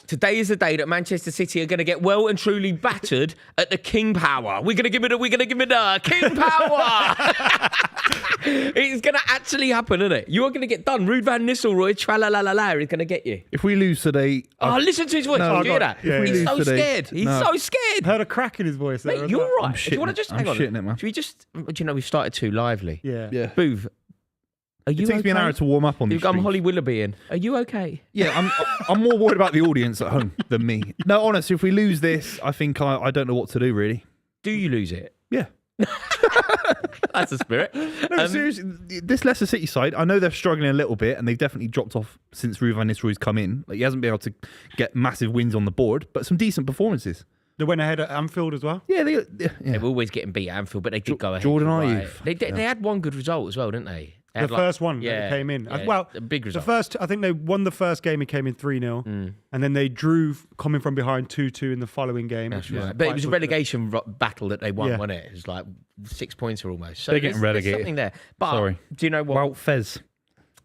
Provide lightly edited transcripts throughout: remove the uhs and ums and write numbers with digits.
Today is the day that Manchester City are going to get well and truly battered at the King Power. We're going to give it a King Power. It's going to actually happen, isn't it? You're going to get done. Ruud van Nistelrooy, tra-la-la-la-la, is going to get you. If we lose today... Listen to his voice. No, Do you hear that? Yeah, He's so scared. He's so scared. I heard a crack in his voice there. Mate, you're right. Do you want to just hang on? shitting it, man. Should we just... Do you know, we've started too lively. Yeah. Boov, are you It takes me an hour to warm up on these You've got streams. Holly Willoughby in. Are you okay? Yeah, I'm more worried about the audience at home than me. No, honestly, if we lose this, I think I don't know what to do, really. Do you lose it? Yeah. That's the spirit. No, seriously, this Leicester City side, I know they're struggling a little bit, and they've definitely dropped off since Ruud van Nistelrooy's come in. Like, he hasn't been able to get massive wins on the board, but some decent performances. They went ahead at Anfield as well. Yeah, They were always getting beat at Anfield, but they did go ahead. Jordan right. Ayew. They had one good result as well, didn't they? The first one that came in. Yeah, well, a big result. The first, I think they won the first game. He came in 3-0, and then they drew coming from behind 2-2 in the following game. That's right. But it was a relegation battle that they won, wasn't it? It was like 6 points or almost. So they're getting relegated. There's something there. But Sorry. Do you know what? Wout Fez.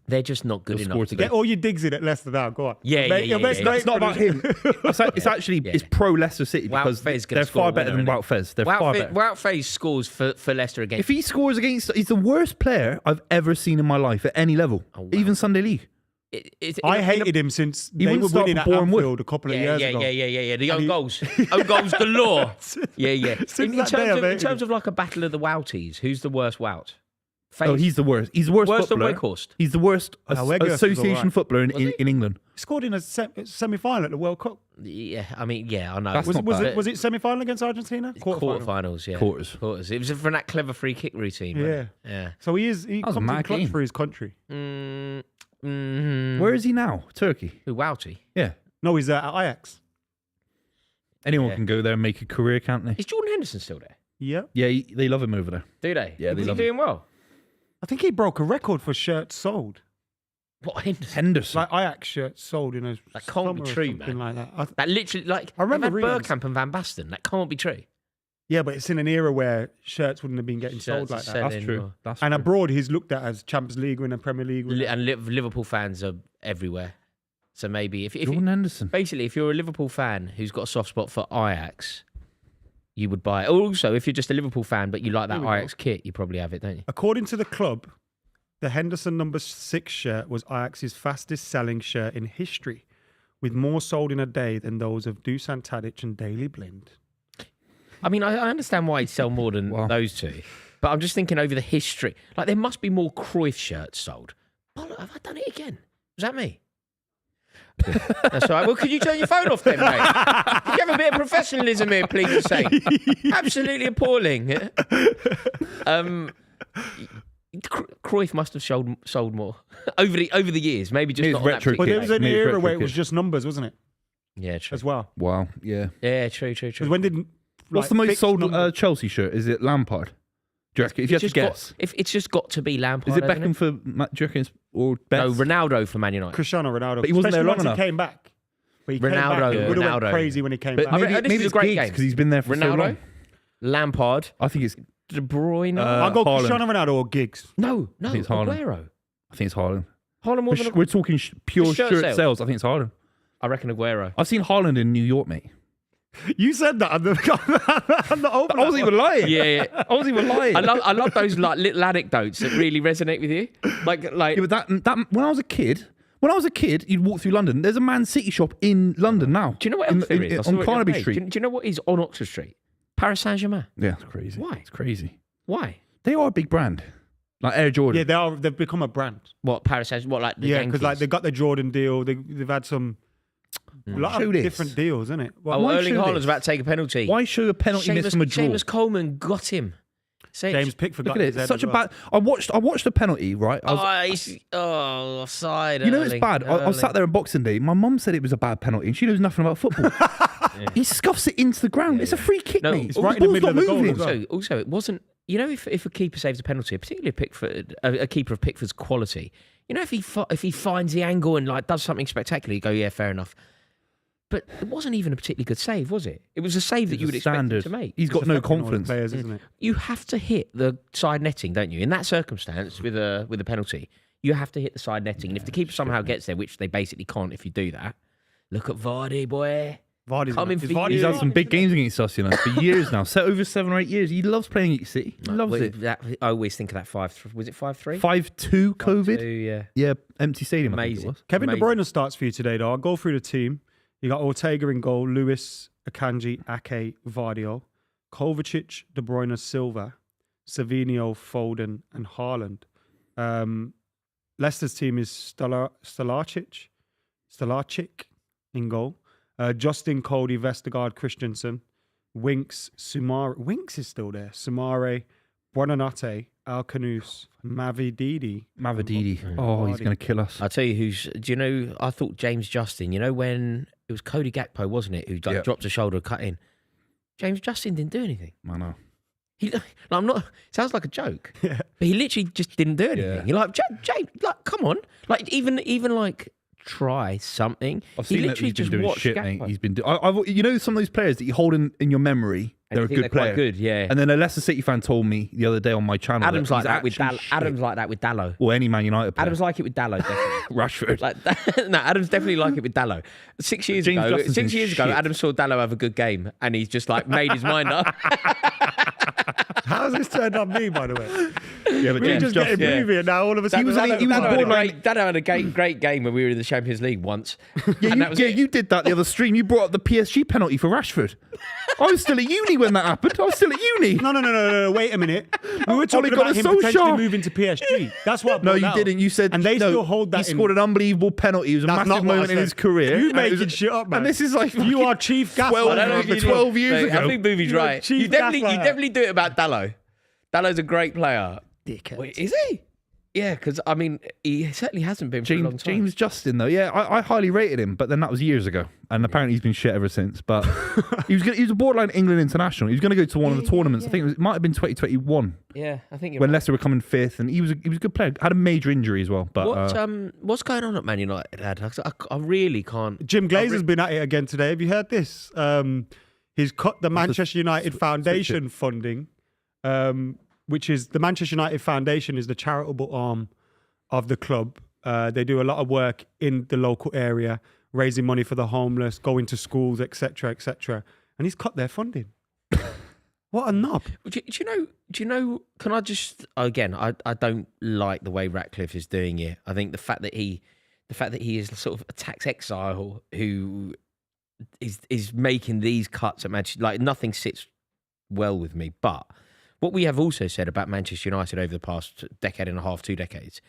They're just not good enough to Get all your digs in at Leicester now. Go on. Yeah. It's not about him. It's actually it's pro Leicester City because they're far better than Wout Fez. They're far better. Wout Fez scores for Leicester against. If he scores against, he's the worst player I've ever seen in my life at any level, even Sunday League. I hated him since they were winning at Anfield a couple of years ago. Yeah. The own goals. Own goals galore. Yeah. In terms of like a battle of the Wouties, who's the worst Wout? Oh, he's the worst. He's the worst footballer. Than Weghorst. He's the worst association footballer in England. He scored in a semi-final at the World Cup. Yeah, I know. Was it semi-final against Argentina? Quarterfinals, yeah. Quarters. It was from that clever free kick routine. Yeah. So he comes in clutch for his country. Where is he now? Turkey. Who, Wouty? Yeah. No, he's at Ajax. Anyone can go there and make a career, can't they? Is Jordan Henderson still there? Yeah. Yeah, they love him over there. Do they? Yeah, they love him. Doing well? I think he broke a record for shirts sold. What, Henderson? Henderson. Like Ajax shirts sold in a that can't be true, man. Like that. That literally, like, I remember Bergkamp and Van Basten. That can't be true. Yeah, but it's in an era where shirts wouldn't have been getting sold like that. That's true. And abroad, he's looked at as Champions League winner, Premier League winner. And Liverpool fans are everywhere. So maybe if Jordan Henderson. Basically, if you're a Liverpool fan who's got a soft spot for Ajax, you would buy it. Also, if you're just a Liverpool fan but you like that Ajax kit, you probably have it, don't you? According to the club, the Henderson number 6 shirt was Ajax's fastest selling shirt in history, with more sold in a day than those of Dusan Tadic and Daily Blind. I mean, I understand why he'd sell more than those two, but I'm just thinking over the history. Like, there must be more Cruyff shirts sold. Oh, look, have I done it again? Was that me? That's all right. Well, could you turn your phone off then, mate? Could you have a bit of professionalism here, please, for sake? Absolutely appalling. Cruyff must have sold more over the years. Maybe just not retro. But there was an era where it was just numbers, wasn't it? Yeah, true. As well. Wow. Yeah. Yeah, true. When did what's the most sold Chelsea shirt? Is it Lampard? Do you reckon? If you have to guess, if it's just got to be Lampard. Is it Beckham for? Do you reckon or best? No, Ronaldo for Man United. Cristiano Ronaldo, but he wasn't there long enough. He came back. But he Ronaldo would have went crazy when he came back. Maybe it's a great game because he's been there for so long. Lampard. I think it's De Bruyne. I'll go Cristiano Ronaldo or Giggs. No, I think it's Aguero. I think it's Haaland. Haaland more than we're talking pure shirt sales. I think it's Haaland. I reckon Aguero. I've seen Haaland in New York, mate. You said that on the I wasn't even lying. Yeah. I wasn't even lying. I love those like little anecdotes that really resonate with you. Like yeah, but that when I was a kid, you'd walk through London. There's a Man City shop in London now. Do you know what else there is? On Carnaby Street. Do you know what is on Oxford Street? Paris Saint-Germain. Yeah, it's crazy. Why? It's crazy. Why? They are a big brand. Like Air Jordan. Yeah, they've become a brand. What, Paris Saint-Germain? What, like the Yankees? Because like they got the Jordan deal. They've had some a lot of different deals, isn't it? Well, Erling Haaland's about to take a penalty. Why show a penalty miss from a draw? Seamus Coleman got him. James Pickford got his head. Such a bad. I watched the penalty, right? Offside. You know it's bad. I was sat there on Boxing Day. My mum said it was a bad penalty, and she knows nothing about football. He scuffs it into the ground. It's a free kick, mate. It's right in the middle of the goal as well. Also, it wasn't. You know, if a keeper saves a penalty, particularly a keeper of Pickford's quality, you know, if he finds the angle and like does something spectacular, you go, yeah, fair enough. But it wasn't even a particularly good save, was it? It was a save that you would expect him to make. He's got no confidence. Players, isn't it? You have to hit the side netting, don't you? In that circumstance, with a penalty, you have to hit the side netting. And if the keeper somehow gets there, which they basically can't if you do that, Look at Vardy, boy. Vardy's Coming is for Vardy you. He's Yeah. had some big games against us, for years now. So over 7 or 8 years. He loves playing at City. He loves Wait, it. I always think of that 5-3. Was it 5-3? 5-2 COVID. Yeah. Yeah, empty stadium. I think Amazing. it was. Kevin De Amazing. Bruyne starts for you today, though. I'll go through the team. You got Ortega in goal, Lewis, Akanji, Ake, Vardio, Kovacic, De Bruyne, Silva, Savinho, Foden, and Haaland. Leicester's team is Stelarcic in goal. Justin, Cody, Vestergaard, Christensen, Winks, Sumare. Winks is still there. Sumare, Buonanotte, Alcanus, Mavididi. Oh, he's going to kill us. I'll tell you who's. Do you know? I thought James Justin. You know when it was Cody Gakpo, wasn't it? Who dropped a shoulder, cut in. James Justin didn't do anything. I know. He, like, I'm not. Sounds like a joke, Yeah. but he literally just didn't do anything. Yeah. You're like, James, like, come on, like even like try something. I've He seen that literally he's been just doing watched shit, Gakpo. mate. He's been. You know, some of those players that you hold in your memory. And They're you a think good they're player. quite good, yeah. And then a Leicester City fan told me the other day on my channel. Adam's that like he's that with actually Dallo. shit. Adam's like that with Dallo. Or any Man United player. Adam's like it with Dallo, definitely. Rashford. Like no, Adam's definitely like it with Dallo. 6 years James ago, Justin's 6 in years ago, shit. Adam saw Dallo have a good game, and he's just like made his mind up. How's this turned on me, by the way? Yeah, but We James just getting Justin. movie, and now all of a sudden was a borderline- Dallo had a great game when we were in the Champions League once. Yeah, and that was it. you did that the other stream. You brought up the PSG penalty for Rashford. I was still at uni when that happened. I was still at uni. No. Wait a minute. We were talking got about us him so potentially sharp. moving to PSG. That's what. I No, brought you out. didn't. You said, and they no, still hold that. He scored an unbelievable penalty. It was a That's massive not what I moment in said. his career. You And it making was- shit up, man. And this is like You are chief gaslighter. 12, I don't know if you do. 12 years Mate, ago. I think Buvey's You're a right. chief You definitely gaslighter. do it about Dallo. Dallo's a great player. Dickhead. Wait, is he? Yeah, because I mean, he certainly hasn't been for a long time. James Justin, though, yeah, I highly rated him, but then that was years ago, and apparently he's been shit ever since. But he was a borderline England international. He was going to go to one of the tournaments. I think it might have been 2021 Yeah, I think you're when right. Leicester were coming fifth, and he was a good player. Had a major injury as well. But What's going on at Man United, lad? I really can't. Jim Glazer's been at it again today. Have you heard this? He's cut the Manchester United Foundation funding, which is the Manchester United Foundation is the charitable arm of the club. They do a lot of work in the local area, raising money for the homeless, going to schools, etc., etc. And he's cut their funding. What a knob! Do you know? Can I just again? I don't like the way Ratcliffe is doing it. I think the fact that he is sort of a tax exile who is making these cuts at Manchester, like nothing sits well with me. But what we have also said about Manchester United over the past decade and a half, 2 decades,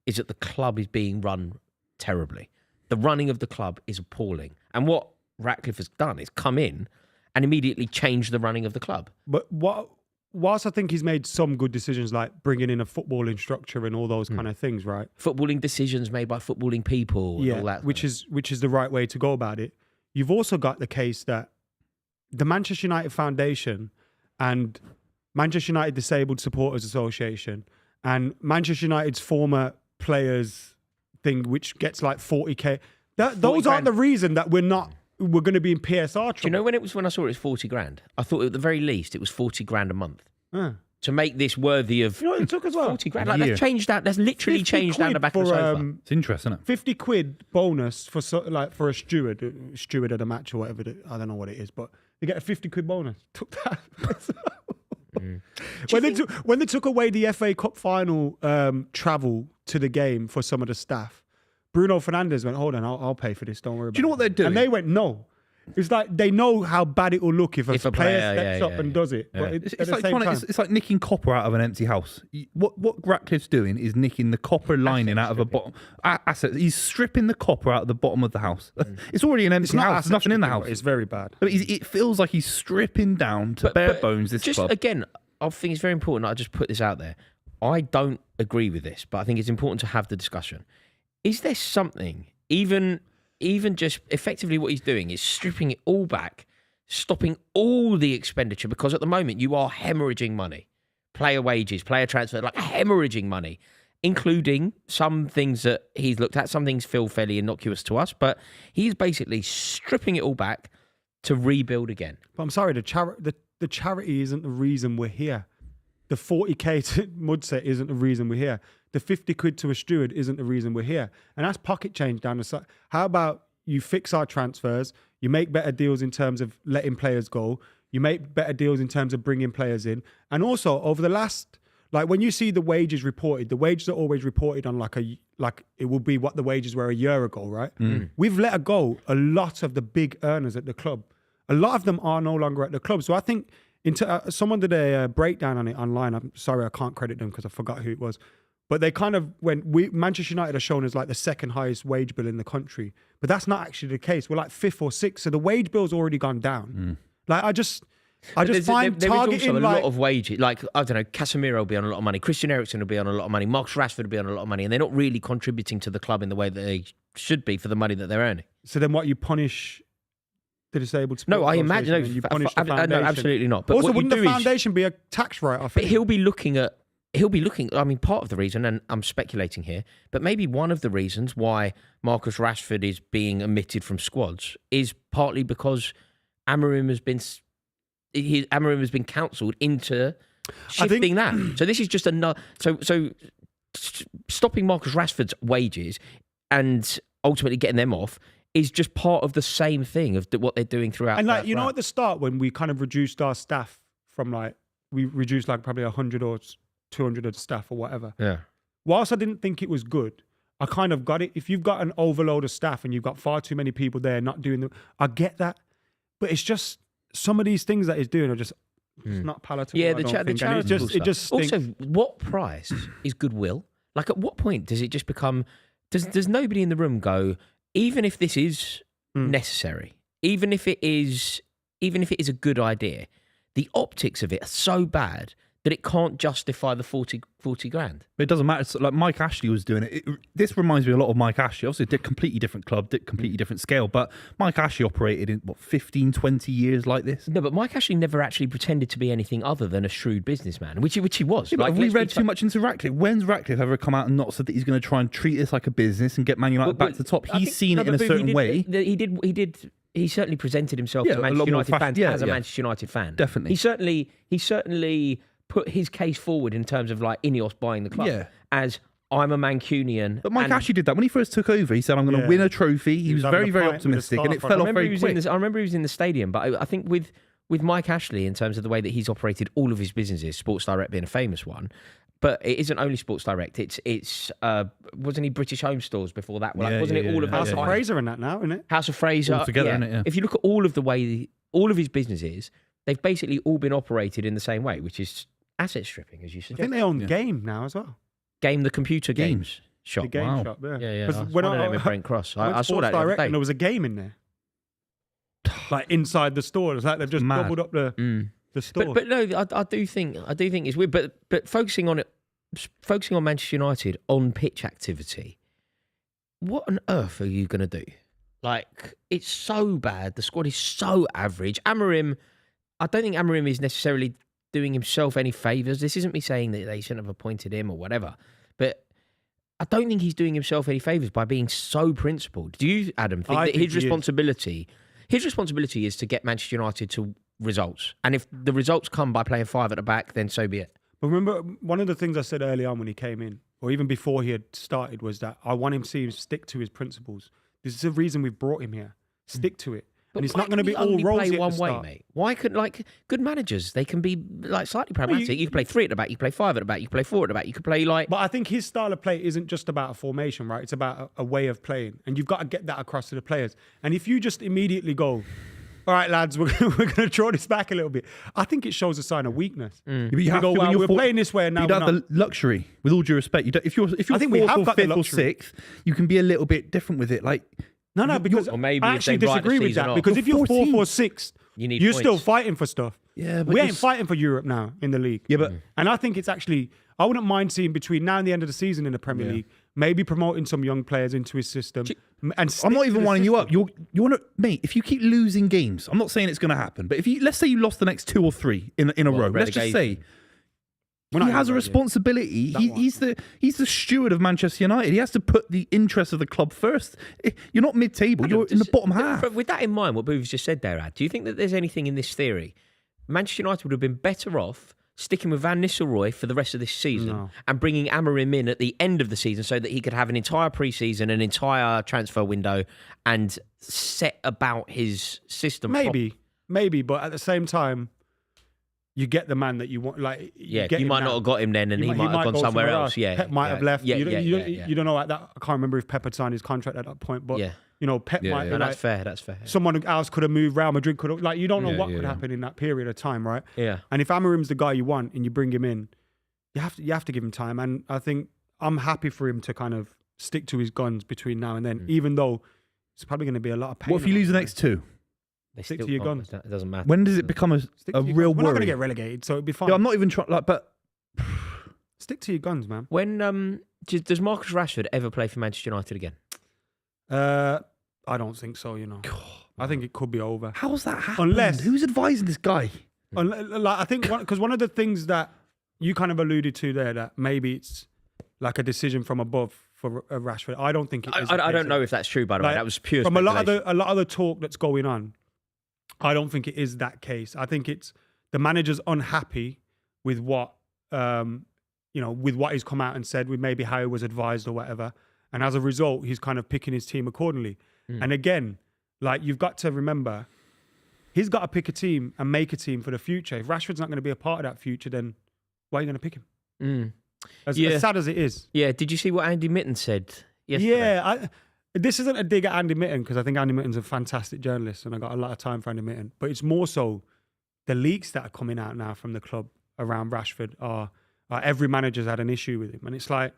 is that the club is being run terribly. The running of the club is appalling. And what Ratcliffe has done is come in and immediately change the running of the club. But whilst I think he's made some good decisions, like bringing in a footballing structure and all those kind of things, right? Footballing decisions made by footballing people and all that. which is the right way to go about it. You've also got the case that the Manchester United Foundation and Manchester United Disabled Supporters Association and Manchester United's former players thing, which gets like 40k. Those aren't the reason that we're going to be in PSR trouble. Do you know when I saw it was 40 grand? I thought at the very least it was 40 grand a month to make this worthy of You know what it took as well? 40 grand. Like, that's changed out. That's literally 50 changed down the quid back of the for, sofa. it's interesting, isn't it? 50 quid bonus for for a steward at a match or whatever. I don't know what it is, but they get a 50 quid bonus. Took that. When they took away the FA Cup final travel to the game for some of the staff, Bruno Fernandes went, "Hold on, I'll pay for this. Don't worry about it." Do you know what they're doing? And they went, "No." It's like they know how bad it will look if a If a player player, steps yeah, up yeah, and yeah. does it. Yeah. But It's at the like same time, it's like nicking copper out of an empty house. What Ratcliffe's doing is nicking the copper lining out of a bottom asset. He's stripping the copper out of the bottom of the house. It's already an empty it's not house. There's nothing in the stripping, house. but It's very bad. But it feels like he's stripping down to bare bones this just club. again, I think it's very important. I just put this out there. I don't agree with this, but I think it's important to have the discussion. Is there something, even just effectively what he's doing is stripping it all back, stopping all the expenditure, because at the moment you are hemorrhaging money, player wages, player transfer, like hemorrhaging money, including some things that he's looked at. Some things feel fairly innocuous to us, but he's basically stripping it all back to rebuild again. But I'm sorry, the charity isn't the reason we're here. The 40k to Mudset isn't the reason we're here. The 50 quid to a steward isn't the reason we're here. And that's pocket change down the side. How about you fix our transfers, you make better deals in terms of letting players go, you make better deals in terms of bringing players in. And also over the last, like when you see the wages reported, the wages are always reported on like it will be what the wages were a year ago, right? We've let go a lot of the big earners at the club. A lot of them are no longer at the club. So I think someone did a breakdown on it online. I'm sorry, I can't credit them because I forgot who it was. But they kind of Manchester United are shown as like the second highest wage bill in the country. But that's not actually the case. We're like fifth or sixth. So the wage bill's already gone down. Like I just find there targeting is also a like, lot of wages. Like, I don't know, Casemiro will be on a lot of money. Christian Eriksen will be on a lot of money. Marcus Rashford will be on a lot of money. And they're not really contributing to the club in the way that they should be for the money that they're earning. So then what, you punish the disabled sports No, I imagine. association and you punish the foundation? No, absolutely not. But also, what wouldn't you the do foundation be a tax write-off? But he'll be looking, I mean, part of the reason, and I'm speculating here, but maybe one of the reasons why Marcus Rashford is being omitted from squads is partly because Amorim has been counselled into shifting that. So this is just another. So stopping Marcus Rashford's wages and ultimately getting them off is just part of the same thing of what they're doing throughout. And like, you know, at the start when we kind of reduced our staff from like, we reduced like probably 100 or 200 of staff or whatever. Yeah. Whilst I didn't think it was good, I kind of got it. If you've got an overload of staff and you've got far too many people there not doing the, I get that. But it's just some of these things that he's doing are just not palatable. Yeah, I the don't think. And charitable it just stuff. stinks. Also, what price is goodwill? Like, at what point does it just become? Does nobody in the room go? Even if this is necessary, even if it is a good idea, the optics of it are so bad that it can't justify the 40 grand. But it doesn't matter. So, like Mike Ashley was doing it. This reminds me a lot of Mike Ashley. Obviously, a completely different club, completely different scale. But Mike Ashley operated in, 15, 20 years like this? No, but Mike Ashley never actually pretended to be anything other than a shrewd businessman, which he was. Yeah, have we read too much into Ratcliffe? When's Ratcliffe ever come out and not said that he's going to try and treat this like a business and get Man United back to the top? He's seen it in a certain way. He certainly presented himself to a Manchester lot more United fans as a yeah. Manchester United fan. Definitely. He certainly put his case forward in terms of like Ineos buying the club as I'm a Mancunian. But Mike Ashley did that when he first took over. He said, "I'm going to win a trophy." He was very, very optimistic, and it fell off very quick. I remember he was in the stadium, but I think with Mike Ashley, in terms of the way that he's operated all of his businesses, Sports Direct being a famous one. But it isn't only Sports Direct. It's wasn't he British Home Stores before that? Wasn't it all of House of Fraser in that now, isn't it? House of Fraser Altogether, yeah. Isn't it? Yeah. If you look at all of his businesses, they've basically all been operated in the same way, which is asset stripping, as you suggest. I think they own Game now as well. Game, the computer games shop. The game shop, yeah. Yeah. Because When I with Brent Cross, I saw that Direct the and there was a game in there, like inside the store. It's like they've just doubled up the store. But no, I do think it's weird. But focusing on Manchester United on pitch activity, what on earth are you going to do? Like, it's so bad. The squad is so average. Amorim, I don't think Amorim is necessarily doing himself any favours. This isn't me saying that they shouldn't have appointed him or whatever, but I don't think he's doing himself any favours by being so principled. Do you, Adam, think that his responsibility is to get Manchester United to results? And if the results come by playing five at the back, then so be it. But remember, one of the things I said early on when he came in, or even before he had started, was that I want him to see him stick to his principles. This is the reason we've brought him here. Stick to it. But and it's not going to be all rosy play at one the start. way, mate. Why could, like, good managers, they can be like slightly pragmatic. You can play three at the back, you can play five at the back, you can play four at the back, you can play like. But I think his style of play isn't just about a formation, right? It's about a way of playing, and you've got to get that across to the players. And if you just immediately go, "All right, lads, we're going to draw this back a little bit," I think it shows a sign of weakness. Yeah, but you have go, to, "Well, we're playing this way, and now you don't have the luxury. With all due respect, you don't, if you're I think we fourth have or got the fifth or luxury. sixth, you can be a little bit different with it. Like. No, because or maybe I if they actually write the disagree with season that. off. Because if you're 14th. fourth or sixth, You're still fighting for stuff. Yeah, but we ain't fighting for Europe now in the league. Yeah, but and I think it's actually, I wouldn't mind seeing between now and the end of the season in the Premier League, maybe promoting some young players into his system. And I'm not even winding you up. You You want to, mate. If you keep losing games, I'm not saying it's going to happen, but if you let's say you lost the next 2 or 3 in a row, let's just say. He has a responsibility. He's the steward of Manchester United. He has to put the interests of the club first. You're not mid-table. You're in the bottom half. But with that in mind, what Booth's just said there, Ad, do you think that there's anything in this theory? Manchester United would have been better off sticking with Van Nistelrooy for the rest of this season and bringing Amorim in at the end of the season so that he could have an entire pre-season, an entire transfer window, and set about his system? Maybe, but at the same time, you get the man that you want. Like, you might not have got him then, and he might have gone somewhere else. Yeah, Pep might have left. You don't know at that. I can't remember if Pep had signed his contract at that point, but Pep might. No, that's fair. That's fair. Someone else could have moved. Real Madrid could have. Like, you don't know what could happen in that period of time, right? Yeah. And if Amorim's the guy you want and you bring him in, you have to give him time. And I think I'm happy for him to kind of stick to his guns between now and then, even though it's probably going to be a lot of pain. What if you lose the next two? Stick to your guns. It doesn't matter. When does it become a real worry? We're not going to get relegated, so it'll be fine. Yeah, I'm not even trying. But stick to your guns, man. When does Marcus Rashford ever play for Manchester United again? I don't think so. I think it could be over. How's that happened? Unless who's advising this guy? I think because one of the things that you kind of alluded to there, that maybe it's like a decision from above for Rashford. I don't think it is. I don't know if that's true. By the way, that was pure from speculation. a lot of the talk that's going on. I don't think it is that case. I think it's the manager's unhappy with what with what he's come out and said, with maybe how he was advised or whatever, and as a result, he's kind of picking his team accordingly. And again, like, you've got to remember, he's got to pick a team and make a team for the future. If Rashford's not going to be a part of that future, then why are you going to pick him? As sad as it is. Yeah. Did you see what Andy Mitten said yesterday? Yeah. This isn't a dig at Andy Mitten, because I think Andy Mitten's a fantastic journalist and I got a lot of time for Andy Mitten. But it's more so the leaks that are coming out now from the club around Rashford are every manager's had an issue with him. And it's like,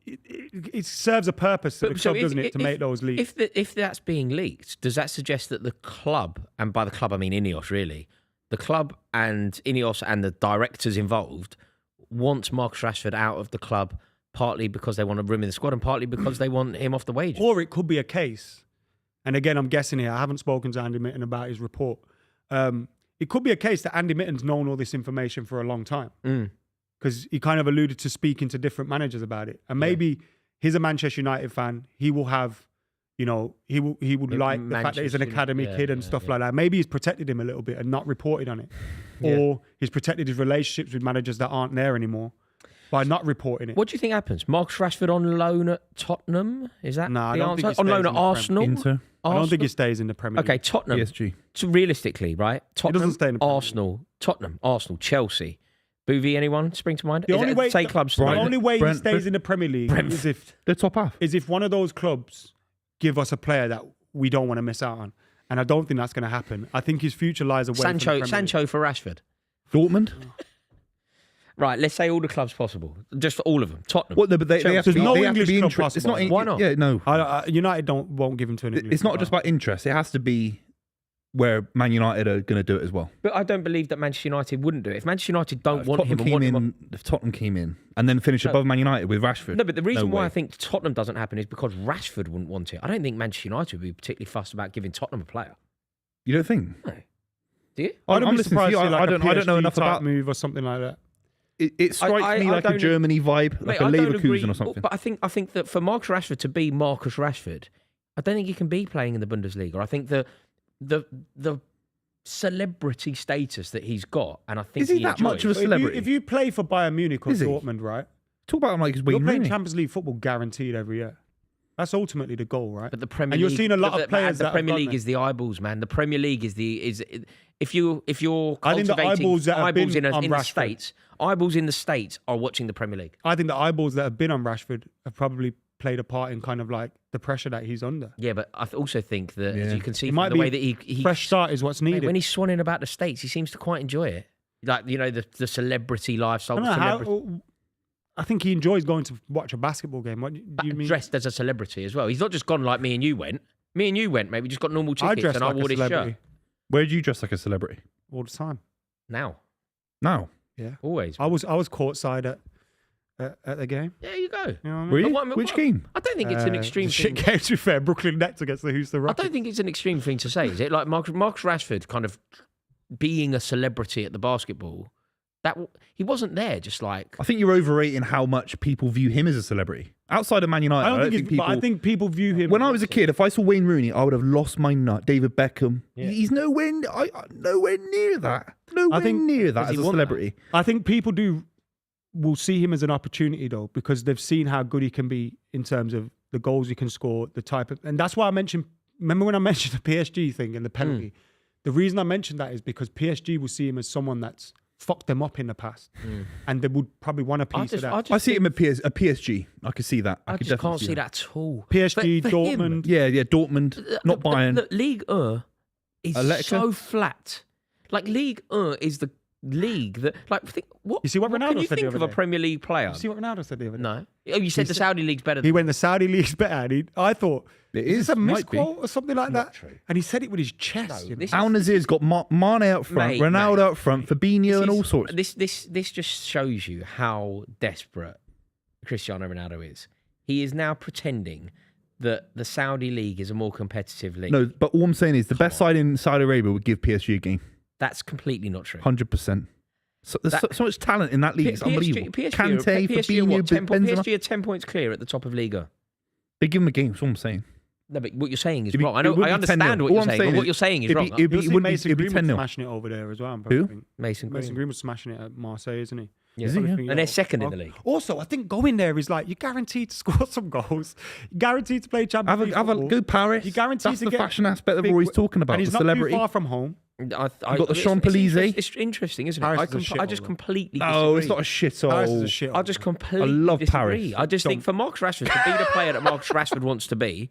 it serves a purpose to the club, doesn't it, to make those leaks? If that's being leaked, does that suggest that the club, and by the club I mean Ineos really, the club and Ineos and the directors involved want Marcus Rashford out of the club, partly because they want a room in the squad and partly because they want him off the wages? Or it could be a case, and again, I'm guessing here, I haven't spoken to Andy Mitten about his report. It could be a case that Andy Mitten's known all this information for a long time. Because he kind of alluded to speaking to different managers about it. And maybe he's a Manchester United fan. He will have, he would like the fact that he's an academy kid and stuff like that. Maybe he's protected him a little bit and not reported on it. Or he's protected his relationships with managers that aren't there anymore by not reporting it. What do you think happens? Marcus Rashford on loan at Tottenham? Is that I the don't answer? think he On loan stays at in the Arsenal? Inter. I don't think he stays in the Premier League. Okay, Tottenham. PSG. So realistically, right? Tottenham, doesn't stay in the Premier League. Arsenal, Chelsea. Buvey, anyone spring to mind? The only way he stays in the Premier League is if the top half. Is if one of those clubs give us a player that we don't want to miss out on. And I don't think that's going to happen. I think his future lies away from the Premier League. Sancho for Rashford. Dortmund. Right, let's say all the clubs possible. Just all of them. Tottenham. Well, but they have to be, no they have to English be club interested. It's possible. not. Why not? Yeah, no. United won't give him to an English It's not club. just about interest. It has to be where Man United are going to do it as well. But I don't believe that Manchester United wouldn't do it. If Manchester United don't want him, and want him if Tottenham came in and then finish above Man United with Rashford. No, but the reason why way. I think Tottenham doesn't happen is because Rashford wouldn't want it. I don't think Manchester United would be particularly fussed about giving Tottenham a player. You don't think? No. Do you? I'm listening to you. I don't know enough about move or something like that. It strikes me like a Germany vibe, like a Leverkusen or something. But I think that for Marcus Rashford to be Marcus Rashford, I don't think he can be playing in the Bundesliga. I think the celebrity status that he's got, and I think is he that much of a celebrity? If you play for Bayern Munich or Dortmund, right? Talk about him like he's You're Wayne playing Rooney. Champions League football guaguaranteed every year. That's ultimately the goal, right? But the Premier and League, you're seeing a lot of players. The that Premier have League gone is the eyeballs, man. The Premier League is if you're I think the cultivating eyeballs that have been in on the Rashford. States, eyeballs in the States are watching the Premier League. I think the eyeballs that have been on Rashford have probably played a part in kind of like the pressure that he's under. Yeah, but I also think that, as you can see It from might the be way that he fresh start is what's needed. when he's swanning about the States, he seems to quite enjoy it. Like, the celebrity lifestyle. I think he enjoys going to watch a basketball game. What do you mean? Dressed as a celebrity as well. He's not just gone like me and you went. Me and you went, mate. We just got normal I tickets dress and like I wore a this celebrity shirt. Where do you dress like a celebrity? all the time. Now. No. Yeah, Always. I was courtside at the game. There you go. You know what I mean? Were you? But Which game? I don't think it's an extreme shit thing. game, to be fair. Brooklyn Nets against the Houston I Rockets. don't think it's an extreme thing to say, is it? Like Marcus Rashford kind of being a celebrity at the basketball He wasn't there just like... I think you're overrating how much people view him as a celebrity. Outside of Man United, I think people view him... When I was a kid, if I saw Wayne Rooney, I would have lost my nut. David Beckham. Yeah. He's nowhere near that. Near that as a celebrity. I think people will see him as an opportunity, though, because they've seen how good he can be in terms of the goals he can score, the type of... And that's why I mentioned... Remember when I mentioned the PSG thing and the penalty? The reason I mentioned that is because PSG will see him as someone that's fucked them up in the past, and they would probably want a piece of that. I see him at PSG. I could see that. I just can't see that at all. PSG, Dortmund. Yeah, Dortmund, not Bayern. The Ligue 1 is so flat. Like, Ligue 1 is the league that, like, what? You see what Ronaldo said the other day? Can you think of a Premier League player? You see what Ronaldo said the other day? No. Oh, you said the Saudi League's better. He went, the Saudi League's better. I thought, is this a misquote or something like that? True. And he said it with his chest. Al Nazir's got Mane out front, Ronaldo out front, Fabinho and all sorts. This just shows you how desperate Cristiano Ronaldo is. He is now pretending that the Saudi League is a more competitive league. No, but all I'm saying is the best side in Saudi Arabia would give PSG a game. That's completely not true. 100%. So there's so much talent in that league. It's unbelievable. Kante, Fabinho, PSG are 10 points clear at the top of Liga. They give him a game. That's what I'm saying. No, but what you're saying is wrong. I understand what you're saying, but what you're saying is wrong. Mason Greenwood smashing it over there as well. Who? Mason Greenwood smashing it at Marseille, isn't he? Yeah. And they're second in the league. Also, I think going there is like, you're guaranteed to score some goals. You're guaranteed to play Champions League football. Go Paris. You're guaranteed That's to the get fashion aspect of what he's talking about. And he's the celebrity. Not too far from home. You got the Champs-Élysées. It's interesting, isn't it? I just completely disagree. Oh, it's not a shithole. Paris is a shithole. I just completely disagree. Paris. I just think for Marcus Rashford to be the player that Marcus Rashford wants to be,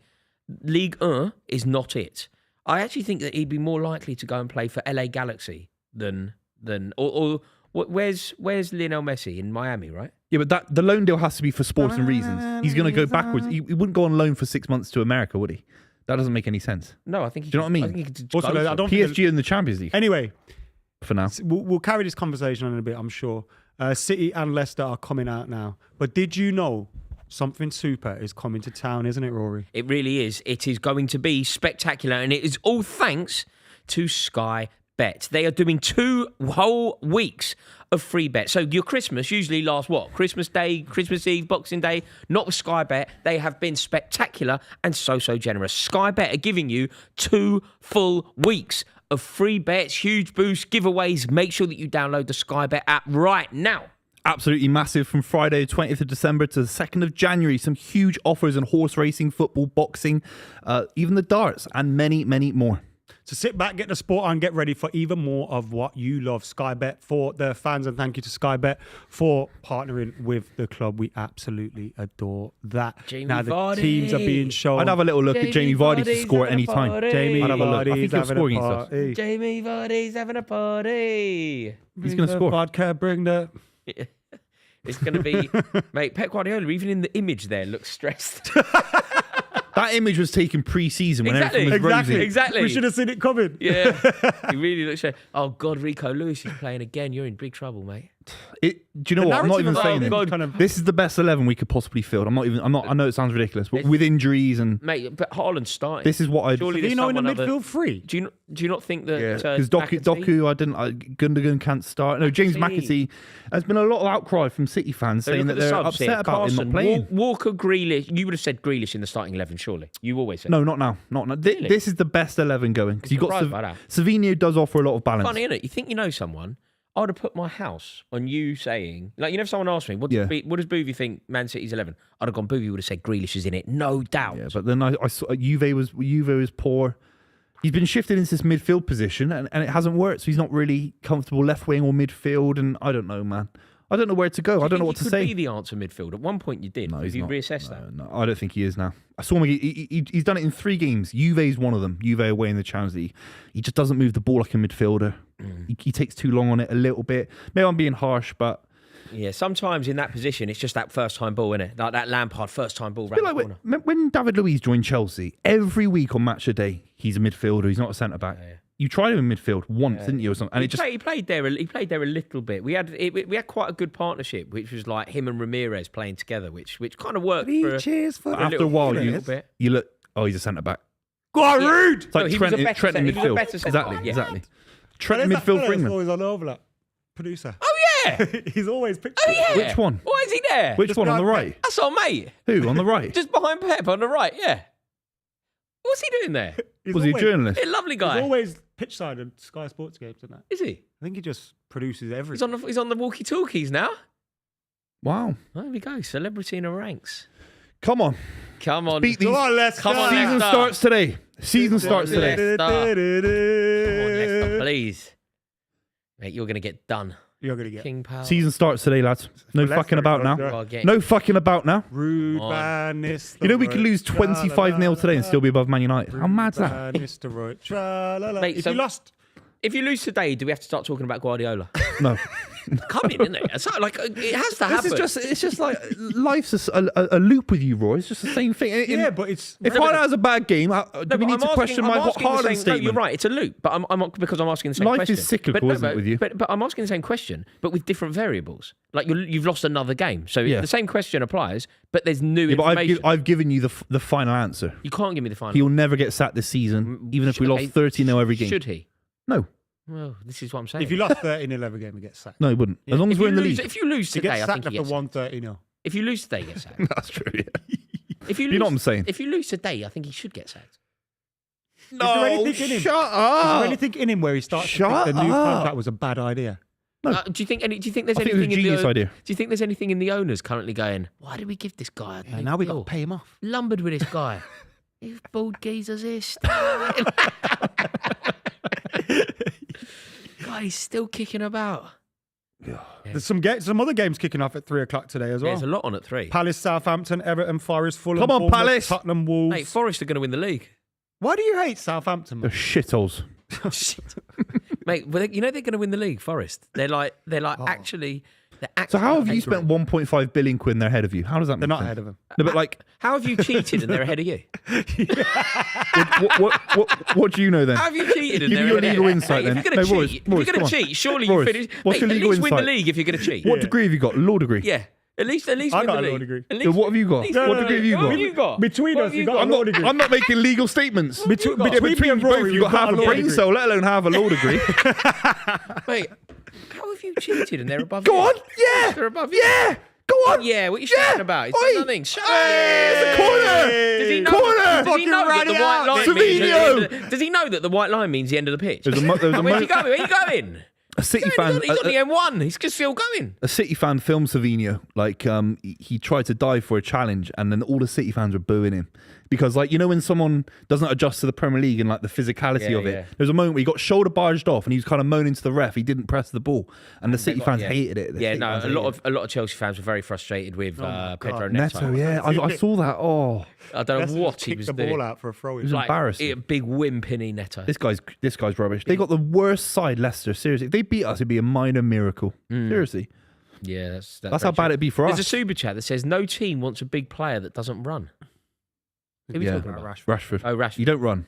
Ligue 1 is not it. I actually think that he'd be more likely to go and play for LA Galaxy than where's Lionel Messi in Miami, right? Yeah, but the loan deal has to be for sporting reasons. He's going to go backwards. He wouldn't go on loan for 6 months to America, would he? That doesn't make any sense. No, I think. Do you know what I mean? I think also, I don't PSG in the Champions League. Anyway, for now, we'll carry this conversation on in a bit, I'm sure. City and Leicester are coming out now. But did you know something super is coming to town, isn't it, Rory? It really is. It is going to be spectacular, and it is all thanks to Sky Bet. They are doing 2 whole weeks of free bet. So your Christmas usually lasts what? Christmas Day, Christmas Eve, Boxing Day. Not with Sky Bet. They have been spectacular and so generous. Sky Bet are giving you 2 full weeks of free bets, huge boosts, giveaways. Make sure that you download the Sky Bet app right now. Absolutely massive from Friday 20th of December to the 2nd of January. Some huge offers in horse racing, football, boxing, even the darts, and many, many more. So sit back, get the sport on, get ready for even more of what you love. Sky Bet for the fans, and thank you to Sky Bet for partnering with the club. We absolutely adore that. Now the teams are being shown. I'd have a little look at Jamie Vardy to score at any time. Jamie I'd have a look. I think he'll score against us. Jamie Vardy's having a party. He's going to score. Vodka, bring the... It's going to be... Mate, Pep Guardiola, even in the image there, looks stressed. That image was taken pre-season when everything was rosy. Exactly. We should have seen it coming. Yeah. He really looks... Oh, God, Rico Lewis is playing again. You're in big trouble, mate. Do you know what? I'm not even saying it. This is the best 11 we could possibly field. I know it sounds ridiculous, but with injuries and... Mate, but Haaland's starting. This is what I... Surely you know in the midfield free? Do you not think that... Yeah, because Doku, Gundogan can't start. No, James McAtee. There's been a lot of outcry from City fans saying that they're upset about him not playing. Walker, Grealish. You would have said Grealish in the starting 11, surely. You always said. No, not now. Not now. Really? This is the best 11 going. Because you've got Savinho does offer a lot of balance. Funny, isn't it? You think you know someone... I would have put my house on you saying, like, you know, if someone asked me, what does Buvey think Man City's 11? I'd have gone, Buvey would have said Grealish is in it, no doubt. Yeah, but then I saw Juve was poor. He's been shifted into this midfield position and it hasn't worked. So he's not really comfortable left wing or midfield. And I don't know, man. I don't know where to go. I don't know what to say. He could be the answer midfield. At one point you did. No, have you reassessed that? No, I don't think he is now. I saw him. He's done it in 3 games. Juve's one of them. Juve away in the Champions League. He just doesn't move the ball like a midfielder. He takes too long on it a little bit. Maybe I'm being harsh, but... Yeah, sometimes in that position, it's just that first-time ball, isn't it? Like that Lampard first-time ball. When David Luiz joined Chelsea, every week on Match of the Day, he's a midfielder. He's not a centre-back. Yeah. You tried him in midfield once, didn't you, or something? And he played there a little bit. We had quite a good partnership, which was like him and Ramirez playing together, which kind of worked. After a while, you look. Oh, he's a centre back. Go on, rude. It's like Trent in midfield. Exactly. Trent in midfield for England. Always on overlap. Producer. Oh yeah. He's always pictured. Oh, yeah. Which one? Why is he there? Which one on the right? That's our mate. Who on the right? Just behind Pep on the right, yeah. What's he doing there? Was he a journalist? A lovely guy. He's always pitch side at Sky Sports games and that. Is he? I think he just produces everything. He's on the walkie-talkies now. Wow. There we go. Celebrity in the ranks. Come on. Come on. Beat these. Come on, Leicester. Come on, Season Leicester. starts today. Season starts today. Come on, Leicester, please. Mate, you're going to get done. You're going to get King Power. Season starts today, lads. No Leicester, fucking about now. No fucking about now. Rude Come man, You know we could lose 25-0 today and still be above Man United. How mad's that? Mate, If so- you lost, If you lose today, do we have to start talking about Guardiola? No. Coming, isn't it? It's like, it has to happen. It's just like life's a loop with you, Roy. It's just the same thing. yeah, but it's If Haaland has a bad game, do No, we but need to question my asking the Haaland same- statement? No, you're right. It's a loop, but because I'm asking the same Life question. is cyclical, isn't it, with you? But I'm asking the same question, but with different variables. Like you've lost another game, so Yeah. the same question applies, but there's new Yeah, but information. I've given you the final answer. You can't give me the final. He'll never get sacked this season, even if we lost 30-0 every game. Should he? No. Well, this is what I'm saying. if you lost 13-11 game, he gets sacked. No, he wouldn't. As long as we're in the league. If you lose He today, gets I think sacked he after gets sacked. 1-30-0. If you lose today, he gets sacked. That's true, yeah. If you You know what I'm saying? If you lose today, I think he should get sacked. there anything in him? shut Is up. there anything in him where he starts to Shut think the new up. contract was a bad idea? Do you think there's I think it was anything a in genius the idea. Do you think there's anything in the owners currently going, why did we give this guy a big Now we got deal? to pay him off. Lumbered with this guy. These bald geezers is. God, he's still kicking about. There's some other games kicking off at 3 o'clock today as well. There's a lot on at 3. Palace, Southampton, Everton, Forest, Fulham, Come on, Bournemouth, Palace. Tottenham, Wolves. Mate, Forest are going to win the league. Why do you hate Southampton, They're man? shitholes. Mate, well, you know they're going to win the league, Forest. They're actually. So how have you spent 1.5 billion quid and they're ahead of you? How does that make They're not sense? ahead of him. No, but like, How have you cheated and they're ahead of you? what do you know then? How have you cheated and Give they're me your ahead of legal you? insight Mate, then. If you're going to No, Royce, cheat, Royce, if you're going come to on. cheat, surely Royce, you finish. what's your Mate, legal at least win the insight? league if you're going to cheat. What degree have you got? Law degree? Yeah. At least I win got the a law league. degree. At Yeah, what have you got? least- What degree have you What got? have you got? Between What us, have you got a I'm law not, degree. I'm not making legal statements. Between Yeah, me between and you both, Rory, you've you've got half got a a law brain degree. cell, let alone have a law degree. Mate, how have you cheated and they're above Go you? on, yeah, They're above you. yeah, go on. Yeah, what are you Yeah. shouting about? It's Oi. done nothing. Shut Hey, it's a corner. Does he know, Corner. does he know that the white line Savino. means the end of, does he know that the white line means the end of the pitch? There's a Where's he going? Where are you going? A City He's fan. on the M1. He's just still going. A City fan filmed Savino, like he tried to dive for a challenge, and then all the City fans were booing him because, like, you know, when someone doesn't adjust to the Premier League and like the physicality Yeah, of it, yeah. there was a moment where he got shoulder barged off, and he was kind of moaning to the ref. He didn't press the ball, and the City fans Yeah. hated it. The Yeah, City no, fans a hated lot of Chelsea fans were very frustrated with Pedro it. Neto. Neto, yeah, I saw that. Oh, I don't Leicester know what just he kicked was the doing. ball out for a throw. it was embarrassing. A big wimpy Neto. This guy's rubbish. They got the worst side, Leicester. Seriously, if they beat us, it'd be a minor miracle. Seriously, Yeah, that's how very bad true. it'd be for There's a us. super chat that says no team wants a big player that doesn't run. Who are we Yeah. talking about? Rashford. Oh, Rashford. You don't run.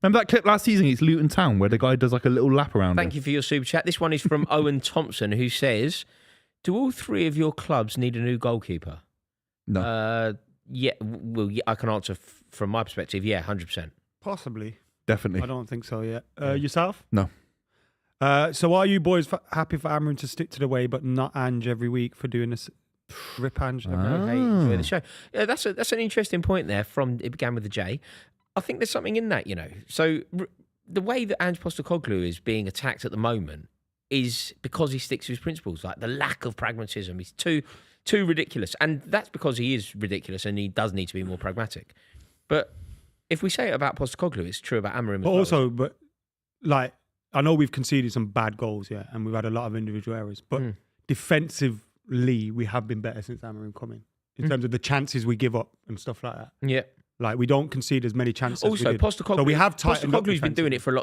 Remember that clip last season against Luton Town where the guy does like a little lap around Thank him? you for your super chat. This one is from Owen Thompson, who says, "Do all 3 of your clubs need a new goalkeeper?" No, Yeah. Well, yeah, I can answer from my perspective. Yeah, 100%. Possibly. definitely. I don't think so yet. Yourself? No. So are you boys happy for Amram to stick to the way, but not Ange every week for doing this? Rip Ange. Hey, enjoy the show. Yeah, that's an interesting point there. It began with the J. I think there's something in that, you know. So the way that Ange Postecoglou is being attacked at the moment is because he sticks to his principles. Like the lack of pragmatism, he's too ridiculous, and that's because he is ridiculous, and he does need to be more pragmatic. But if we say it about Postecoglou, it's true about Amorim. But also, like, I know we've conceded some bad goals, yeah, and we've had a lot of individual errors, but defensively, we have been better since Amorim coming in terms of the chances we give up and stuff like that. Yeah. Like, we don't concede as many chances. Also, we did. Postecoglou, So we have tightened up Postecoglou's been doing it for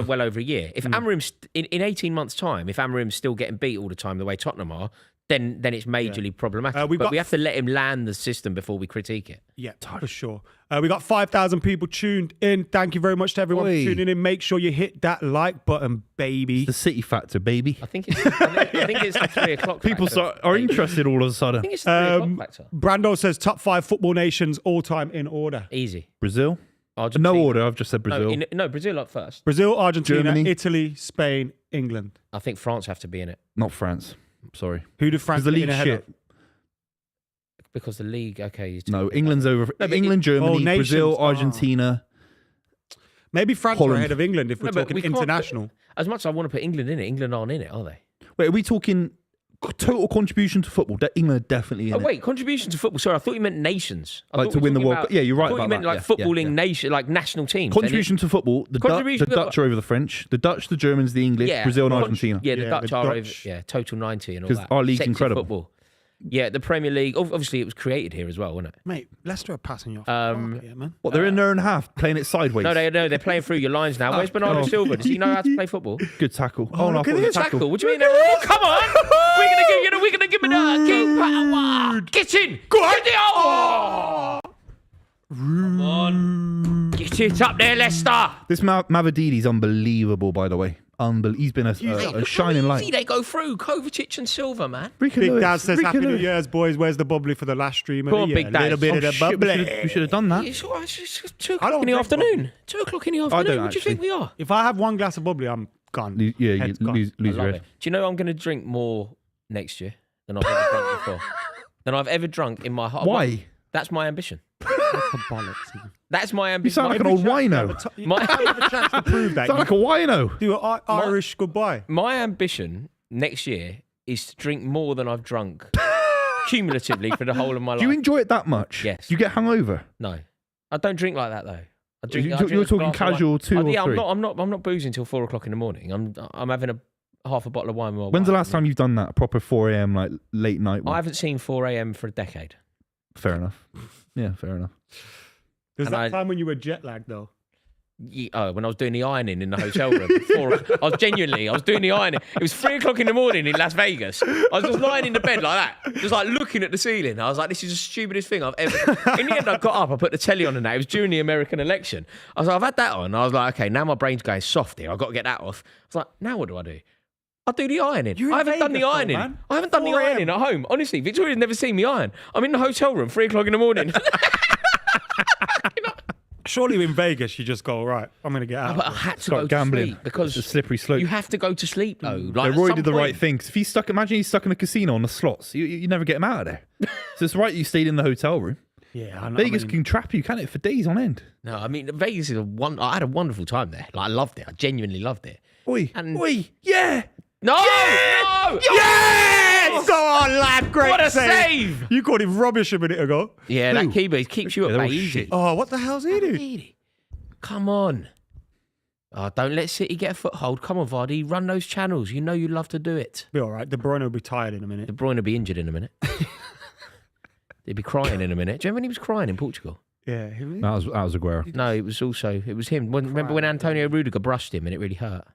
well over a year. If Amorim's in 18 months' time, if Amorim's still getting beat all the time the way Tottenham are, then it's majorly problematic. But we have to let him land the system before we critique it. Yeah, for sure. We got 5,000 people tuned in. Thank you very much to everyone Oi. for tuning in. Make sure you hit that like button, baby. The City factor, baby. I think it's the 3 o'clock. People factor. are interested all of a I sudden. think it's the 3 o'clock factor. Brando says top 5 football nations all time in order. Easy. Brazil? Argentina. No order, I've just said Brazil. No, Brazil up first. Brazil, Argentina, Germany. Italy, Spain, England. I think France have to be in it. Not France. Sorry. Who do France Because the get in league's ahead shit. of? Because the league, okay. No, England's over. England, Germany, nations. Brazil, Oh. Argentina. Maybe France Holland. are ahead of England if we're No, but talking we can't- international. As much as I want to put England in it, England aren't in it, are they? Wait, are we talking total contribution to football? England are definitely in Oh it. wait, contribution to football. Sorry, I thought you meant nations. I Like thought to we were win the talking World about- Cup. Yeah, you're right I thought about you meant that. like footballing nation, like national teams. Contribution to football. The Contribution to Dutch are over the French. The Dutch, the Germans, the English, Brazil, and Argentina. Yeah, the Yeah, Dutch the are over. Dutch. Yeah, total 90 and all 'Cause that. our league's Sexy incredible. Football. Yeah, the Premier League. Obviously, it was created here as well, wasn't it? Mate, Leicester are passing you off. Yeah, man. What, they're in there and a half, playing it sideways. No, they're playing through your lines now. Where's Bernardo God. Silva? Does he know how to play football? Good tackle. Oh, no, I look thought at it was this. a Tackle? What do you mean? Oh, come on! We're gonna give it a keep power. Get in! Go on! Get it! Oh! Come on! Get it up there, Leicester! This Mavadidi's unbelievable, by the way. He's been a shining Easy light. they go through. Kovacic and Silva, man. Rico Big Lewis, Dad says Rico Happy New Lewis. Year's, boys. Where's the bubbly for the last stream of Go the on, year? Big Dad. Little bit Oh, of the shit, bubbly. we should have done that. It's 2 I o'clock don't in the drink afternoon. 2 o'clock in the afternoon. What do you think we are? If I have one glass of bubbly, I'm gone. Yeah, you Head's gone. lose I your love head. it. Do you know I'm going to drink more next year than I've ever drunk before? Than I've ever drunk in my heart. Why? That's my ambition. Bollocks, man. That's my You ambition. sound like an old wino. My, have a chance to prove that. Sound like a wino. Do an Irish goodbye. my ambition next year is to drink more than I've drunk cumulatively for the whole of my life. Do you enjoy it that much? Yes. Do you get hungover? No, I don't drink like that though. I drink, You're I drink a talking glass of wine. casual 2 or Yeah, 3. I'm not boozing till 4 o'clock in the morning. I'm having half a bottle of wine with my When's the wife. last time you've done that? A proper 4 a.m. like late night one? I haven't seen 4 a.m. for a decade. Fair enough. Yeah, fair enough. There's And that I- time when you were jet lagged, though. When I was doing the ironing in the hotel room. I was doing the ironing. It was 3 o'clock in the morning in Las Vegas. I was just lying in the bed like that, just like looking at the ceiling. I was like, this is the stupidest thing I've ever. In the end, I got up, I put the telly on and that. It was during the American election. I was like, I've had that on. I was like, okay, now my brain's going soft here. I've got to get that off. I was like, now what do I do? I do the ironing. You're in I haven't done the Vegas, though, ironing. man. I haven't done the 4 a.m. ironing at home. Honestly, Victoria's never seen me iron. I'm in the hotel room, 3 o'clock in the morning. Surely in Vegas, you just go, all right, I'm going to get out. But I had to Start go gambling. to sleep because It's a slippery slope. you have to go to sleep though. Yeah, Like, at Roy some did the right point- thing. 'Cause if he's stuck, imagine he's stuck in a casino on the slots. You never get him out of there. So it's right you stayed in the hotel room. Yeah, I know. Vegas can trap you, can't it, for days on end? No, I mean Vegas is I had a wonderful time there. Like I loved it. I genuinely loved it. Oi, And- oi, yeah. No, no. Yes! Go on, lad. Great What a save. save! You called him rubbish a minute ago. Yeah, that keeper keeps you Yeah, at they're all bay easy. shit. Oh, what the hell's he doing? Come on. Oh, don't let City get a foothold. Come on, Vardy. Run those channels. You know you love to do it. Be all right. De Bruyne will be tired in a minute. De Bruyne will be injured in a minute. He'd be crying in a minute. Do you remember when he was crying in Portugal? Yeah. That was Aguero. No, it was him. Remember when Antonio Rudiger brushed him and it really hurt?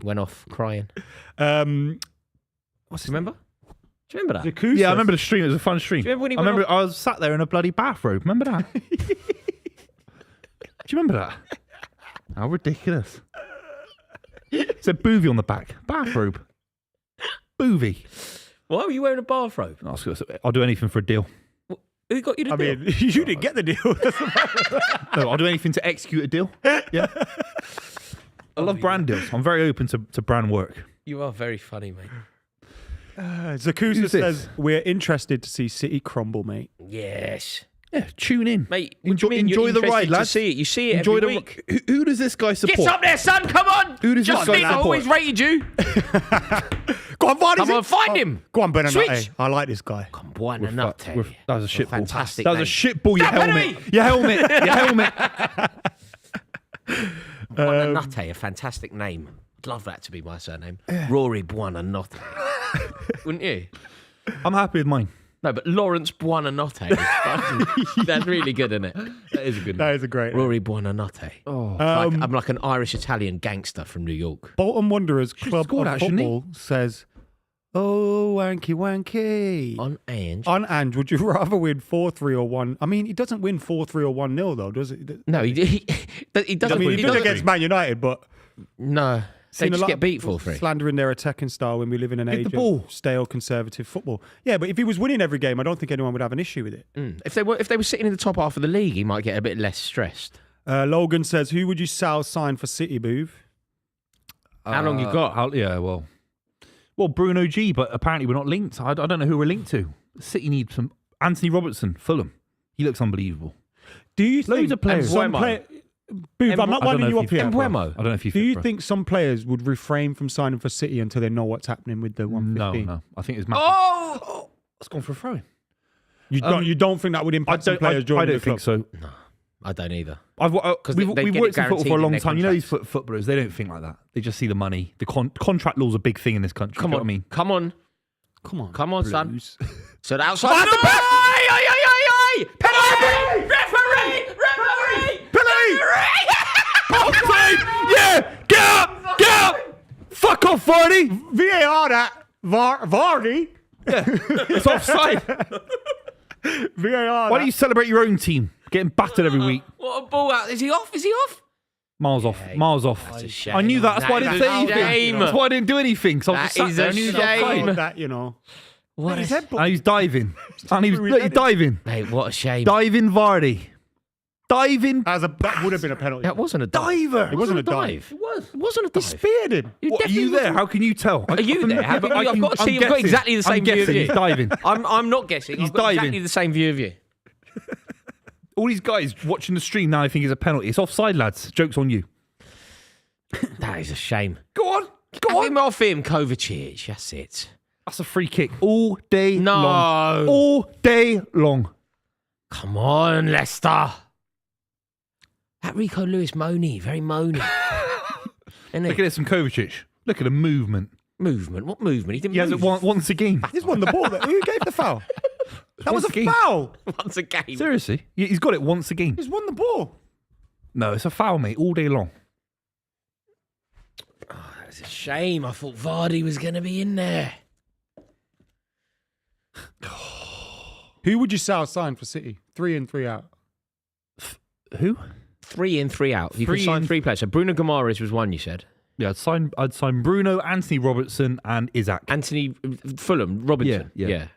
Went off crying. What's his Remember? Do you remember that? Zakusa. Yeah, I remember the stream. It was a fun stream. Do you remember when he I went remember I was sat there in a bloody bathrobe. Remember that? Do you remember that? How ridiculous. It said Buvey on the back. Bathrobe. Buvey. Why were you wearing a bathrobe? I'll do anything for a deal. Who got you to I do it? mean, you didn't get the deal. No, I'll do anything to execute a deal. Yeah. I love brand deals. I'm very open to brand work. You are very funny, mate. Zakusa Who's says, this? we're interested to see City crumble, mate. Yes. Yeah, tune in. Mate, Enjoy- what do you mean you're enjoy the interested ride, to lads. see it. You see it Enjoy every the. week. Who does this guy support? Get up there, son. Come on. Who does this Just guy Steve, I've support? always rated you. Go on, Vardy. Come on, find him. Go on, Bernardo. Switch. I like this guy. Come on, enough. That was a shit ball. Fantastic. That was a shit ball. Your helmet. Your helmet. Your helmet. Buonanotte, a fantastic name. I'd love that to be my surname. Rory Buonanotte. Wouldn't you? I'm happy with mine. No, but Lawrence Buonanotte. That's really good, isn't it? That is a good name. That is a great. Rory Buonanotte. Oh. I'm like an Irish-Italian gangster from New York. Bolton Wanderers Club scored of that, shouldn't he? Football says, "Oh, wanky, wanky." On Ange. On Ange, would you rather win 4-3 or 1? I mean, he doesn't win 4-3 or 1-0 though, does it? No, he doesn't. I mean, he did doesn't- against Man United, but No, they seen a just lot get of beat people 4-3. slandering their attacking style when we live in an Hit age the ball. of stale conservative football. Yeah, but if he was winning every game, I don't think anyone would have an issue with it. If they were sitting in the top half of the league, he might get a bit less stressed. Logan says, "Who would you sign for City, Booth?" How long you got? Yeah, well, Well, Bruno G, but apparently we're not linked. I don't know who we're linked to. City needs some. Anthony Robertson, Fulham. He looks unbelievable. Do you think Loads of players. some play- Booth, I'm not winding you up here. Mbeumo. I don't know if you. Do you think some players would refrain from signing for City until they know what's happening with the 115? No. I think it's massive. Oh! It's gone for a throw-in. You don't think that would impact some players joining I don't the club? think so. No, I don't either. We've they get worked it in football for a guaranteed in long their time. You know these contracts. footballers, they don't think like that. They just see the money. The contract law's a big thing in this country. Come you know on, what I mean? Come on, son. Blues. So the outside. Oh, no! Penalty! Referee! Offside! Yeah! Get up! Fuck off, Vardy! VAR that. Vardy? It's offside. VAR Why don't you celebrate your own team? Getting battered every week. What a ball out. Is he off? Miles off. That's a shame. I knew that. That's why I didn't say anything. Shame. That's why I didn't do anything. So I was That just is sat there a and he was shame. offside. that, you know. What His a... head And he's diving. And he's diving. Mate, what a shame. Diving Vardy. Diving That would have been a penalty. That wasn't a dive. diver. It wasn't a dive. It wasn't a He dive. speared him. You What, are definitely you there? wasn't- How can you tell? Are you there? I've got exactly the same view of you. He's diving. I'm not guessing. He's I've got exactly diving. the same view of you. All these guys watching the stream now, I think it's a penalty. It's offside, lads. Joke's on you. That is a shame. Go on. Have him off him, Kovacic. That's it. That's a free kick all day No. long. All day long. Come on, Leicester. That Rico Lewis moany, very moany. Isn't Look it? at this from Kovacic. Look at the movement. Movement. What movement? He didn't He has move. it once a game. He's won the ball. Who gave the foul? That was Once a a game. foul. once a game. Seriously. He's got it once a game. He's won the ball. No, it's a foul, mate, all day long. It's a shame. I thought Vardy was going to be in there. Who would you say sign for City? 3 in, 3 out. Who? 3 in, 3 out. You Three can sign in- 3 players. So Bruno Guimaraes was one, you said. Yeah, I'd sign Bruno, Anthony Robertson, and Isaac. Anthony Fulham, Robinson. Yeah.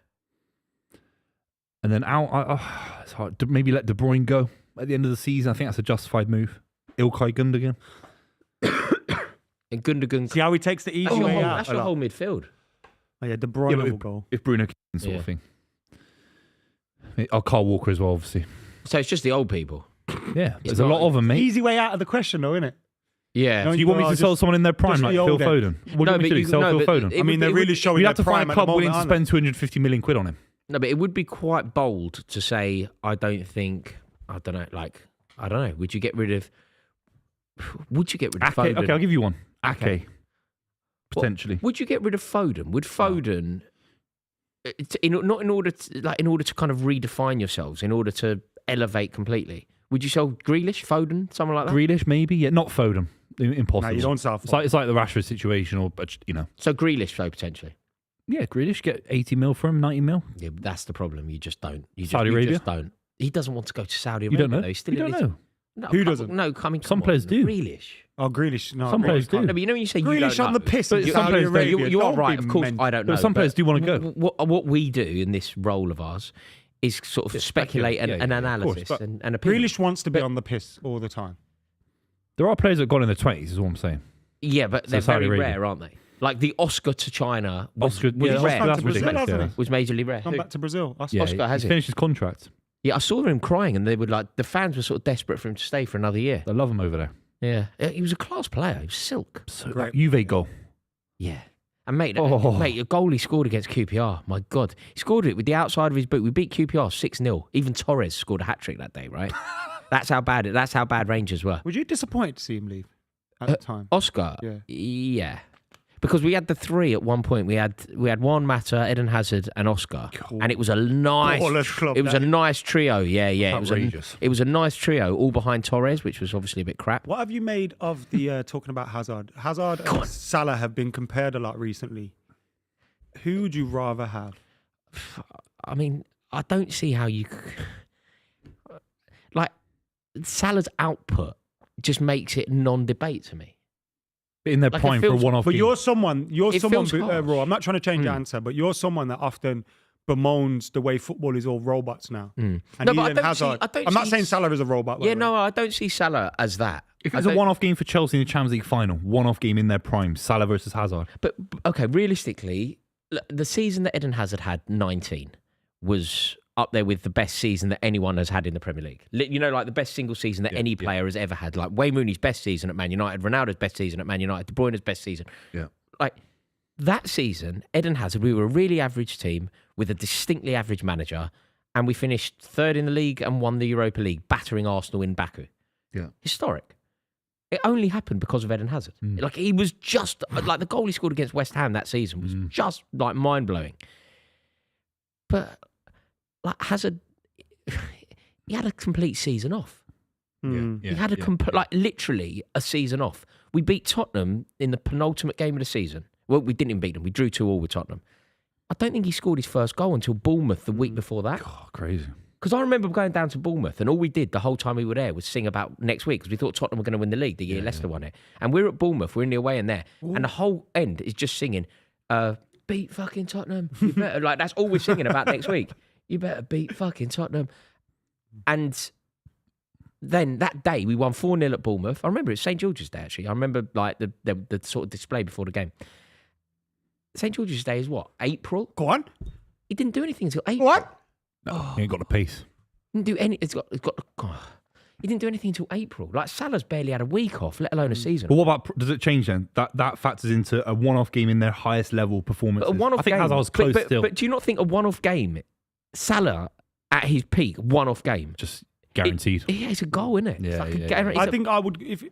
And then out, it's hard. Maybe let De Bruyne go at the end of the season. I think that's a justified move. Ilkay Gundogan. And Gundogan. See how he takes the easy That's your way whole, out. that's your whole midfield. Oh, yeah, De Yeah, Bruyne but will go. if Bruno can sort Yeah. of thing. Carl Walker as well, obviously. So it's just the old people. Yeah, there's It's a not- lot of them, mate. Easy way out of the question, though, isn't it? Yeah. No, Do you want me to sell someone in their prime just like the Phil old Foden? What do you want me to do? Sell Phil Foden? it I mean, would- they're it really would- showing You'd their have to find prime a at the club willing moment, to aren't spend 250 million quid on him. No, but it would be quite bold to say, I don't know, would you get rid of Ake, Foden? okay, I'll give you one. Ake. Ake. Potentially. Would you get rid of Foden? Would Foden, not in order to kind of redefine yourselves, in order to elevate completely, would you sell Grealish, Foden, someone like that? Grealish, maybe. Yeah, not Foden. Impossible. No, you don't sell It's like the Rashford situation, or So Grealish, though, potentially. Yeah, Grealish, get 80 mil for him, 90 mil. Yeah, but that's the problem. You just don't. Saudi Arabia? You just don't. He doesn't want to go to Saudi You Arabia. don't know. Though. He's still You in don't his- know. No, Who come- doesn't? No, coming. Some players do. Grealish. Oh, Grealish. No, Some players do. No, but you know when you say you Grealish don't on know, the piss. But in some Saudi players don't. Arabia. You are Don't right. be Of course, mental. I don't know. But some players do want to go. What we do in this role of ours is sort of speculate and, yeah, and yeah, of course, analysis but and opinion. Grealish wants to be on the piss all the time. There are players that have gone in their 20s, is all I'm saying. Yeah, but they're Saudi very Arabia. rare, aren't they? Like the Oscar to China was Oscar, was yeah, rare. that's Brazil, ridiculous. hasn't Yeah. he? Was majorly rare. Gone back to Brazil. Yeah, Oscar has he's it. finished his contract. Yeah, I saw him crying, and they were like, the fans were sort of desperate for him to stay for another year. They love him over there. Yeah, he was a class player. He was silk. So Great. that Juve goal. Yeah. And mate, Oh. mate, a goal he scored against QPR. My God, he scored it with the outside of his boot. We beat QPR 6-0. Even Torres scored a hat trick that day, right? That's how bad Rangers were. Were you disappointed to see him leave at the time? Oscar, Yeah. yeah, because we had the three at one point. We had Juan Mata, Eden Hazard, and Oscar, and it was a nice. Ballers club, It was that. a nice trio. Yeah. Outrageous. It was a nice trio, all behind Torres, which was obviously a bit crap. What have you made of the talking about Hazard? Hazard and Salah have been compared a lot recently. Who would you rather have? I mean, I don't see how you like Salah's output just makes it non-debate to me. In their Like, it prime for a feels- one-off But game. you're someone, It feels harsh. Raw. I'm not trying to change your answer, but you're someone that often bemoans the way football is all robots now. And No, but Eden Hazard. I'm not saying Salah is a robot. Yeah, no, I don't see Salah as that. If it's a one-off game for Chelsea in the Champions League final, one-off game in their prime, Salah versus Hazard. But okay, realistically, the season that Eden Hazard had, 19, was up there with the best season that anyone has had in the Premier League. You know, like the best single season that any player has ever had. Like Wayne Rooney's best season at Man United, Ronaldo's best season at Man United, De Bruyne's best season. Yeah. Like that season, Eden Hazard, we were a really average team with a distinctly average manager, and we finished third in the league and won the Europa League, battering Arsenal in Baku. Yeah. Historic. It only happened because of Eden Hazard. Like he was just like the goal he scored against West Ham that season was just like mind blowing. But like Hazard, he had a complete season off. He had a like literally a season off. We beat Tottenham in the penultimate game of the season. Well, we didn't even beat them. We drew 2-2 with Tottenham. I don't think he scored his first goal until Bournemouth the week before that. Oh, crazy. Because I remember going down to Bournemouth and all we did the whole time we were there was sing about next week because we thought Tottenham were going to win the league the year Leicester won it. And we're at Bournemouth, we're in the away end there. And the whole end is just singing, beat fucking Tottenham. You better, like, that's all we're singing about next week. You better beat fucking Tottenham. And then that day we won 4-0 at Bournemouth. I remember it's St. George's Day actually. I remember like the sort of display before the game. St. George's Day is what? April? Go on. He didn't do anything until April. What? No, he ain't got the pace. Didn't do any. It's got. He didn't do anything until April. Like Salah's barely had a week off, let alone a season. But what about? Does it change then? That factors into a one-off game in their highest level performances. But a one-off I think game, Hazard's close still. But do you not think a one-off game, Salah at his peak, one-off game, just guaranteed? It's a goal, isn't it? Yeah, I think I would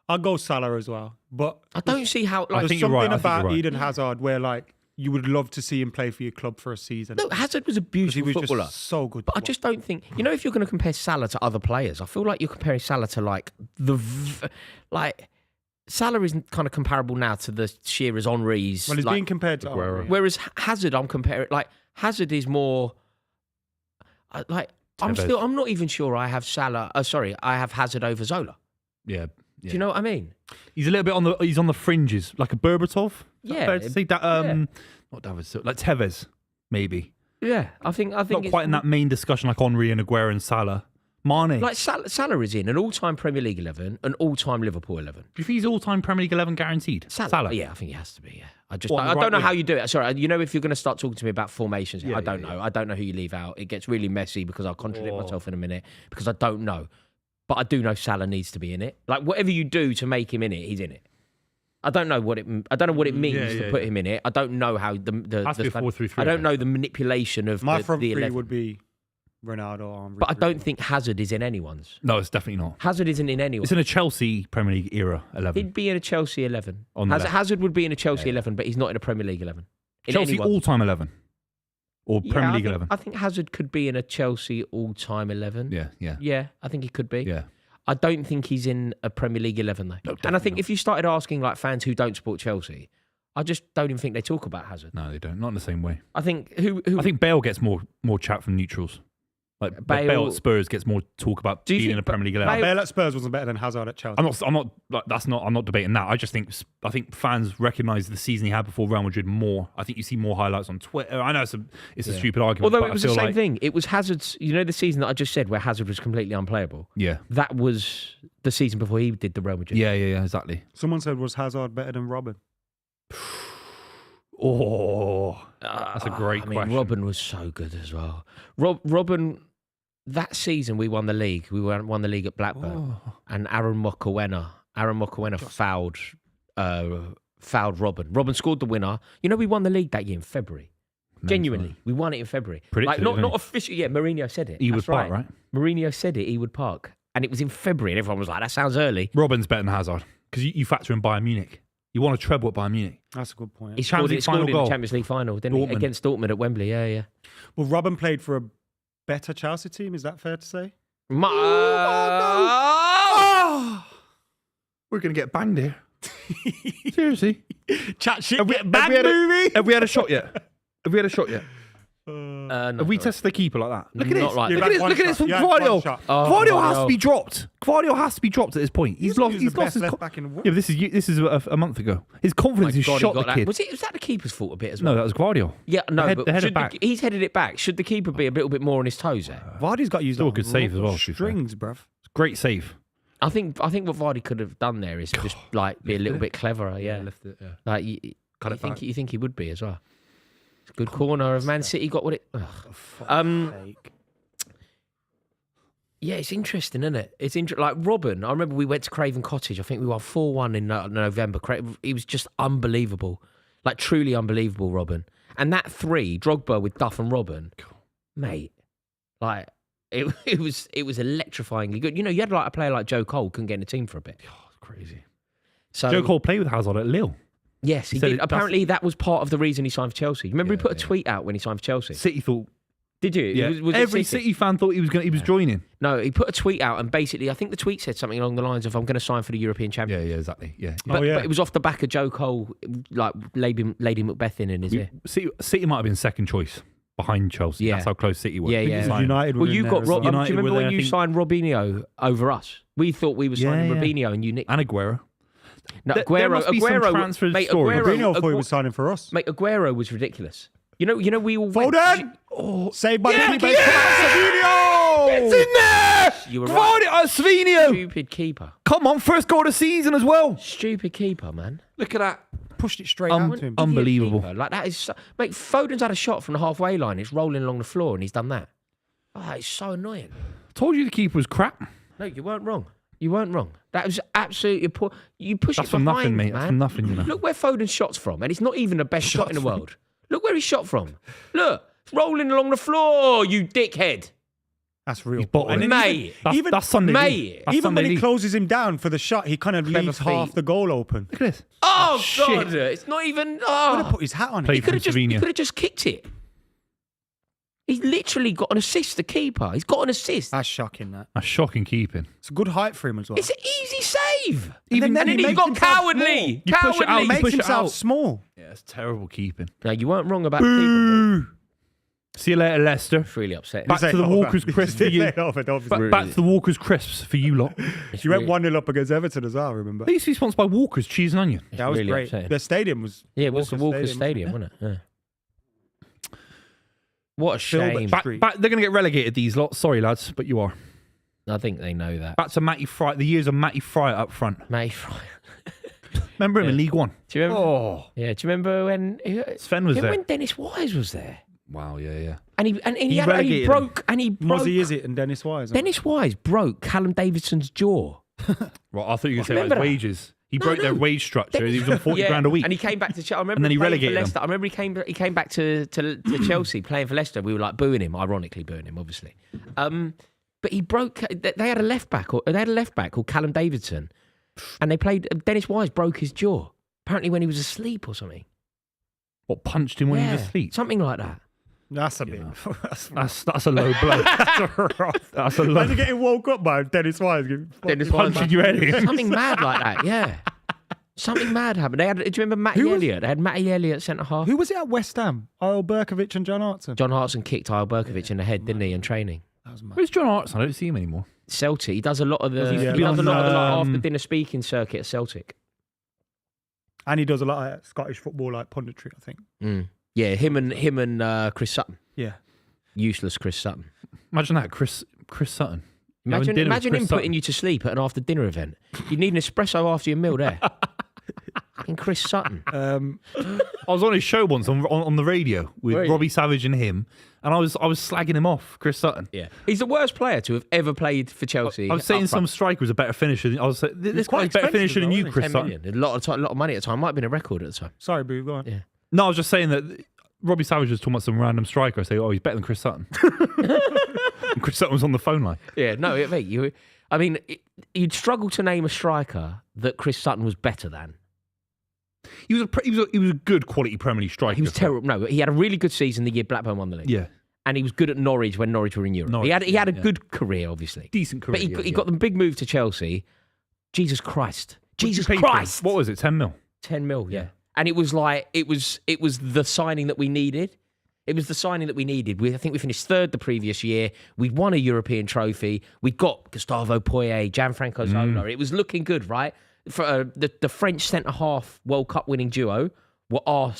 I'll go Salah as well, but I don't see how. Like, there's something about Eden Hazard where like. You would love to see him play for your club for a season. No, Hazard was a beautiful footballer. Just so good. But I just don't think... You know, if you're going to compare Salah to other players, I feel like you're comparing Salah to like Salah isn't kind of comparable now to the Shearer's, Henry's. Well, he's being compared to Henry. Whereas Hazard, I'm comparing... Like, Hazard is more... Like, I'm not even sure I have Salah... I have Hazard over Zola. Yeah. Do you know what I mean? He's a little bit he's on the fringes, like a Berbatov. Yeah. Fair to say that, not David, like Tevez, maybe. Yeah, I think not quite in that main discussion like Henry and Aguero and Salah. Mane. Like Salah is in an all-time Premier League 11, an all-time Liverpool 11. Do you think he's all-time Premier League 11 guaranteed? Salah? Yeah, I think he has to be, yeah. I don't know how you do it. Sorry, you know, if you're going to start talking to me about formations, I don't know. I don't know who you leave out. It gets really messy because I'll contradict myself in a minute because I don't know. But I do know Salah needs to be in it. Like whatever you do to make him in it, he's in it. I don't know what it means to put him in it. I don't know how the 4-3-3. I don't know the manipulation of my front the three 11. would be Ronaldo. Henry, but I don't think Hazard is in anyone's. No, it's definitely not. Hazard isn't in anyone's. It's in a Chelsea Premier League era 11. He'd be in a Chelsea 11. Hazard would be in a Chelsea 11, but he's not in a Premier League 11. Chelsea all-time 11. Or Premier League 11. I think Hazard could be in a Chelsea all-time 11. Yeah, I think he could be. Yeah. I don't think he's in a Premier League 11 though. No, and I think if you started asking like fans who don't support Chelsea, I just don't even think they talk about Hazard. No, they don't. Not in the same way. I think I think Bale gets more chat from neutrals. Like Bale at Spurs gets more talk about being in a Premier League 11. Bale at Spurs wasn't better than Hazard at Chelsea. I'm not debating that. I think fans recognise the season he had before Real Madrid more. I think you see more highlights on Twitter. I know it's a stupid argument. Although it was the same thing. It was Hazard's. You know the season that I just said where Hazard was completely unplayable. Yeah, that was the season before he did the Real Madrid. Yeah, exactly. Someone said, was Hazard better than Robin? That's a great question. Robin was so good as well. Robin. That season, we won the league. We won the league at Blackburn, and Aaron McKola fouled Robin. Robin scored the winner. You know, we won the league that year in February. Genuinely, we won it in February. Predicted like not officially. Yeah, Mourinho said it. Ewood Park, right? Mourinho said it. Ewood Park, and it was in February, and everyone was like, "That sounds early." Robin's better than Hazard because you factor in Bayern Munich. You want a treble at Bayern Munich. That's a good point. He scored in the Champions League final, didn't he? Against Dortmund at Wembley. Yeah. Well, Robin played for a better Chelsea team, is that fair to say? We're going to get banged here. Seriously. Chat shit, get banged, movie. Have we had a shot yet? No, Have we tested the keeper like that? Look at Not this. like Look that. at this. Look at this from Gvardiol. Gvardiol has to be dropped. Gvardiol has to be dropped at this point. He's lost his left back in the world. Yeah, but this is a month ago. His confidence is shot. The kid. Was that the keeper's fault a bit as well? No, that was Gvardiol. Yeah, no, The header back. he's headed it back. Should the keeper be a little bit more on his toes there? Vardy's got to use Still a good save as well. Strings, bruv. Great save. I think what Vardy could have done there is just like be a little bit cleverer. Yeah, lift it. Yeah. like you think he would be as well. It's a good corner of Man City. Got what it. Yeah, it's interesting, isn't it? It's like Robin. I remember we went to Craven Cottage. I think we won 4-1 in November. He was just unbelievable, like truly unbelievable, Robin. And that 3, Drogba with Duff and Robin, mate, like it was electrifyingly good. You know, you had like a player like Joe Cole couldn't get in the team for a bit. Oh, it's crazy. So Joe Cole played with Hazard at Lille. Yes, he did. Apparently, that was part of the reason he signed for Chelsea. Remember, he put a tweet out when he signed for Chelsea. City thought. Did you? Yeah. Was Every City fan thought he was joining. No, he put a tweet out, and basically, I think the tweet said something along the lines of, "I'm going to sign for the European Champions." Yeah, exactly. Yeah. But it was off the back of Joe Cole, like Lady Macbeth in his ear. City might have been second choice behind Chelsea. Yeah. That's how close City were. Yeah. United. Well, you got Rob. Do you United remember were when there, you signed Robinho over us? We thought we were signing Robinho, and you nicked. And Aguero. No, There must be some transfer story. Robinho thought he was signing for us. Mate, Aguero was ridiculous. You know, we all Foden! Saved by the keeper. It's in there! You were right. Svinio! Stupid keeper. Come on, first goal of the season as well. Stupid keeper, man. Look at that. Pushed it straight out to him. Unbelievable. Keeper. Like that is, mate. Foden's had a shot from the halfway line. It's rolling along the floor, and he's done that. Oh, it's so annoying. Told you the keeper was crap. No, you weren't wrong. You weren't wrong. That was absolutely poor. You push That's it from behind, nothing, mate. man. That's from nothing, you know. Look where Foden's shot's from, and it's not even the best shot in the world. Look where he shot from. Look, it's rolling along the floor, you dickhead. That's real. He's bottled it. Mate. That's Sunday league. That's Even Sunday when he league. closes him down for the shot, he kind of leaves feet. half the goal open. Look at this. Oh, shit. God. It's not even... Could have Oh. put his hat on Play it. He could from have just kicked it. He's literally got an assist, the keeper. He's got an assist. That's shocking, that. That's shocking keeping. It's a good height for him as well. It's an easy save. Even And then then he he's makes got himself cowardly. You push it out, He you makes push it himself out. small. Yeah, it's terrible keeping. No, you weren't wrong about the keeper. Mate. See you later, Leicester. It's really upsetting. Back to the Walker's crisp for you. Back to the Walker's crisps for you lot. You went 1-0 up against Everton as well, remember? They used to be sponsored by Walker's Cheese and Onion. That was really great. upsetting. The stadium was... Yeah, it was the Walker Stadium, wasn't it? Yeah. What a shame. Back, they're going to get relegated, these lots. Sorry, lads, but you are. I think they know that. Back to Matty Fry. The years of Matty Fry up front. Matty Fry. Remember him in League One? Do you remember? Yeah, do you remember when Sven was there? When Dennis Wise was there? Wow, yeah. And he broke. Mozzie is it and Dennis Wise? Dennis Wise broke Callum Davidson's jaw. Right, I thought you were going to say about his that? wages. He broke their wage structure. He was on 40 grand a week. And he came back to Chelsea. I remember And then he playing relegated for Leicester. them. I remember he came back to Chelsea playing for Leicester. We were like booing him, ironically booing him, obviously. But he broke. They had a left back called Callum Davidson, and they played. Dennis Wise broke his jaw apparently when he was asleep or something. What, punched him when he was asleep? Something like that. That's a bit... That's a low blow. That's a low. Imagine getting woke up by Dennis Wise. Dennis Wise Punching your head in. Something mad like that. Yeah. Something mad happened. They had. Do you remember Matty Elliott? They had Matty Elliott centre half. Who was it at West Ham? Isle Berkovic and John Hartson. John Hartson kicked Isle Berkovic in the head, didn't he, in training? That was mad. Where's John Hartson? I don't see him anymore. Celtic. He does a lot of the. he He does a lot of the on, after dinner speaking circuit at Celtic. And he does a lot of Scottish football, like punditry, I think. Mm. Yeah, him and Chris Sutton. Yeah. Useless Chris Sutton. Imagine that, Chris Sutton. Imagine him putting you to sleep at an after dinner event. You need an espresso after your meal there. Fucking Chris Sutton. I was on his show once on the radio with Robbie Savage and him, and I was slagging him off, Chris Sutton. Yeah, he's the worst player to have ever played for Chelsea. I was saying some striker was a better finisher. I was saying, this guy's better finisher than you, Chris 10 Sutton. million. A lot of money at the time. Might have been a record at the time. Sorry, Boo, go on. Yeah. No, I was just saying that Robbie Savage was talking about some random striker. I say, oh, he's better than Chris Sutton. And Chris Sutton was on the phone like. Yeah, no, mate. You'd struggle to name a striker that Chris Sutton was better than. He was a good quality Premier League striker. He was terrible. No, he had a really good season the year Blackburn won the league. Yeah. And he was good at Norwich when Norwich were in Europe. Norwich, he had a good career, obviously. Decent career. But he got the big move to Chelsea. Jesus Christ. Jesus Christ. What was it, 10 mil? 10 mil, yeah. And it was like, it was the signing that we needed. It was the signing that we needed. I think we finished third the previous year. We'd won a European trophy. We'd got Gustavo Poyet, Gianfranco Zola. It was looking good, right? For the French centre-half World Cup winning duo were our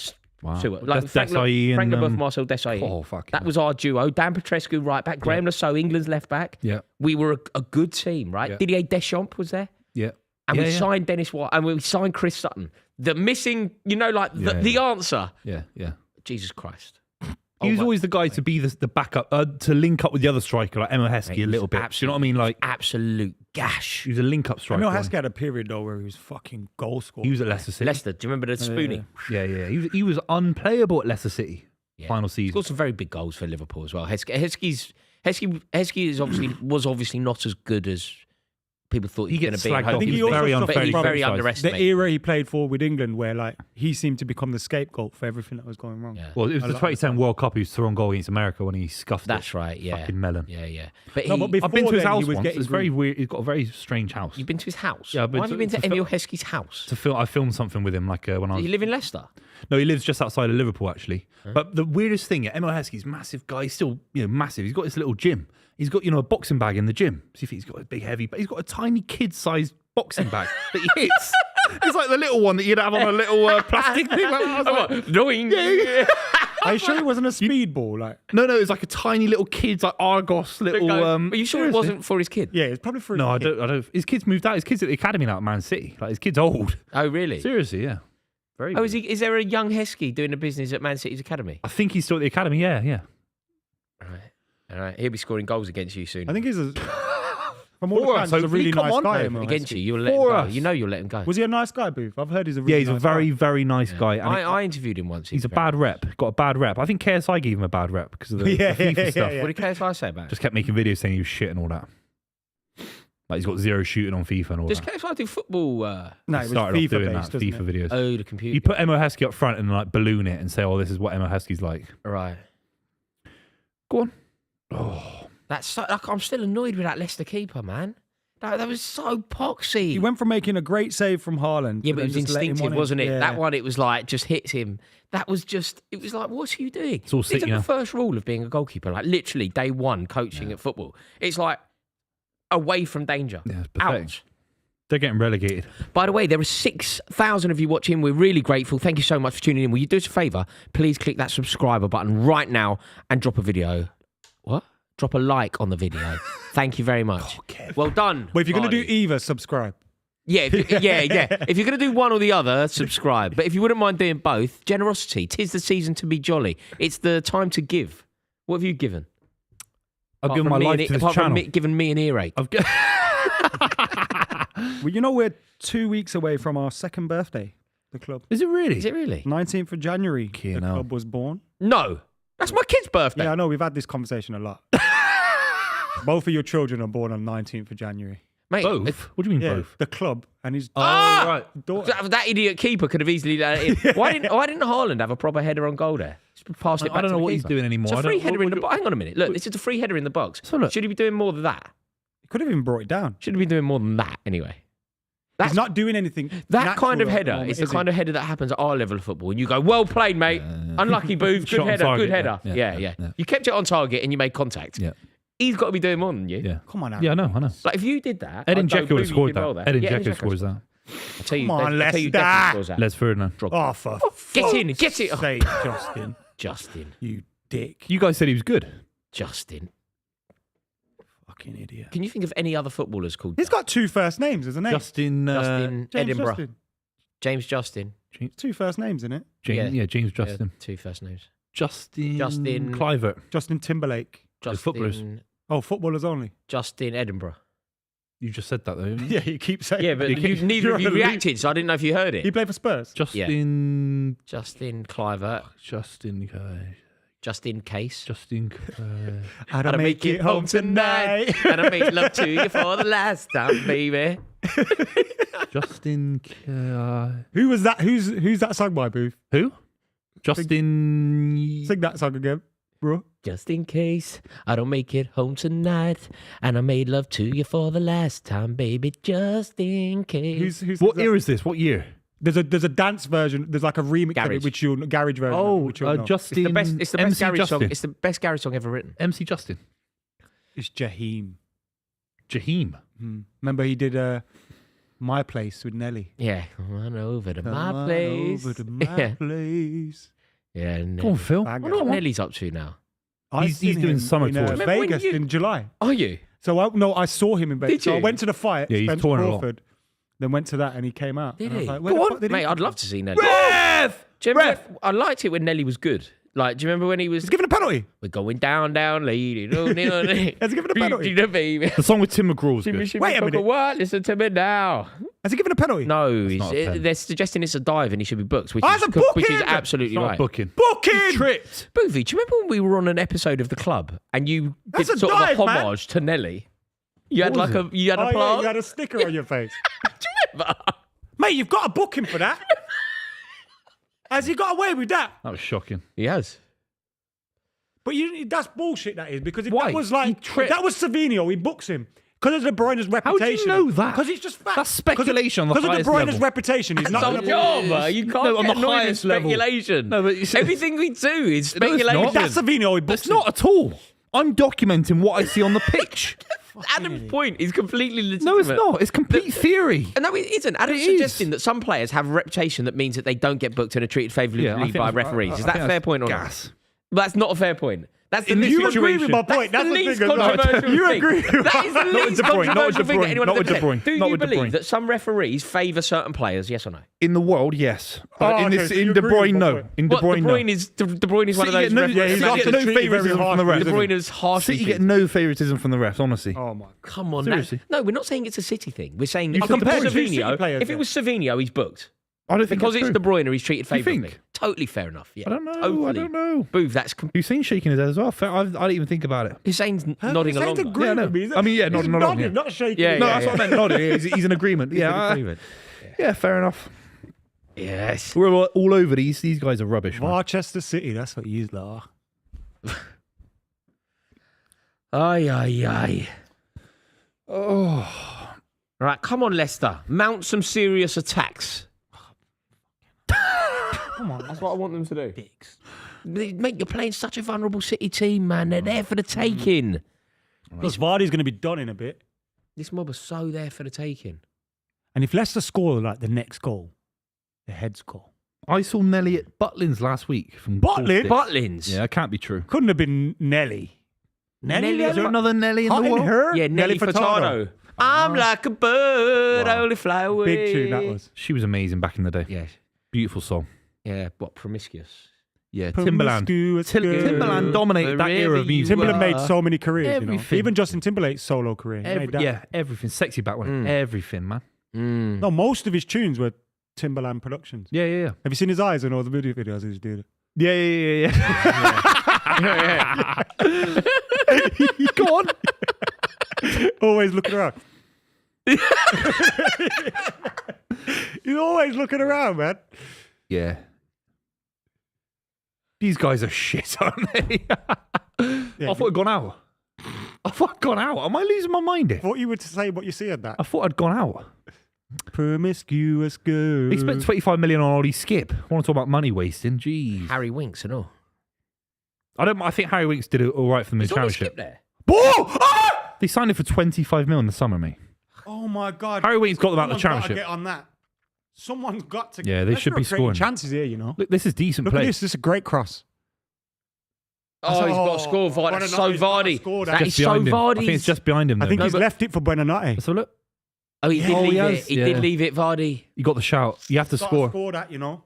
duo. Like Frank Leboeuf, Marcel Desailly. Oh, fuck. That was our duo. Dan Petrescu, right back. Graham Lasseau, England's left back. Yeah. We were a good team, right? Yeah. Didier Deschamps was there. Yeah. And we signed Dennis White and we signed Chris Sutton. The missing, the answer. Yeah, yeah. Jesus Christ. He was always the guy to be the backup, to link up with the other striker, like Emil Heskey, a little bit. Do you know what I mean? Like absolute gash. He was a link-up striker. Emil Heskey had a period, though, where he was fucking goal scorer. He was at Leicester City. Leicester, do you remember the spooning? Yeah. He was unplayable at Leicester City final season. He scored some very big goals for Liverpool as well. Heskey was obviously not as good as people thought he was going to be. I think he was very underestimated. The era he played for with England, where like he seemed to become the scapegoat for everything that was going wrong. Yeah. Well, it was the 2010 World Cup. He was thrown goal against America when he scuffed That's right. Yeah. Fucking melon. Yeah. But I've been to his house once. It's very weird. He's got a very strange house. You've been to his house? Yeah. Why have you been to Emil Heskey's house? I filmed something with him, like when I was. You live in Leicester? No, he lives just outside of Liverpool, actually. Huh? But the weirdest thing, Emil Heskey's massive guy. He's still, massive. He's got this little gym. He's got, a boxing bag in the gym. So you think he's got a big, heavy, but he's got a tiny kid-sized boxing bag that he hits. It's like the little one that you'd have on a little plastic thing. Are you sure it wasn't a speedball? Like no, it's like a tiny little kid's like Argos little. Are you sure it wasn't for his kid? Yeah, it's probably for. No, I don't. His kid's moved out. His kid's at the academy now at Man City. Like his kid's old. Oh, really? Seriously, yeah. Very. Oh, is there a young Heskey doing a business at Man City's academy? I think he's still at the academy. Yeah. All right. He'll be scoring goals against you soon. I think he's a. From all accounts, he's a really nice guy. Against you, you'll let him go. You know you'll let him go. Was he a nice guy, Booth? I've heard he's a really he's a very, very nice guy. And I interviewed him once. He's a bad rep. Got a bad rep. I think KSI gave him a bad rep because of the FIFA stuff. What did KSI say about it? Just kept making videos saying he was shit and all that. Like he's got 0 shooting on FIFA and all Does that. KSI do football? No, it was FIFA-based, FIFA videos. Oh, the computer. You put Emil Heskey up front and like balloon it and say, "Oh, this is what Emil Heskey's like." Right. Go on. Oh, that's so, I'm still annoyed with that Leicester keeper, man. That was so poxy. He went from making a great save from Haaland. Yeah, but it was instinctive, wasn't it? Yeah. That one, it was like, just hits him. That was just, it was like, what's you doing? It's all It's like the first rule of being a goalkeeper, like literally day one coaching at football. It's like away from danger. Yeah, it's pathetic. Ouch. They're getting relegated. By the way, there are 6,000 of you watching. We're really grateful. Thank you so much for tuning in. Will you do us a favour? Please click that subscriber button right now and drop a video. What? Drop a like on the video. Thank you very much. Okay. Well done. Well, if you're going to do either, subscribe. Yeah, yeah. If you're going to do one or the other, subscribe. But if you wouldn't mind doing both, generosity. 'Tis the season to be jolly. It's the time to give. What have you given? I've given my life to this channel. Given me an earache. Well, we're 2 weeks away from our second birthday, the club. Is it really? Is it really? 19th of January, the club was born. No. That's my kid's birthday. Yeah, I know. We've had this conversation a lot. Both of your children are born on 19th of January. Mate, both? What do you mean both? The club and his right. daughter. That idiot keeper could have easily done it in. Why didn't Haaland have a proper header on goal there? Just passed it back I don't know what he's doing anymore. It's a free header in the box. Hang on a minute. Look, this is a free header in the box. So should he be doing more than that? He could have even brought it down. Should he be doing more than that anyway? He's not doing anything. That kind of header is the kind of header that happens at our level of football. And you go, well played, mate. Unlucky, Booth. Good header, good header. Yeah. You kept it on target and you made contact. Yeah. He's got to be doing more than you. Yeah. Come on now. Yeah, I know. Like, if you did that... Edin Dzeko would have scored that. Edin Dzeko scores that. I'll tell you, Come on, Leicester. Les Ferdinand. Oh, for Get in. sake, Justin. Justin. You dick. You guys said he was good. Justin. Fucking idiot. Can you think of any other footballers called He's got 2 first names, isn't he? Justin Justin Edinburgh. Justin. James Justin. 2 first names, isn't it? James Justin. 2 first names. Justin Kluivert. Justin Timberlake. Justin, footballers. Oh, footballers only. Justin Edinburgh. You just said that though. Didn't you? Yeah, you keep saying. Yeah, but neither of you reacted, so I didn't know if you heard it. He played for Spurs. Justin Kluivert. Justin Case. How to make it home tonight. And I make love to you for the last time, baby. Justin. Who was that? Who's that sung by, Booth? Who? Justin. Sing that song again, bro. Just in case I don't make it home tonight, and I made love to you for the last time, baby. Just in case. Who's What year is this? What year? There's a dance version. There's like a remix of it, garage version. Which you'll know. Justin. It's the best garage song. It's the best garage song ever written. MC Justin. It's Jaheim. Remember he did My Place with Nelly. Yeah, come on over to my place. Over to my place. Yeah, come on, Phil. I wonder what Nelly's up to now. He's doing summer tours. Vegas in July. Are you? So I saw him in Vegas. Did you? So I went to the fight. Yeah, he's Spence touring Crawford. Then went to that and he came out. Did and I he? was like, Go on, mate. I'd love to see Nelly. Ref! Do you remember? I liked it when Nelly was good. Like, do you remember when he was? He's giving a penalty. We're going down, leading. Has he given a penalty? The song with Tim McGraw's good. Wait a minute. What? Listen to me now. Has he given a penalty? No, not a pen. they're suggesting it's a dive and he should be booked, which It's a booking! which is absolutely It's not right. booking. Booking! Tripped. Buvey, do you remember when we were on an episode of The Club and you That's did a sort dive, of a man. homage to Nelly? You had What like was a you had a Oh, yeah, plant. you had a sticker on your face. Do you remember? Mate, you've got a booking for that. Has he got away with that? That was shocking. He has. But that's bullshit, that is. Because if Why? that was like, if that was Savinho, he books him. Because of De Bruyne's reputation. How do you know that? Because it's just fact. That's speculation on the Because of highest De Bruyne's level. reputation, he's not Some going to job, you can't No, on get the annoyed with highest level. speculation. No, but it's- Everything we do is No, it's speculation. not. That's Savinho, he books It's not at all. I'm documenting what I see on the pitch. Adam's point is completely legitimate. No, it's not. It's complete theory. No, it isn't. Adam's It is. suggesting that some players have a reputation that means that they don't get booked and are treated favourably I think by that's- referees. Is that think a fair that's point or gas. not? That's not a fair point. That's the In this least You agree with my point. That's That's the the least thing as well. controversial You thing. agree with That is the Not with least De Bruyne, not with controversial De thing that Bruyne, anyone not has with De ever Bruyne, said. Do not you with De believe Bruyne. that some referees favour certain players? Yes or no? In the world, yes. But Oh, in okay, this, so in you De agree with Bruyne, my no. point. In De What, Bruyne, De no. Bruyne is De Bruyne is one of City those get no, referees. he's City after get no treated very favouritism from the harshly, refs. De Bruyne is harshly. City get treated. no favouritism from the refs, honestly. Oh, my God. Come on, Seriously. no, we're not saying it's a City thing. We're saying You that said De compared to Bruyne. Two City Savinho, players, if it yeah. was Savinho, he's booked. I don't think Because that's it's true. De Bruyne, he's treated You think? favourably. Totally fair enough. Yeah. I don't know. Totally. I don't know. Booth, that's Hussein's shaking his head as well. I didn't even think about it. Hussein's nodding Hussein's along. agreeing Yeah, no. with me. I mean, yeah, He's nodding along, nodding, yeah. not shaking. Yeah, No, yeah, that's what I meant. Nodding. He's in agreement. Yeah, Agreement. yeah, fair enough. Yes. We're all over these. These guys are rubbish. Man. Manchester City, that's what he's like. Aye, aye, aye. Oh, Right, come on, Leicester. Mount some serious attacks. Come on, That's what I want them to do. Mate, you're playing such a vulnerable City team, man. They're there for the taking. Plus, Vardy's going to be done in a bit. This mob are so there for the taking. And if Leicester score like the next goal, the heads goal. I saw Nelly at Butlins last week. From Butlins? Butlins. Yeah, that can't be true. Couldn't have been Nelly. Nelly? Is there another Nelly in Hot the in world? her? Yeah, Nelly Furtado. I'm like a bird, only fly away. Big tune that was. She was amazing back in the day. Yeah. Beautiful song. Yeah, what, promiscuous? Yeah, Timberland. Promiscuous girl. Timberland dominated that era of music. Timberland made so many careers, Everything. Even Justin Timberlake's solo career. he made that. Yeah, everything. Sexy back when everything, man. No, most of his tunes were Timberland productions. Yeah, yeah, yeah. Have you seen his eyes in all the video videos he's doing? Yeah, yeah, yeah, yeah. Go on. Always looking around. He's always looking around, man. Yeah. These guys are shit, aren't they? Yeah, I thought I'd gone out. Am I losing my mind here? What you would say what you see in that? I thought I'd gone out. Promiscuous girl. He spent 25 million on Ollie Skip. I want to talk about money wasting. Jeez. Harry Winks and all. I think Harry Winks did it all right for them in Is Ollie championship. Skip there? Whoa! Ah! They signed him for 25 mil in the summer, mate. Oh my God. Harry Winks got them out of the Someone's gotta championship. Get on that. Someone's got to. Yeah, they Leicester should be are creating scoring. chances here, you know. Look, this is decent Look play. at this. This is a great cross. Oh, he's got to score, Vardy. That's so Buonannote's gotta Vardy. score That that. is Just so behind him. I Vardy. think it's just behind him. I Though. think No, he's but- left it for Buonanotte. Let's have a look. Oh, he did Oh, leave he it. has, He did yeah. leave it, Vardy. You got the shout. You have to Score score. that, you know.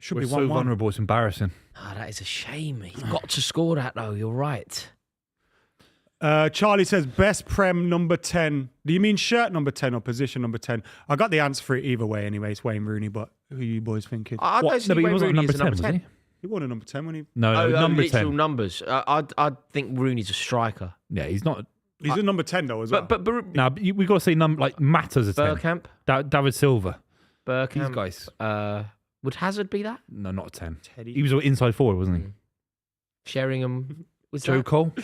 Should We're be so 1-1. vulnerable. It's embarrassing. Oh, that is a shame. He's got to score that, though. You're right. Charlie says best Prem number 10. Do you mean shirt number 10 or position number 10? I got the answer for it either way anyway. It's Wayne Rooney, but who are you boys thinking? I What? don't see No, but he Wayne wasn't Rooney number as a 10, number was 10. he? He won a number 10 when he... No, Oh, number literal 10. numbers. I think Rooney's a striker. Yeah, he's not. He's a number 10 though as well. But Now, we've got to say like Matters a 10. Bergkamp. David Silva. Bergkamp. These guys. Would Hazard be that? No, not a 10. Teddy. He was an inside forward, wasn't he? Sheringham. Was Joe that? Cole?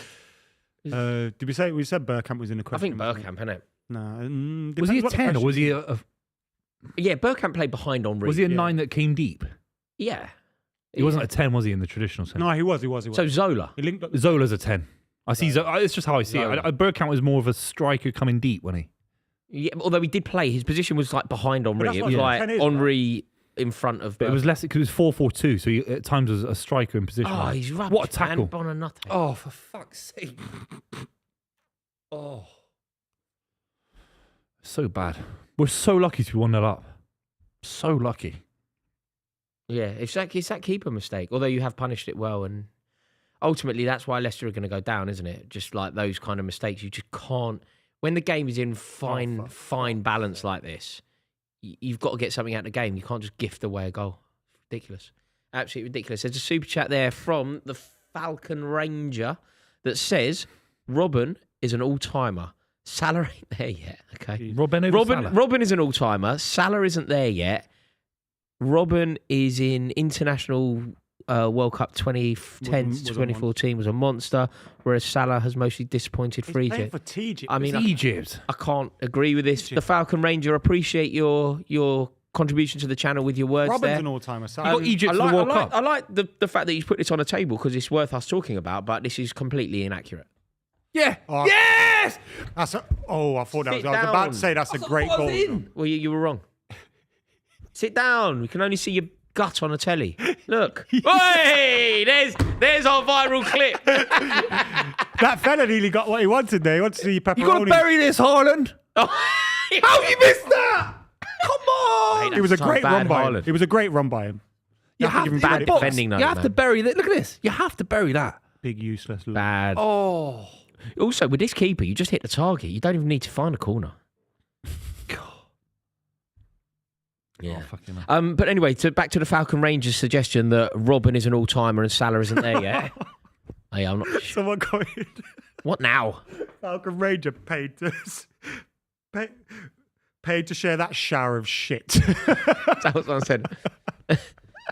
Did we say Bergkamp was in the I question? think Bergkamp, innit? Nah. Was he a depends what the 10 or question was he is. a Yeah, Bergkamp played behind Henry. Was he a 9 that came deep? Yeah. He wasn't a 10, was he, in the traditional sense? No, he was. So Zola. He linked up. Zola's a 10. I see. It's just how I see it. Bergkamp was more of a striker coming deep, wasn't he? Yeah, although he did play, his position was like behind Henry. It was like Henry in front of. But it was less because it was 4-4-2, so he at times was a striker in position. Oh, he's rubbish. What a tackle! Oh, for fuck's sake! Oh, so bad. We're so lucky to be 1-0 up. So lucky. yeah. It's that keeper mistake. Although you have punished it well, and ultimately that's why Leicester are going to go down, isn't it? Just like those kind of mistakes, you just can't. When the game is in fine balance like this, you've got to get something out of the game. You can't just gift away a goal. Ridiculous. Absolutely ridiculous. There's a super chat there from the Falcon Ranger that says, Robin is an all-timer. Salah ain't there yet. Okay. Robin is an all-timer. Salah isn't there yet. Robin is in international World Cup 2010 to 2014 was a monster, whereas Salah has mostly disappointed for Egypt. For Egypt. I mean, Egypt. I can't agree with this. The Falcon Ranger, appreciate your contribution to the channel with your words. Robin's there. an all-timer. You got Egypt to the World Cup. I like the fact that he's put this on a table because it's worth us talking about, but this is completely inaccurate. Yeah. Oh. Yes. I thought that was. I was about to say that's a great goal. Well, you were wrong. Sit down. We can only see your gut on a telly. Look. Hey, there's our viral clip. That fella nearly got what he wanted there. He wanted to see pepperoni. You got to bury this, Haaland. Oh. How you missed that? Come on. It was a great run by him. It was a great run by him. You have to bad defending. You have to bury that. Look at this. You have to bury that. Big useless. Bad. Oh. Also, with this keeper, you just hit the target. You don't even need to find a corner. Yeah. But anyway, back to the Falcon Rangers suggestion that Robin is an all-timer and Salah isn't there yet. Hey, I'm not. Someone going. What now? Falcon Ranger paid to share that shower of shit. That was what I said.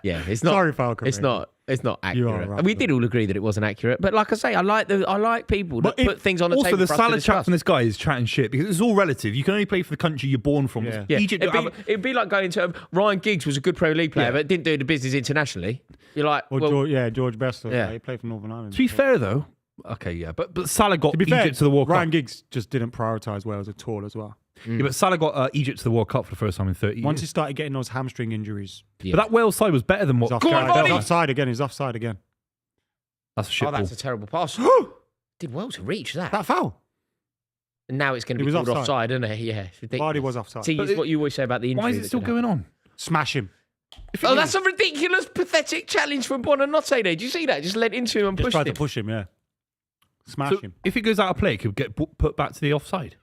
Yeah, it's not. Sorry, Falcon. It's Ranger. not accurate. You are right, we did all agree that it wasn't accurate, but like I say, I like people that put things on the table. Also, the for us to Salah discuss. chat from this guy is chatting shit because it's all relative. You can only play for the country you're born from. Yeah. Yeah. It'd be like going to Ryan Giggs was a good Premier League player, but didn't do the business internationally. You're like, George Best. Yeah. He played for Northern Ireland. To be fair though, okay, yeah, but Salah got Egypt fair, to the World Cup. Ryan Giggs just didn't prioritise Wales at all as well. Yeah, but Salah got Egypt to the World Cup for the first time in 30 years. Once he started getting those hamstring injuries. But that Wales side was better than what. He's offside again. He's offside again. That's a shit ball. that's a terrible pass. Did well to reach that. That foul. And now it's going to be called offside, isn't it? Yeah, it's ridiculous. Vardy was offside. See, it's what you always say about the injury. Why is it still going on? Smash him. Oh, that's a ridiculous, pathetic challenge from Buonanotte there. Did you see that? Just led into him and Just pushed tried him. to push him, yeah. Smash him. If it goes out of play, it could get put back to the offside.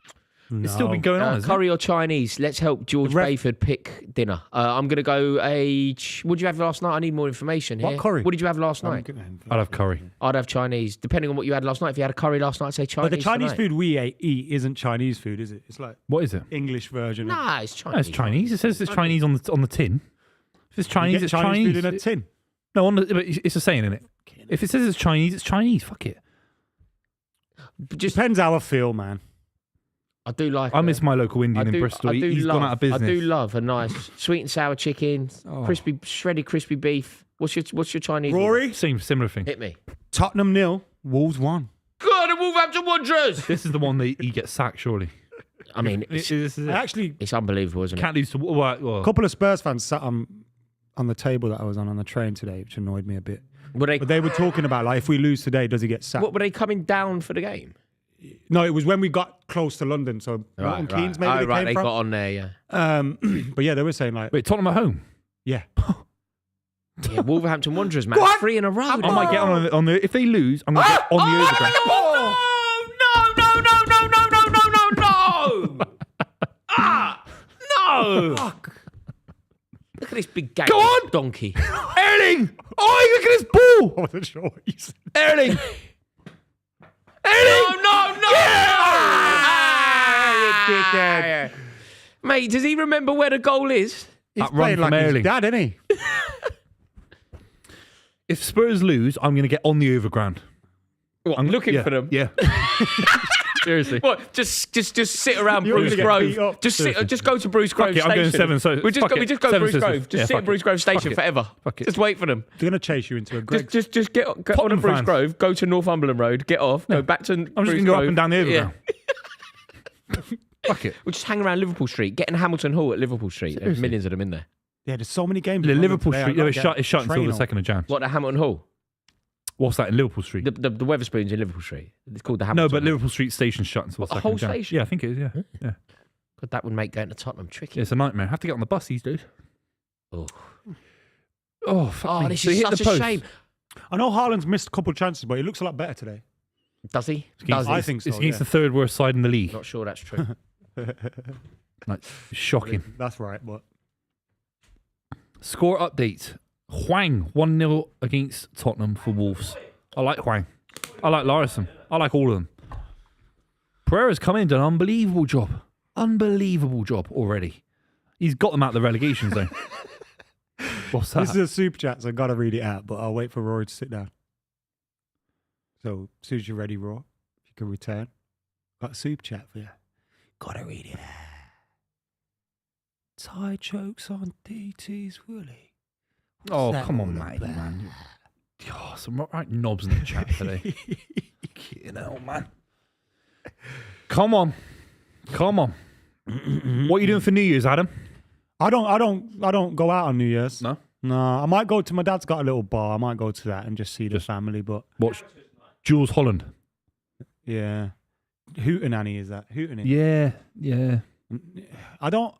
No. It's still been going on, isn't Curry or Chinese? Let's help George Bayford pick dinner. I'm going to go what did you have last night? I need more information here. What curry? What did you have last night? I'd have curry. I'd have Chinese. Depending on what you had last night. If you had a curry last night, I'd say Chinese. But the Chinese tonight. food we eat isn't Chinese food, is it? It's like What is it? English version. Nah, it's Chinese. No, it's Chinese. It says it's Chinese on the tin. If it's Chinese, it's Chinese Chinese. food in a tin. No, but it's a saying in it. If it says it's Chinese. Fuck it. Just Depends how I feel, man. I do like. I miss my local Indian in Bristol. He's gone out of business. I do love a nice sweet and sour chicken, shredded crispy beef. What's your Chinese? Rory? Similar thing. Hit me. Tottenham 0, Wolves 1. God, the Wolverhampton Wanderers. This is the one that he gets sacked, surely. I mean, This is it. Actually, it's unbelievable, isn't it? Can't lose to. Well, a couple of Spurs fans sat on the table that I was on the train today, which annoyed me a bit. But they were talking about, like, if we lose today, does he get sacked? What, were they coming down for the game? No, it was when we got close to London. So Milton Keynes maybe they came from. got on there, yeah. But yeah, they were saying like, wait, Tottenham at home. yeah. Yeah, Wolverhampton Wanderers, man. 3 in a row. I might get on the. If they lose, I'm gonna get on the overground. No! No! Fuck. Look at this big gang. Go on! Donkey. Erling! Oh, look at this ball! I wasn't sure what you said. Erling! No! Dickhead. Mate, does he remember where the goal is? He's That run playing from like his Erling. dad, isn't he? If Spurs lose, I'm going to get on the overground. What, looking for them? Yeah. Seriously. What? Just sit around You're Bruce gonna get beat Grove. up. Just go to Bruce Grove it, I'm Station. going 7, so we just fuck go it. to 7 Bruce sisters. Grove. Just Yeah, sit fuck at Bruce Grove it. Fuck Station it. forever. Fuck it. Just wait for them. They're going to chase you into a Greg's. Just get on a Tottenham Bruce fans. Grove. Go to Northumberland Road. Get off. Go back to. I'm just going to go up and down the overground. Fuck it. We'll just hang around Liverpool Street. Get in Hamilton Hall at Liverpool Street. There's Seriously. millions of them in there. Yeah, there's so many games. The in London Liverpool today, Street, I it's gotta shut get until the train 2nd of Jan. What, at Hamilton Hall? What's that in Liverpool Street? The Weatherspoons in Liverpool Street. It's called the No, Hamilton but Hall. Liverpool Street Station's shut until the 2nd the whole of Jan. station? Yeah, I think it is, yeah. Yeah. God, that would make going to Tottenham tricky. Yeah, it's a nightmare. Have to get on the bus these days. Oh, Fuck me. this So he is hit such the a post. shame. I know Haaland's missed a couple of chances, but he looks a lot better today. Does he? It's- I think so, It's against yeah. the third worst side in the league. Not sure that's true. Like, shocking. That's right, but Score update. Hwang 1-0 against Tottenham for Wolves. I like Hwang. I like Larson. I like all of them. Pereira's come in, done an unbelievable job. Unbelievable job already. He's got them out of the relegation zone. What's that? this is a super chat, so I've got to read it out, but I'll wait for Rory to sit down. So, as soon as you're ready, Roy, if you can return. Got a super chat for you. Got to read it out. Tie chokes on DT's Willie. Oh, that come all on, mate, about? man. Oh, some right knobs in the chat today. You know, man. Come on. What are you doing for New Year's, Adam? I don't go out on New Year's. No? No, I might go to my dad's got a little bar. I might go to that and just see the family. But Watch Jules Holland. yeah, Hootenanny is that? Hootenanny. Yeah. I don't.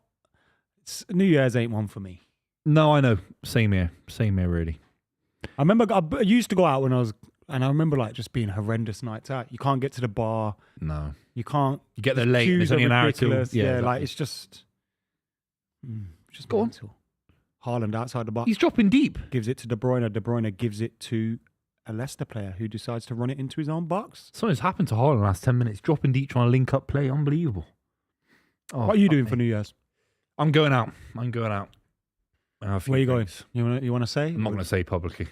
New Year's ain't one for me. No, I know. Same here, really. I remember I used to go out when I was, and I remember like just being horrendous nights out. You can't get to the bar. No. You can't. You get there late, and Queues there's only are an hour till. ridiculous. Yeah, like exactly. it's just Go on. mental. Haaland outside the box He's dropping deep. gives it to De Bruyne. De Bruyne gives it to a Leicester player who decides to run it into his own box. Something's happened to Haaland in the last 10 minutes. Dropping deep, trying to link up play. Unbelievable. Oh, What are you fuck doing me. for New Year's? I'm going out. I have a few Where are you going? drinks. You want to say? I'm not going to say publicly.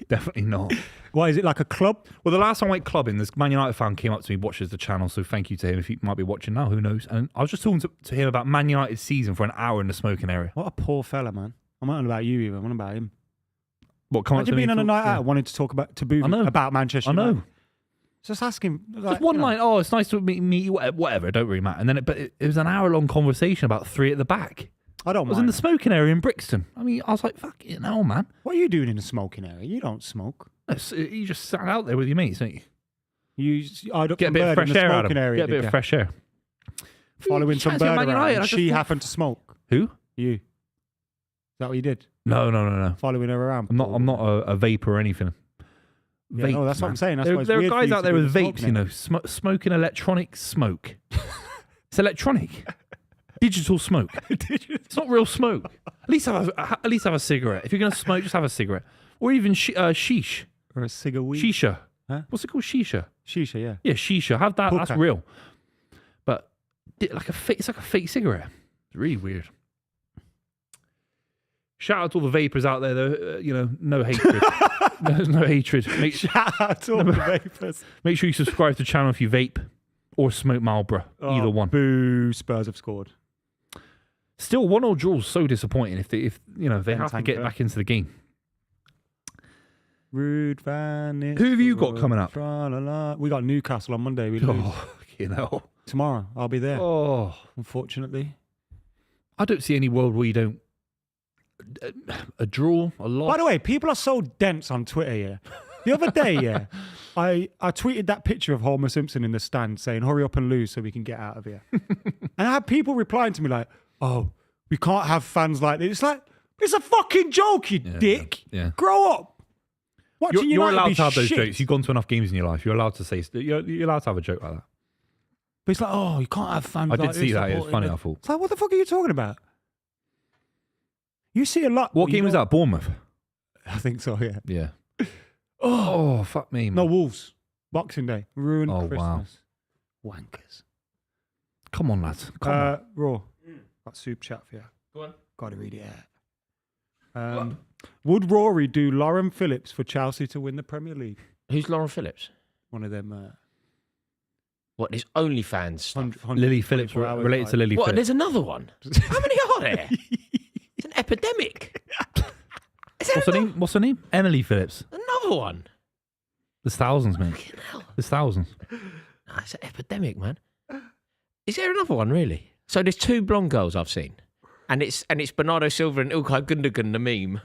Definitely not. What is it, like a club? Well, the last time I went clubbing, this Man United fan came up to me, watches the channel, so thank you to him if he might be watching now, who knows. And I was just talking to him about Man United's season for an hour in the smoking area. What a poor fella, man. I'm not on about you even. I'm on about him. What, come up Imagine to me being on a for- night yeah. out, wanting to talk about I know. about Manchester I know. United. Just ask him. Like, Just one you know, line, oh, it's nice to meet you, whatever, it don't really matter. And then it was an hour-long conversation about 3 at the back. I I don't was mind. in the smoking area in Brixton. I mean, I was like, fuck it, no, man. What are you doing in the smoking area? You don't smoke. You just sat out there with your mates, don't you? You eyed up Get a some bit of bird fresh in the air out of smoking them. area. Get a bit did of ya? fresh air. Following some Chatting to bird Man around. United, I And just she thought- happened to smoke. Who? You. Is that what you did? No. Following her around? I'm not a vapor or anything. Yeah, no, that's what I'm saying. That's why it's there are weird for guys you out to there be in with the vapes, smoking area. smoking electronic smoke. It's electronic, digital smoke. It's not real smoke. At least have a cigarette. If you're gonna smoke, just have a cigarette, or even sheesh, Or a cigar weed. shisha. Huh? What's it called? Shisha. Shisha, yeah. Yeah, shisha. Have that. That's Hookah. real. But it's like a fake cigarette. It's really weird. Shout out to all the vapors out there, though. No hatred. no hatred. Shout out to all the vapors. Make sure you subscribe to the channel if you vape or smoke Marlboro. Either one. Boo, Spurs have scored. Still, 1-0 draws so disappointing if they have to get Tanker. back into the game. Rude Van. Who have you got coming up? Tra-la-la. We got Newcastle on Monday. We lose. Oh, Tomorrow, I'll be there. Oh, Unfortunately. I don't see any world where you don't a draw, a loss. By the way, people are so dense on Twitter, yeah. The other day, yeah, I tweeted that picture of Homer Simpson in the stand saying, hurry up and lose so we can get out of here. And I had people replying to me like, oh, we can't have fans like this. It's like, it's a fucking joke, you dick. Yeah. Grow up. Watching You're United allowed be to have those shit. jokes. You've gone to enough games in your life. You're allowed to say you're allowed to have a joke like that. But it's like, oh, you can't have fans I like did see this that. It was supporting funny. it. I thought. It's like, what the fuck are you talking about? You see a lot. What but you game was don't- that? Bournemouth. I think so, yeah. Yeah. Oh, fuck me, man. No, Wolves. Boxing Day. Ruined Oh, wow. Christmas. Wankers. Come on, lads. Come on. Raw. Got soup chat for you. Go on. Got to read it out. Would Rory do Lauren Phillips for Chelsea to win the Premier League? Who's Lauren Phillips? One of them. What, there's OnlyFans stuff? Lily Phillips related to Lily What, Phillips. there's another one? How many are there? It's an epidemic. What's her name? Emily Phillips. Another one. There's thousands, mate. Fucking hell. There's thousands. Nah, it's an epidemic, man. Is there another one, really? So there's 2 blonde girls I've seen. And it's Bernardo Silva and Ilkay Gundogan, the meme.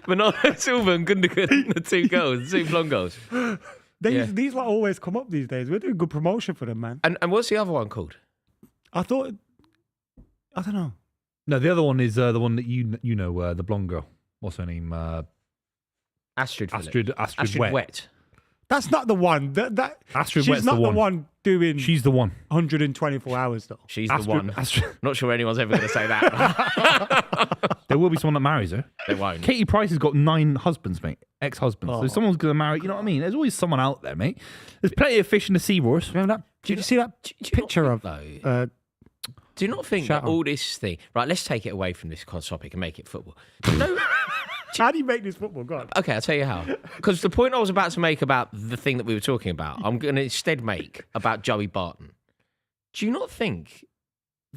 Bernardo Silva and Gundogan, the 2 girls, the 2 blonde girls. These like always come up these days. We're doing good promotion for them, man. And what's the other one called? I don't know. No, the other one is the one that you know, the blonde girl. What's her name? Astrid Wet. That's not the one. Astrid she's Wett's not the one. one doing. She's the one. 124 hours though. She's the one. Not sure anyone's ever going to say that. There will be someone that marries her. They won't. Katie Price has got 9 husbands, mate. Ex-husbands. So someone's going to marry. You know what I mean? There's always someone out there, mate. There's plenty of fish in the sea, Royce. Remember that? Did you see that picture of? Do you not think that all this thing? Right, let's take it away from this topic and make it football. No. How do you make this football? Go on. Okay, I'll tell you how. Because the point I was about to make about the thing that we were talking about, I'm going to instead make about Joey Barton. Do you not think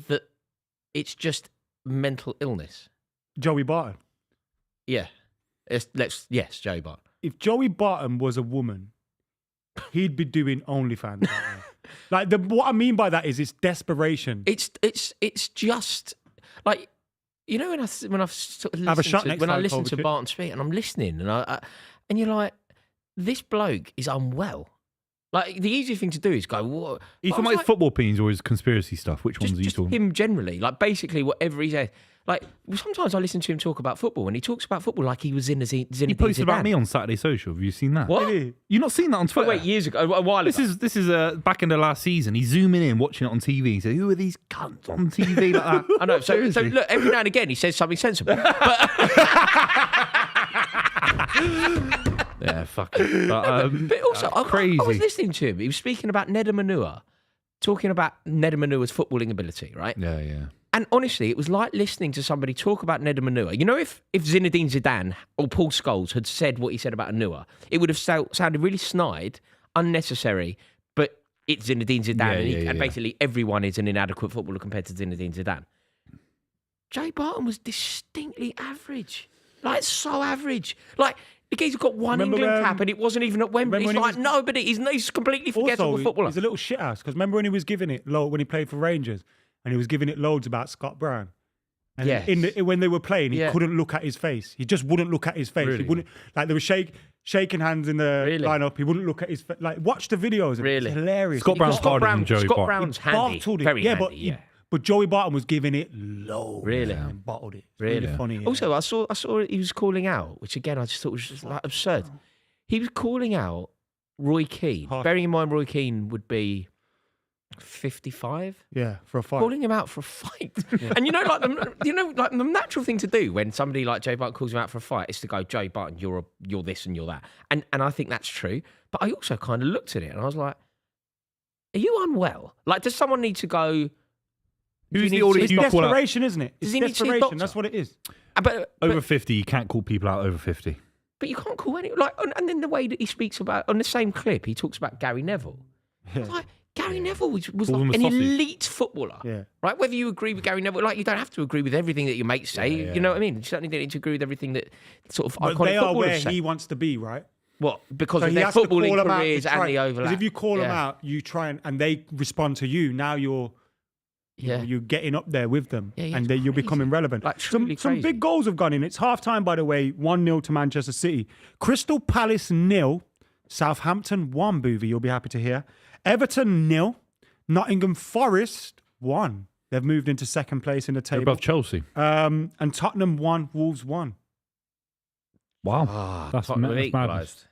that it's just mental illness? Joey Barton. Yeah. Yes, Joey Barton. If Joey Barton was a woman, he'd be doing OnlyFans. Like what I mean by that is it's desperation. It's just like, you know, when I listen to Barton speak and I'm listening and you're like, this bloke is unwell. Like the easy thing to do is go, what? You talking about his football opinions or his conspiracy stuff? Which ones are you just talking? Him generally, like basically whatever he says. Like sometimes I listen to him talk about football, and he talks about football like he was in Zinedine Zidane. He posted about me on Saturday Social. Have you seen that? What? Really? You not seen that on Twitter? Wait, years ago, a while ago. This is back in the last season. He's zooming in, watching it on TV. He said, "Who are these cunts on TV like that?" I know. So look, every now and again he says something sensible. Yeah, fuck it. But also, crazy. I was listening to him. He was speaking about Neda Manua, talking about Neda Manua's footballing ability, right? Yeah, yeah. And honestly, it was like listening to somebody talk about Neda Manua. You know, if Zinedine Zidane or Paul Scholes had said what he said about Anua, it would have sounded really snide, unnecessary, but it's Zinedine Zidane, and basically everyone is an inadequate footballer compared to Zinedine Zidane. Joey Barton was distinctly average. Like, so average. Like, the guy's got one England cap and it wasn't even at Wembley. He's like, no, but he's completely forgettable also, footballer. He's a little shithouse, because remember when he was giving it when he played for Rangers, and he was giving it loads about Scott Brown. And when they were playing, he couldn't look at his face. He just wouldn't look at his face. Really? He wouldn't, like, there was shaking hands in the lineup. He wouldn't look at his face. Like, watch the videos. Really? It's hilarious. Scott Brown's harder than Joey Barton. Brown's handy. Very handy, but Joey Barton was giving it low. Really? And bottled it. It's Really funny. Yeah. Also, I saw he was calling out, which again I just thought was just like absurd. He was calling out Roy Keane. Bearing in mind Roy Keane would be 55. Yeah, for a fight. Calling him out for a fight. And like the natural thing to do when somebody like Joey Barton calls him out for a fight is to go, Joey Barton, you're this and you're that. And I think that's true. But I also kind of looked at it and I was like, are you unwell? Like, does someone need to go? Who's the audience? It's desperation, isn't it? It's Does he need to see a desperation. doctor? That's what it is. But Over 50, you can't call people out over 50. But you can't call any and then the way that he speaks about on the same clip, he talks about Gary Neville. It's like Gary Neville was like an elite footballer. Yeah. Right? Whether you agree with Gary Neville, like you don't have to agree with everything that your mates say. You know what I mean? You certainly don't need to agree with everything that sort of But iconic they are footballers where say. he wants to be, right? What? Because So of he their has to call footballing them out careers to try- and the overlap. Because if you call them out, you try and they respond to you. Now you're getting up there with them, and then you're becoming relevant. Like, some crazy. big goals have gone in. It's half time, by the way, 1-0 to Manchester City. Crystal Palace 0, Southampton 1, Buvey, you'll be happy to hear. Everton 0, Nottingham Forest 1. They've moved into second place in the They're table. above Chelsea. And Tottenham 1, Wolves 1. Wow. That's Tottenham madness.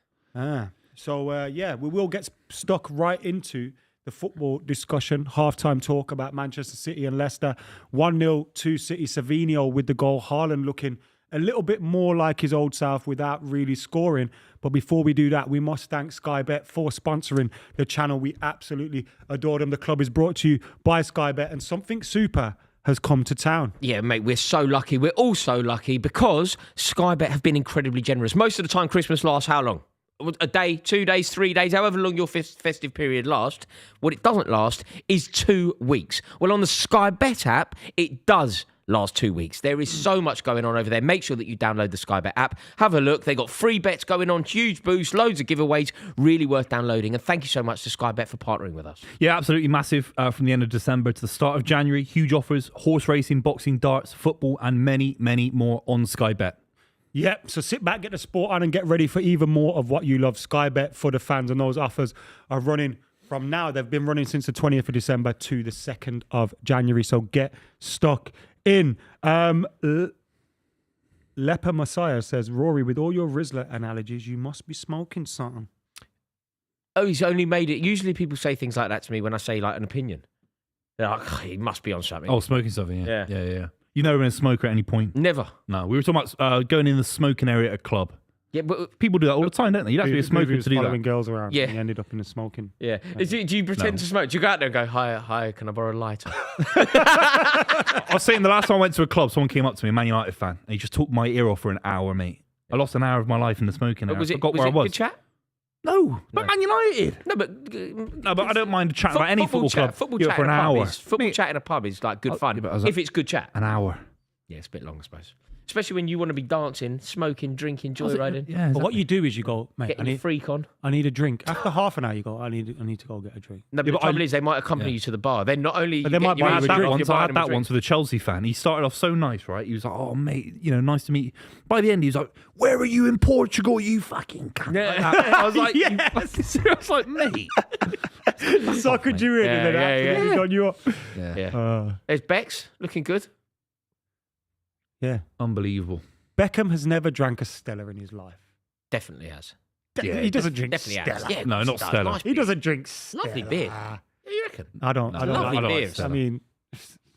So, we will get stuck right into the football discussion, halftime talk about Manchester City and Leicester. 1-0 to City. Savinho with the goal. Haaland looking a little bit more like his old self without really scoring. But before we do that, we must thank Sky Bet for sponsoring the channel. We absolutely adore them. The club is brought to you by Sky Bet, and something super has come to town. Yeah, mate, we're so lucky. We're all so lucky because Sky Bet have been incredibly generous. Most of the time, Christmas lasts how long? a day, 2 days, 3 days, however long your festive period lasts. What it doesn't last is 2 weeks. Well, on the Sky Bet app, it does last 2 weeks. There is so much going on over there. Make sure that you download the Sky Bet app. Have a look. They got free bets going on, huge boosts, loads of giveaways. Really worth downloading. And thank you so much to Sky Bet for partnering with us. Yeah, absolutely massive. From the end of December to the start of January, huge offers, horse racing, boxing, darts, football, and many, many more on Sky Bet. Yep, so sit back, get the sport on, and get ready for even more of what you love. Sky Bet for the fans, and those offers are running from now. They've been running since the 20th of December to the 2nd of January, so get stuck in. Leper Messiah says, Rory, with all your Rizzler analogies, you must be smoking something. Oh, he's only made it. Usually people say things like that to me when I say like an opinion. They're like, he must be on something. Oh, smoking something, yeah. Yeah. You've never been a smoker at any point? Never. No, we were talking about going in the smoking area at a club. Yeah, but people do that all the time, don't they? You'd have to be a smoker to do following that. girls around. Yeah. And he ended up in the smoking. Yeah. Do you pretend to smoke? Do you go out there and go, hi, can I borrow a lighter? I was saying the last time I went to a club, someone came up to me, a Man United fan, and he just talked my ear off for an hour, mate. I lost an hour of my life in the smoking area. Was it, I forgot was where it I was. good chat? No, but Man United. No, but I don't mind chatting about any football club. Football Yeah, chat for in an a pub hour. Football chat in a pub is like good fun. yeah, but I was like- If it's good chat. An hour. Yeah, it's a bit long, I suppose. Especially when you want to be dancing, smoking, drinking, joyriding, Yeah, But what you do is you go, mate, getting your freak on. I need a drink. After half an hour, you go, I need to go get a drink. No, but the trouble is they might accompany you to the bar. Then not only But they might you buy I you had a that drink. once. I had that once with a Chelsea fan. He started off so nice, right? He was like, "Oh, mate, nice to meet you." By the end, he was like, "Where are you in Portugal? You fucking cunt." Yeah. Like that. I was like, Yes. I was like, mate. Suckered you in and then absolutely got you up. Yeah. There's Bex looking good. Yeah. Unbelievable. Beckham has never drank a Stella in his life. Definitely has. He doesn't drink Definitely Stella. has. Yeah, No, not does. Stella. Nice He beer. doesn't drink Stella. Lovely beer. Yeah, you reckon? I don't Lovely like beers. Stella. I mean,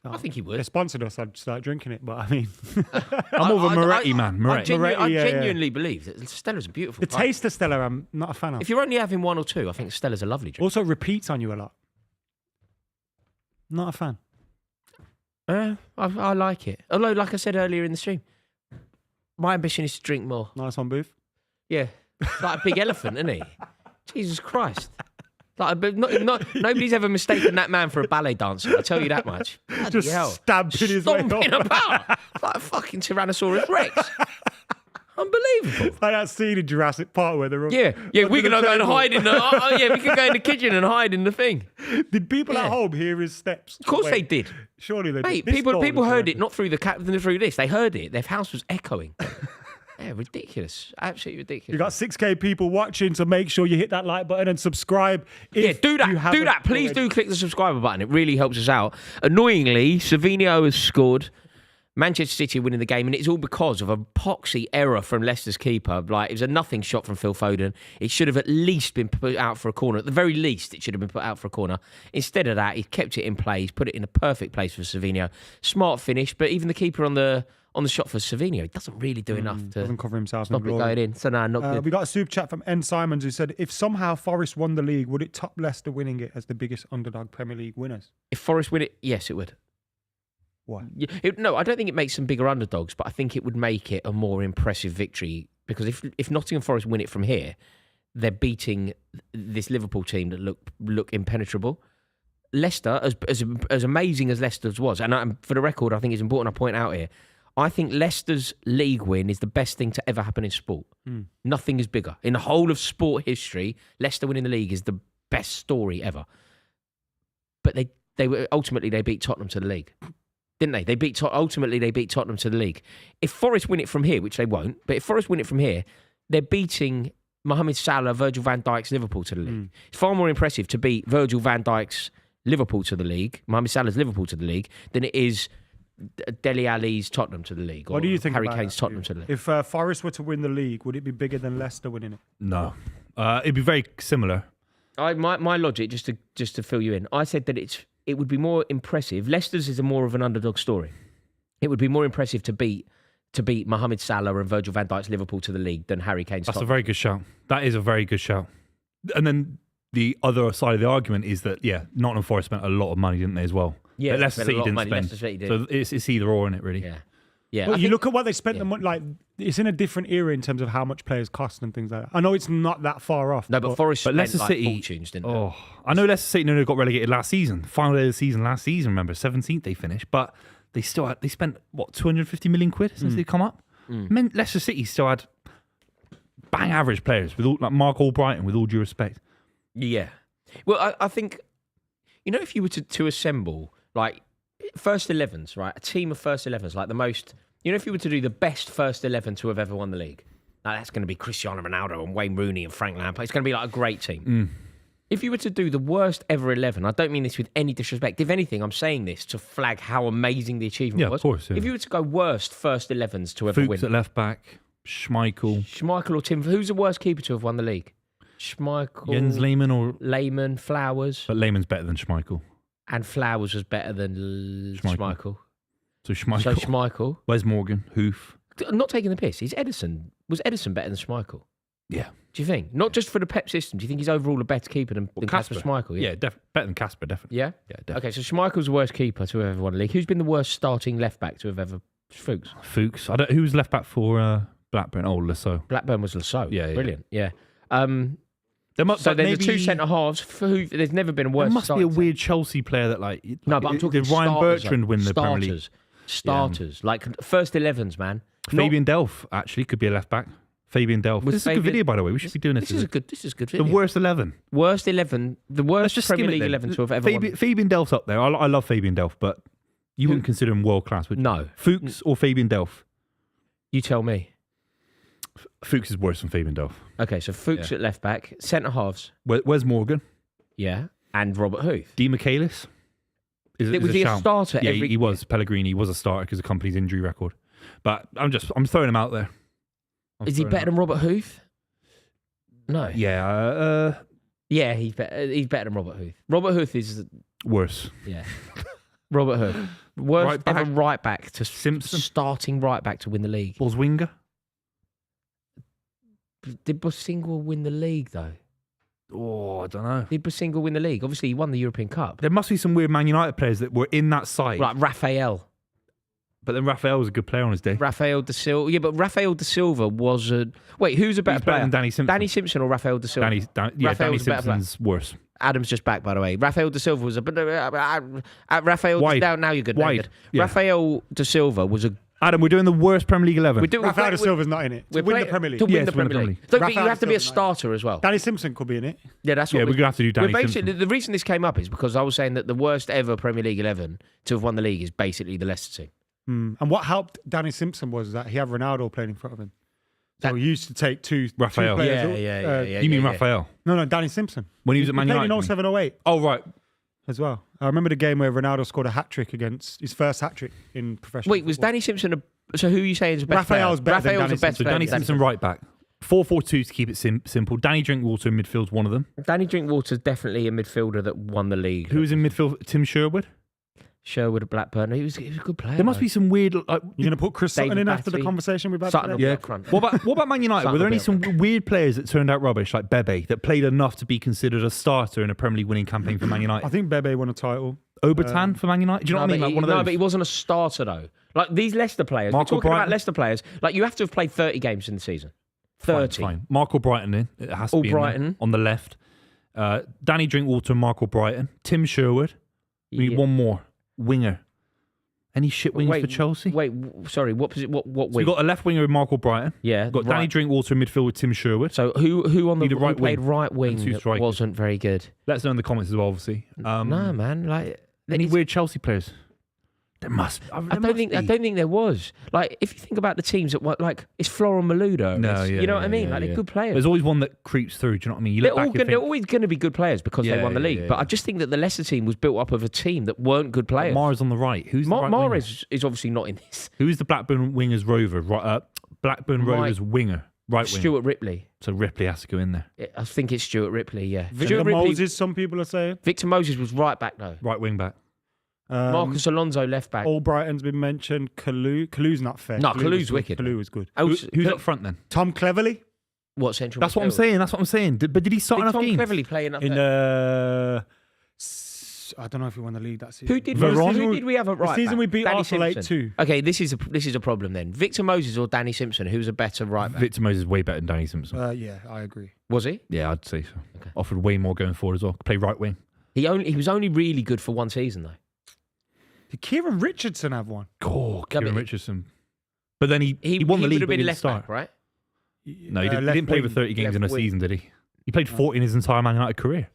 I think he they would. sponsored us, I'd start drinking it. But I mean, I'm more of a Moretti man. I Moretti. genuinely believe that Stella's a beautiful the drink. taste of Stella, I'm not a fan of. If you're only having one or two, I think Stella's a lovely drink. Also repeats on you a lot. Not a fan. I like it. Although, like I said earlier in the stream, my ambition is to drink more. Nice one, Booth. Yeah. Like a big elephant, isn't he? Jesus Christ. Nobody's ever mistaken that man for a ballet dancer, I'll tell you that much. Bloody Just hell. stamping his way Stomping over. about. Like a fucking Tyrannosaurus Rex. Unbelievable. Like that scene in Jurassic Park where they're all Yeah, we under can the go and table. hide in the... we can go in the kitchen and hide in the thing. Did people Yeah. at home hear his steps? Of course Wait, they did. Surely they Mate, did. This people goal was heard it, horrendous. not through this. They heard it. Their house was echoing. Yeah, ridiculous. Absolutely ridiculous. You got 6K people watching, so make sure you hit that like button and subscribe. Yeah, If do you that. haven't Do that. Please already. do click the subscriber button. It really helps us out. Annoyingly, Savinho has scored. Manchester City are winning the game, and it's all because of a poxy error from Leicester's keeper. Like, it was a nothing shot from Phil Foden. It should have at least been put out for a corner. At the very least, it should have been put out for a corner. Instead of that, he kept it in play. He's put it in a perfect place for Savinho. Smart finish, but even the keeper on the shot for Savinho, he doesn't really do enough to Doesn't cover himself in stop it glory. going in. So, no, not good. We got a super chat from N. Simons who said, if somehow Forest won the league, would it top Leicester winning it as the biggest underdog Premier League winners? If Forest win it, yes, it would. Why? No, I don't think it makes them bigger underdogs, but I think it would make it a more impressive victory because if Nottingham Forest win it from here, they're beating this Liverpool team that look impenetrable. Leicester, as amazing as Leicester's was, and for the record, I think it's important I point out here, I think Leicester's league win is the best thing to ever happen in sport. Nothing is bigger. In the whole of sport history, Leicester winning the league is the best story ever. But they were ultimately they beat Tottenham to the league. Didn't they? Ultimately they beat Tottenham to the league. If Forest win it from here, which they won't, but if Forest win it from here, they're beating Mohamed Salah, Virgil van Dijk's Liverpool to the league. It's far more impressive to beat Virgil van Dijk's Liverpool to the league, Mohamed Salah's Liverpool to the league, than it is Dele Alli's Tottenham to the league. What do you think Harry about Kane's that? Tottenham to the league? If Forest were to win the league, would it be bigger than Leicester winning it? No. It'd be very similar. My logic, just to fill you in, I said that it would be more impressive. Leicester's is more of an underdog story. It would be more impressive to beat Mohamed Salah and Virgil van Dijk's Liverpool to the league than Harry Kane's That's a Tottenham. very good shout. That is a very good shout. And then the other side of the argument is that, Nottingham Forest spent a lot of money, didn't they, as well? Yeah, But Leicester spent a City lot of didn't money. spend. Leicester City did. So it's either or, isn't it, really? Yeah. Yeah. Well, I you think- look at what they spent the money, like it's in a different era in terms of how much players cost and things like that. I know it's not that far off. No, but Forest spent Leicester City, fortunes, didn't they? Oh, I know Leicester City nearly got relegated last season. Final day of the season last season, remember? 17th they finished. But they still had, they spent, 250 million quid since they come up? I mean, Leicester City still had bang average players, with all, like Mark Albrighton, with all due respect. Yeah. Well, I think, if you were to assemble, like, first 11s, right? A team of first 11s, like the most... if you were to do the best first 11 to have ever won the league, now that's going to be Cristiano Ronaldo and Wayne Rooney and Frank Lampard. It's going to be like a great team. If you were to do the worst ever 11, I don't mean this with any disrespect. If anything, I'm saying this to flag how amazing the achievement was. Of course. Yeah. If you were to go worst first 11s to ever Fuchs win, at left back, Schmeichel or Tim, who's the worst keeper to have won the league? Schmeichel, Jens Lehmann or Lehmann, Flowers, but Lehmann's better than Schmeichel. And Flowers was better than Schmeichel. So Schmeichel. Where's Morgan? Hoof. I'm not taking the piss. Was Edison better than Schmeichel? Yeah. Do you think? Not just for the Pep system. Do you think he's overall a better keeper than Kasper Schmeichel? Yeah, better than Kasper, definitely. Yeah? Yeah, definitely. Okay, so Schmeichel's the worst keeper to have ever won a league. Who's been the worst starting left back to have ever... Fuchs. Who was left back for Blackburn? Oh, Lasso. Blackburn was Lasso. Yeah. Brilliant. Yeah. There's the two centre halves for who there's never been a worse. There must be a weird Chelsea player that no, but I'm talking did Ryan Bertrand win the Premier League? Starters, like first 11s, man. Fabian Delph actually could be a left back. Fabian Delph. This is a good video, by the way. We should be doing this. This is a good video. The worst 11. Worst 11. The worst Premier League 11 to have ever won. Fabian Delph's up there. I love Fabian Delph, but you wouldn't consider him world class, would you? No. Fuchs or Fabian Delph? You tell me. Fuchs is worse than Fabian Delph. Okay, so Fuchs at left back, centre halves. Where's Morgan? Yeah, and Robert Huth. Di Michaelis? Was he a starter? Yeah, he was. Pellegrini was a starter because of the company's injury record. But I'm throwing him out there. Is he better than Robert Huth? No. Yeah. Yeah, he's better than Robert Huth. Robert Huth is worse. Yeah. Robert Huth. Worst ever right back to Simpson. Starting right back to win the league. Was Winger? Did Bosingle win the league though? Oh, I don't know. Did Bosingle win the league? Obviously, he won the European Cup. There must be some weird Man United players that were in that side. Like Raphael. But then Raphael was a good player on his day. Raphael da Silva. Yeah, but Raphael da Silva was a... Wait, who's a better player? Than Danny Simpson. Danny Simpson or Raphael da Silva? Danny Simpson's worse. Adam's just back, by the way. Raphael da Silva was a... Raphael... Now you're good. Wide. Yeah. Raphael da Silva was a... Adam, we're doing the worst Premier League 11. Raphael da Silva's not in it. To win the Premier League. To win the Premier League. So you have to be a starter as well. Danny Simpson could be in it. Yeah, that's what we're going to have to do Danny Simpson. The reason this came up is because I was saying that the worst ever Premier League 11 to have won the league is basically the Leicester team. And what helped Danny Simpson was that he had Ronaldo playing in front of him. So he used to take two Raphael. players. Yeah. You mean Raphael? No, Danny Simpson. When he was at Man United? He played in 07-08. Oh, right. As well. I remember the game where Ronaldo scored a hat-trick against his first hat-trick in professional Wait, was football. Danny Simpson so who are you saying is the best Raphael's player? better than Danny the best Simpson. player. Danny Simpson right back. 4-4-2 to keep it simple. Danny Drinkwater in midfield's one of them. Danny Drinkwater's definitely a midfielder that won the league. Who was in midfield? Tim Sherwood? Sherwood at Blackburn. He was a good player. There must be some weird... You're going to put Chris Sutton in after the conversation we've had today? Yeah. What about Man United? Were there any some weird players that turned out rubbish, like Bebe, that played enough to be considered a starter in a Premier League winning campaign for Man United? I think Bebe won a title. Obertan for Man United? Do you know what I mean? Like one of those. No, but he wasn't a starter, though. Like, these Leicester players, we're talking about Leicester players, like, you have to have played 30 games in the season. 30. Fine. Mark Albrighton in. It has to be Albrighton. On the left. Danny Drinkwater and Mark Albrighton. Tim Sherwood. We need one more. Winger. Any shit wingers for Chelsea? Wait, sorry, what position? What wing? So you got a left winger with Mark Albrighton. Yeah. You've got Danny Drinkwater in midfield with Tim Sherwood. So who on the right played right wing that wasn't very good? Let us know in the comments as well, obviously. No, man. Like any weird Chelsea players? There must. I don't think there was. Like, if you think about the teams that were like, it's Florent Malouda. You know what I mean? Like, they're good players. There's always one that creeps through. Do you know what I mean? They're always going to be good players because they won the league. But I just think that the Leicester team was built up of a team that weren't good players. Mara's on the right. Who's the right winger? is obviously not in this. Who's the Blackburn Wingers rover? Blackburn Rovers winger. Right wing. Stuart Ripley. So Ripley has to go in there. I think it's Stuart Ripley. Yeah. Victor Moses. Some people are saying. Victor Moses was right back though. Right wing back. Marcus Alonso left back. Albrighton's been mentioned. Kalu's not fair. No, Kalu's wicked. Kalu was good. Who's up front then? Tom Cleverley. What central? That's what I'm saying. But did he start enough games? Tom Cleverley playing up in there? I don't know if we won the league that season. Who did we have at right The season back? we beat Danny Arsenal Simpson. 8-2. Okay, this is a problem then. Victor Moses or Danny Simpson? Who's a better right back? Victor Moses is way better than Danny Simpson. Yeah, I agree. Was he? Yeah, I'd say so. Okay. Offered way more going forward as well. Play right wing. He was only really good for one season though. Did Kieran Richardson have one? Oh, Kieran Richardson. But then he won the league, would have but he been didn't left start. back, right? No, he didn't play for 30 games in a season, did he? He played 40 in his entire Man United career.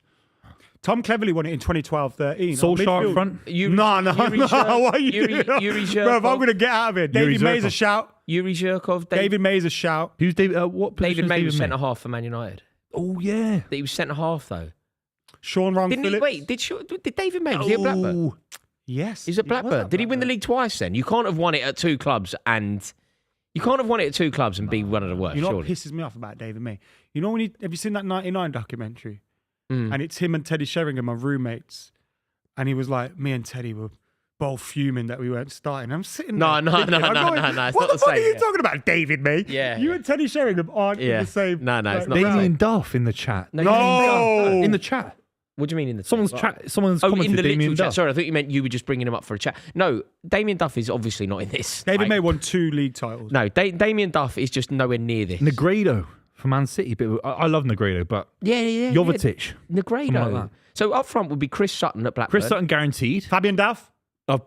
Tom Cleverley won it in 2012-13. Solskjaer up front? What are you doing? Yuri Bro, if I'm going to get out of here. David May's a shout. Yuri Zhirkov. David May's a shout. Who's David? What position David May was David centre half for Man United. Oh, yeah. He was centre half though. Sean Ron Didn't Phillips. he? Wait, did David May? Was he at Blackburn? Yes. He's at Blackburn. Did he win the league twice then? You can't have won it at two clubs and be one of the worst, You know what surely. pisses me off about David May? You know have you seen that 99 documentary? And it's him and Teddy Sheringham are roommates. And he was like, me and Teddy were both fuming that we weren't starting. I'm sitting there. No. It's what not the the fuck same. are you talking about, David May? Yeah. You and Teddy Sheringham aren't in the same. No, it's not. Damien Duff in the chat. No. In the chat. What do you mean in the Someone's commented in the Damien literal chat. Duff. Sorry, I thought you meant you were just bringing him up for a chat. No, Damien Duff is obviously not in this. David May won 2 league titles. No, Damien Duff is just nowhere near this. Negredo for Man City. But I love Negredo, but Yeah. Jovetic. Negredo. Something like that. So up front would be Chris Sutton at Blackburn. Chris Sutton guaranteed. Fabian Duff.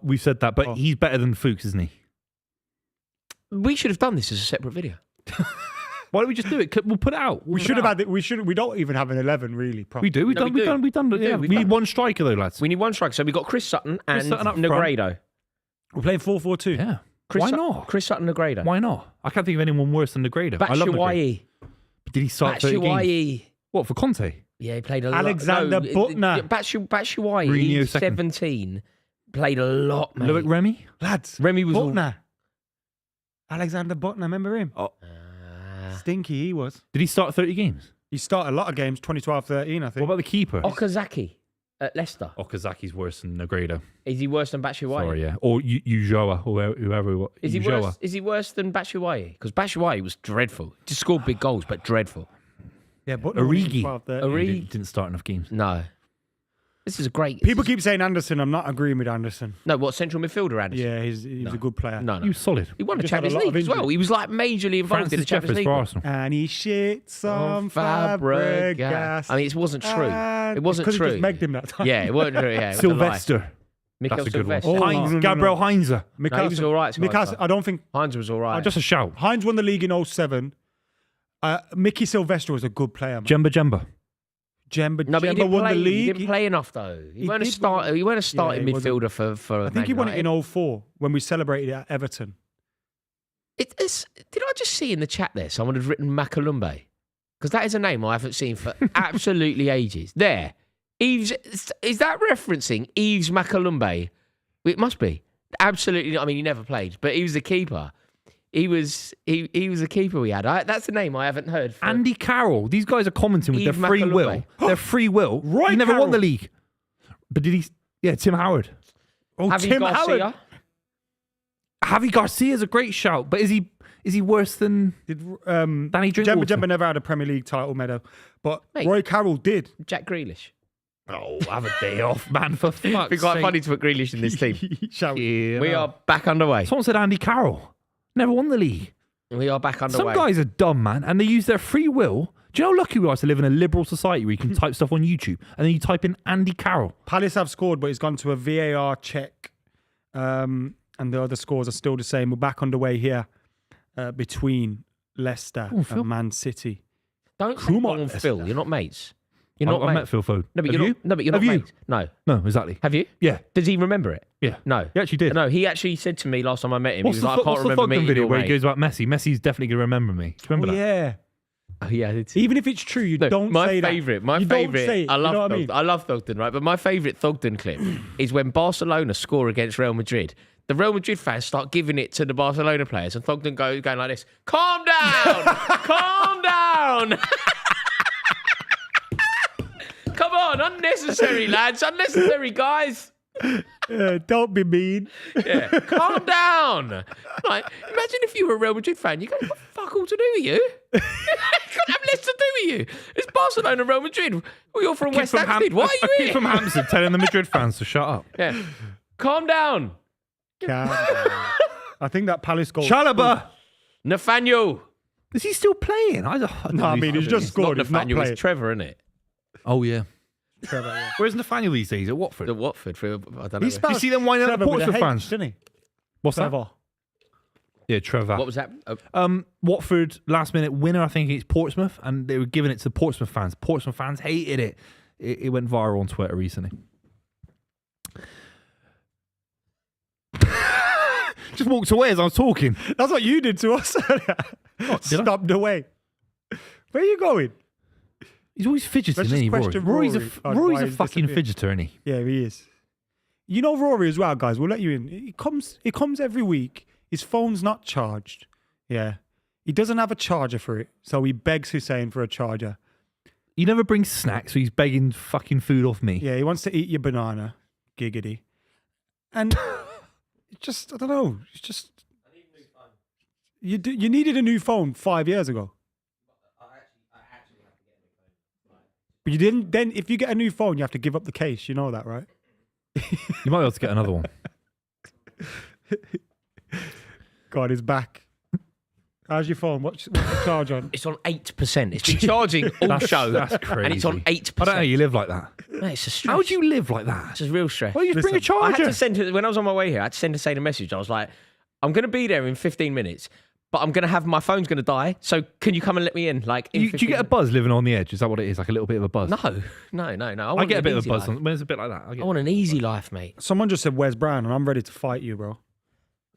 We've said that, but he's better than Fuchs, isn't he? We should have done this as a separate video. Why don't we just do it? We'll put it out. We should have had it. We don't even have an 11 really. We do. We've done. Yeah, we need one striker though, lads. We need one striker. So we've got Chris Sutton and Sutton up Negredo. We're playing 4-4-2. Yeah. Why not? Chris Sutton, Negredo. Why not? I can't think of anyone worse than Negredo. I love Negredo. Batshuayi. Did he start 30 games? Batshuayi. What, for Conte? Yeah, he played a lot. Alexander Butner. Batshuayi, Mourinho second. 17, played a lot, mate. Loic Remy? Lads. Remy was Butner. Alexander Butner, remember him? Stinky he was. Did he start 30 games? He started a lot of games, 2012-13, I think. What about the keeper? Okazaki at Leicester. Okazaki's worse than Negredo. Is he worse than Batshuayi? Sorry, yeah. Or Ujoa, or whoever it was. Is he worse than Batshuayi? Because Batshuayi was dreadful. Just scored big goals, but dreadful. Yeah, but Origi. Origi Didn't start enough games. No. This is a great... People keep saying Anderson. I'm not agreeing with Anderson. No, what, central midfielder Anderson? Yeah, he's a good player. No. He was solid. He won a Just had a Champions lot of League as well. injury. He was like majorly involved in the Francis Champions Jeffers League. for Arsenal. And he shits on Fabregas. Fabregas. I mean, it wasn't true. It wasn't because true. he just megged him that time. Yeah, it wasn't true. Yeah, it was a lie. Sylvester. Mikel That's a good one. Sylvester. Heinz, no. Gabriel Heinze. No, he was all right. I don't think... Heinz was all right. Just a shout. Heinz won the league in 07. Mickey Sylvester was a good player, man. Jemba. Jemba but he didn't won play, the league. He didn't play enough though. He weren't a starter. He weren't a starting he wasn't. midfielder for. I think he won it in 04 when we celebrated at Everton. Did I just see in the chat there someone had written Makalumbe? Because that is a name I haven't seen for absolutely ages. There, Eves. Is that referencing Eves Makalumbe? It must be. Absolutely. I mean, he never played, but he was the keeper. He was a keeper we had. That's a name I haven't heard. Andy Carroll. These guys are commenting with Yves their free Makalumbe. will. Their free will. Roy He never won Carroll. the league. But did he? Yeah, Tim Howard. Oh, Javi Tim Garcia. Howard. Javi Garcia's a great shout, but is he worse than Did Danny Drinkwater? Jemba never had a Premier League title, Meadow, but Mate. Roy Carroll did. Jack Grealish. Oh, have a day off, man, for fuck's It'd be quite sake. funny to put Grealish in this team. Shall we? Yeah, We no. are back underway. Someone said Andy Carroll. Never won the league. We are back underway. Some guys are dumb, man, and they use their free will. Do you know how lucky we are to live in a liberal society where you can type stuff on YouTube and then you type in Andy Carroll? Palace have scored, but it's gone to a VAR check, and the other scores are still the same. We're back underway here between Leicester and Man City. Don't Come come on, on, Leicester. Phil. You're not mates. You're not I mates. met Phil Foden. No, but Have you're you? not. No, but you're not Have you? mates. No. No, exactly. Have you? Yeah, Does he remember it? yeah. No. He actually did. No, he actually said to me last time I met him, What's he was the, like, I can't what's the remember Thugden meeting video your where he mate. goes about Messi? Messi's definitely going to remember me. Do you remember Oh, that? yeah. Oh, yeah, it's Even if it's true, you don't my say favorite, that. My You don't favorite. say it, I you love know what I Thugden. mean? I love Thugden, right? But my favorite Thugden clip is when Barcelona score against Real Madrid. The Real Madrid fans start giving it to the Barcelona players, and Thugden going like this: "Calm down, calm down." Come on, unnecessary lads, unnecessary guys. Don't be mean. Yeah, calm down. Like, imagine if you were a Real Madrid fan, you go, "What fuck all to do with you?" Couldn't have this to do with you? It's Barcelona, Real Madrid. Well, you're from West Hampstead. Why are you here? From Hampstead telling the Madrid fans to shut up. Yeah. Calm down. I think that Palace goal. Chalobah. Nathaniel. Is he still playing? He's just scored. Not Nathaniel, it's Trevor, isn't it? Oh, yeah. Trevor, yeah. Where's Nathaniel these days? At Watford? The Watford. I don't know. You see them winding up the Portsmouth fans? Didn't he? What's Trevor. that? Yeah, Trevor. What was that? Watford last minute winner, I think it's Portsmouth, and they were giving it to the Portsmouth fans. Portsmouth fans hated it. It went viral on Twitter recently. Just walked away as I was talking. That's what you did to us earlier. Stopped away. Where are you going? He's always fidgeting, isn't he, Rory? Rory's a fucking fidgeter, isn't he? Yeah, he is. You know Rory as well, guys. We'll let you in. He comes every week. His phone's not charged. Yeah. He doesn't have a charger for it, so he begs Hussein for a charger. He never brings snacks, so he's begging fucking food off me. Yeah, he wants to eat your banana. Giggity. And it's just, I don't know. It's just... I need a new phone. You needed a new phone 5 years ago. I actually have to get a new phone. But you didn't... Then, if you get a new phone, you have to give up the case. You know that, right? You might be able to get another one. God, he's back. How's your phone? What's the charge on? It's on 8%. It's been charging all show. That's crazy. And it's on 8%. I don't know how you live like that. Mate, it's a stress. How do you live like that? It's a real stress. Well, you just bring a charger. I had to send when I was on my way here, I had to send Hussein a message. I was like, I'm going to be there in 15 minutes, but I'm going to have my phone's going to die. So can you come and let me in? Like, do you get a buzz living on the edge? Is that what it is? Like a little bit of a buzz? No. I get a bit of a buzz when it's a bit like that. I want an easy life, mate. Someone just said Wes Brown, and I'm ready to fight you, bro.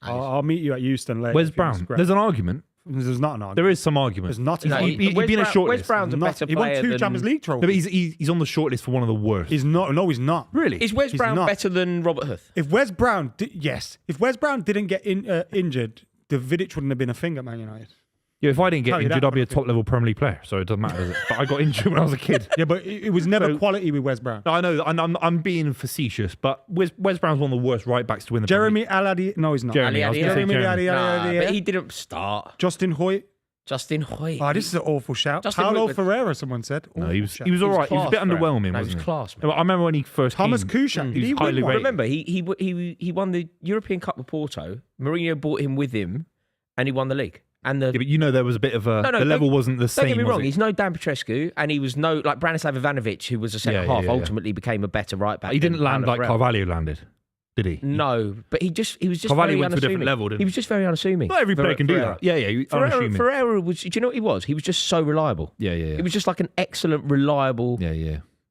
I'll meet you at Euston later. Wes Brown? There's an argument. There's not an argument. There is some argument. There's not. He's been a shortlist. Wes Brown's a better player. He won 2 Champions League trophies. No, but he's on the shortlist for one of the worst. He's not. No, he's not. Really? Is Wes Brown better than Robert Huth? If Wes Brown, yes. If Wes Brown didn't get injured, the Vidic wouldn't have been a thing at Man United. Yeah, if I didn't get injured, I'd be a top-level Premier League player, so it doesn't matter, does it? But I got injured when I was a kid. Yeah, but it was never quality with Wes Brown. No, I know. I'm being facetious, but Wes Brown's one of the worst right-backs to win the Jeremy Aladi. No, he's not. Jeremy. I was going to say Jeremy. But he didn't start. Justin Hoyt. Oh, this is an awful shout. Justin Paulo Hoyt, Ferreira, someone said. No, he was all right. He was a bit underwhelming, no, wasn't he? He was class. I remember when he first Thomas came. Kuszczak. He was highly rated. Remember, he won the European Cup with Porto. Mourinho brought him with him, and he won the league. And yeah, but you know there was a bit of a... the level wasn't the same, Don't get me wrong, was he's no Dan Petrescu, and he was no... Like Branislav Ivanovic, who was a centre-half, ultimately became a better right-back. He didn't land like Carvalho landed, did he? No, but he was just Carvalho very went to a different unassuming. level, didn't He was just very unassuming. Not every player can do that. Yeah, unassuming. Ferreira was... Do you know what he was? He was just so reliable. Yeah. He was just like an excellent, reliable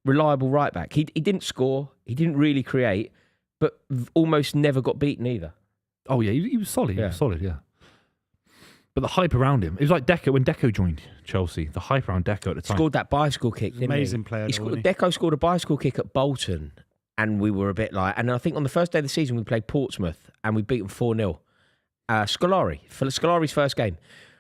right-back. He didn't score, he didn't really create, but almost never got beaten either. Oh, yeah, he was solid. He was solid, yeah. But the hype around him, it was like Deco when Deco joined Chelsea. The hype around Deco at the time. Scored that bicycle kick, didn't amazing player. Deco scored a bicycle kick at Bolton, and we were a bit like... And I think on the first day of the season, we played Portsmouth, and we beat them 4-0. Scolari's first game.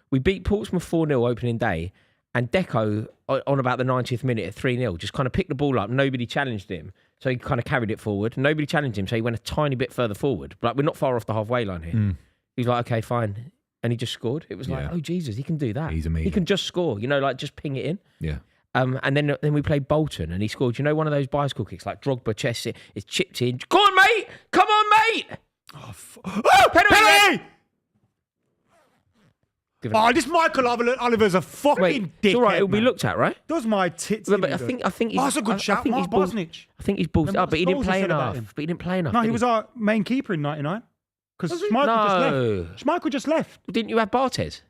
We beat Portsmouth 4-0 opening day, and Deco, on about the 90th minute at 3-0, just kind of picked the ball up. Nobody challenged him, so he kind of carried it forward. Nobody challenged him, so he went a tiny bit further forward. Like, we're not far off the halfway line here. He's like, okay, fine. And he just scored. It was like, oh, Jesus, he can do that. He's amazing. He can just score, like just ping it in. Yeah. And then we played Bolton, and he scored, one of those bicycle kicks, like Drogba chest it. It's chipped in. Go on, mate! Come on, mate! Penalty! This Michael Oliver's a fucking dickhead. It's all right. It'll be looked at, right? Does my tits? But I think he's. That's a good shout. Mark Bosnich. I think he's ballsed up, but he didn't play enough. No, he was our main keeper in '99. Because Schmeichel just left. Didn't you have Barthez?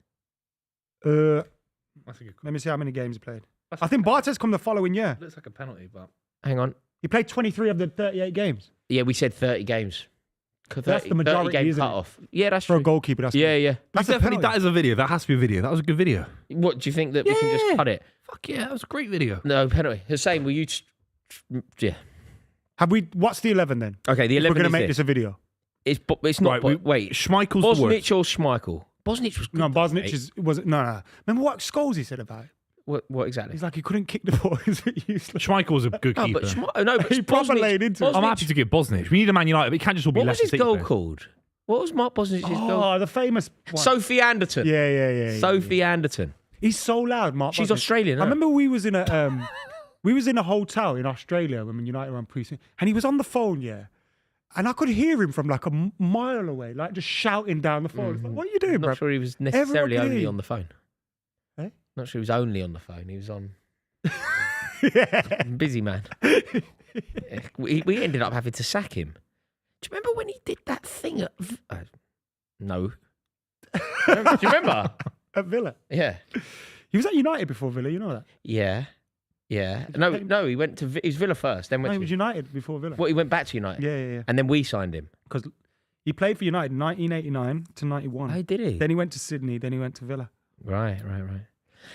Let me see how many games he played. I think Barthez come the following year. Looks like a penalty, but... Hang on. He played 23 of the 38 games. Yeah, we said 30 games. That's the majority, 30 isn't cut it? off. Yeah, that's for true. a goalkeeper. That's yeah. That's definitely that is a video. That has to be a video. That was a good video. What do you think that we can just cut it? Fuck yeah, that was a great video. No penalty. Hussein, will you? Yeah. Have we? What's the 11 then? Okay, the 11. We're going to make this a video. It's not. Right, wait, Schmeichel's Bosnich or Schmeichel? Bosnich was good. No, Bosnich was no. Remember what Scholes he said about it? What exactly? He's like he couldn't kick the ball. It's useless. Schmeichel's a good keeper. But he proper laid into it. I'm happy to give Bosnich. We need a Man United, but it can't just all be Leicester. What was his goal called? What was Mark Bosnich's goal? Oh, the famous one. Sophie Anderton. Yeah. Sophie Anderton. He's so loud, Mark. She's Bosnich. Australian. I remember we was in a hotel in Australia when United were on pre-season, and he was on the phone, and I could hear him from like a mile away, like just shouting down the phone. Like, what are you doing, bro? Not sure he was necessarily Everybody. only on the phone. Eh? Not sure he was only on the phone. He was on. Busy man. We ended up having to sack him. Do you remember when he did that thing at... no. Do you remember? At Villa. Yeah. He was at United before Villa, you know that? Yeah. No, he went to... He was Villa first, then No, went he to... was United before Villa. Well, he went back to United. Yeah. And then we signed him. Because he played for United 1989 to 91. Oh, did he? Then he went to Sydney, then he went to Villa. Right.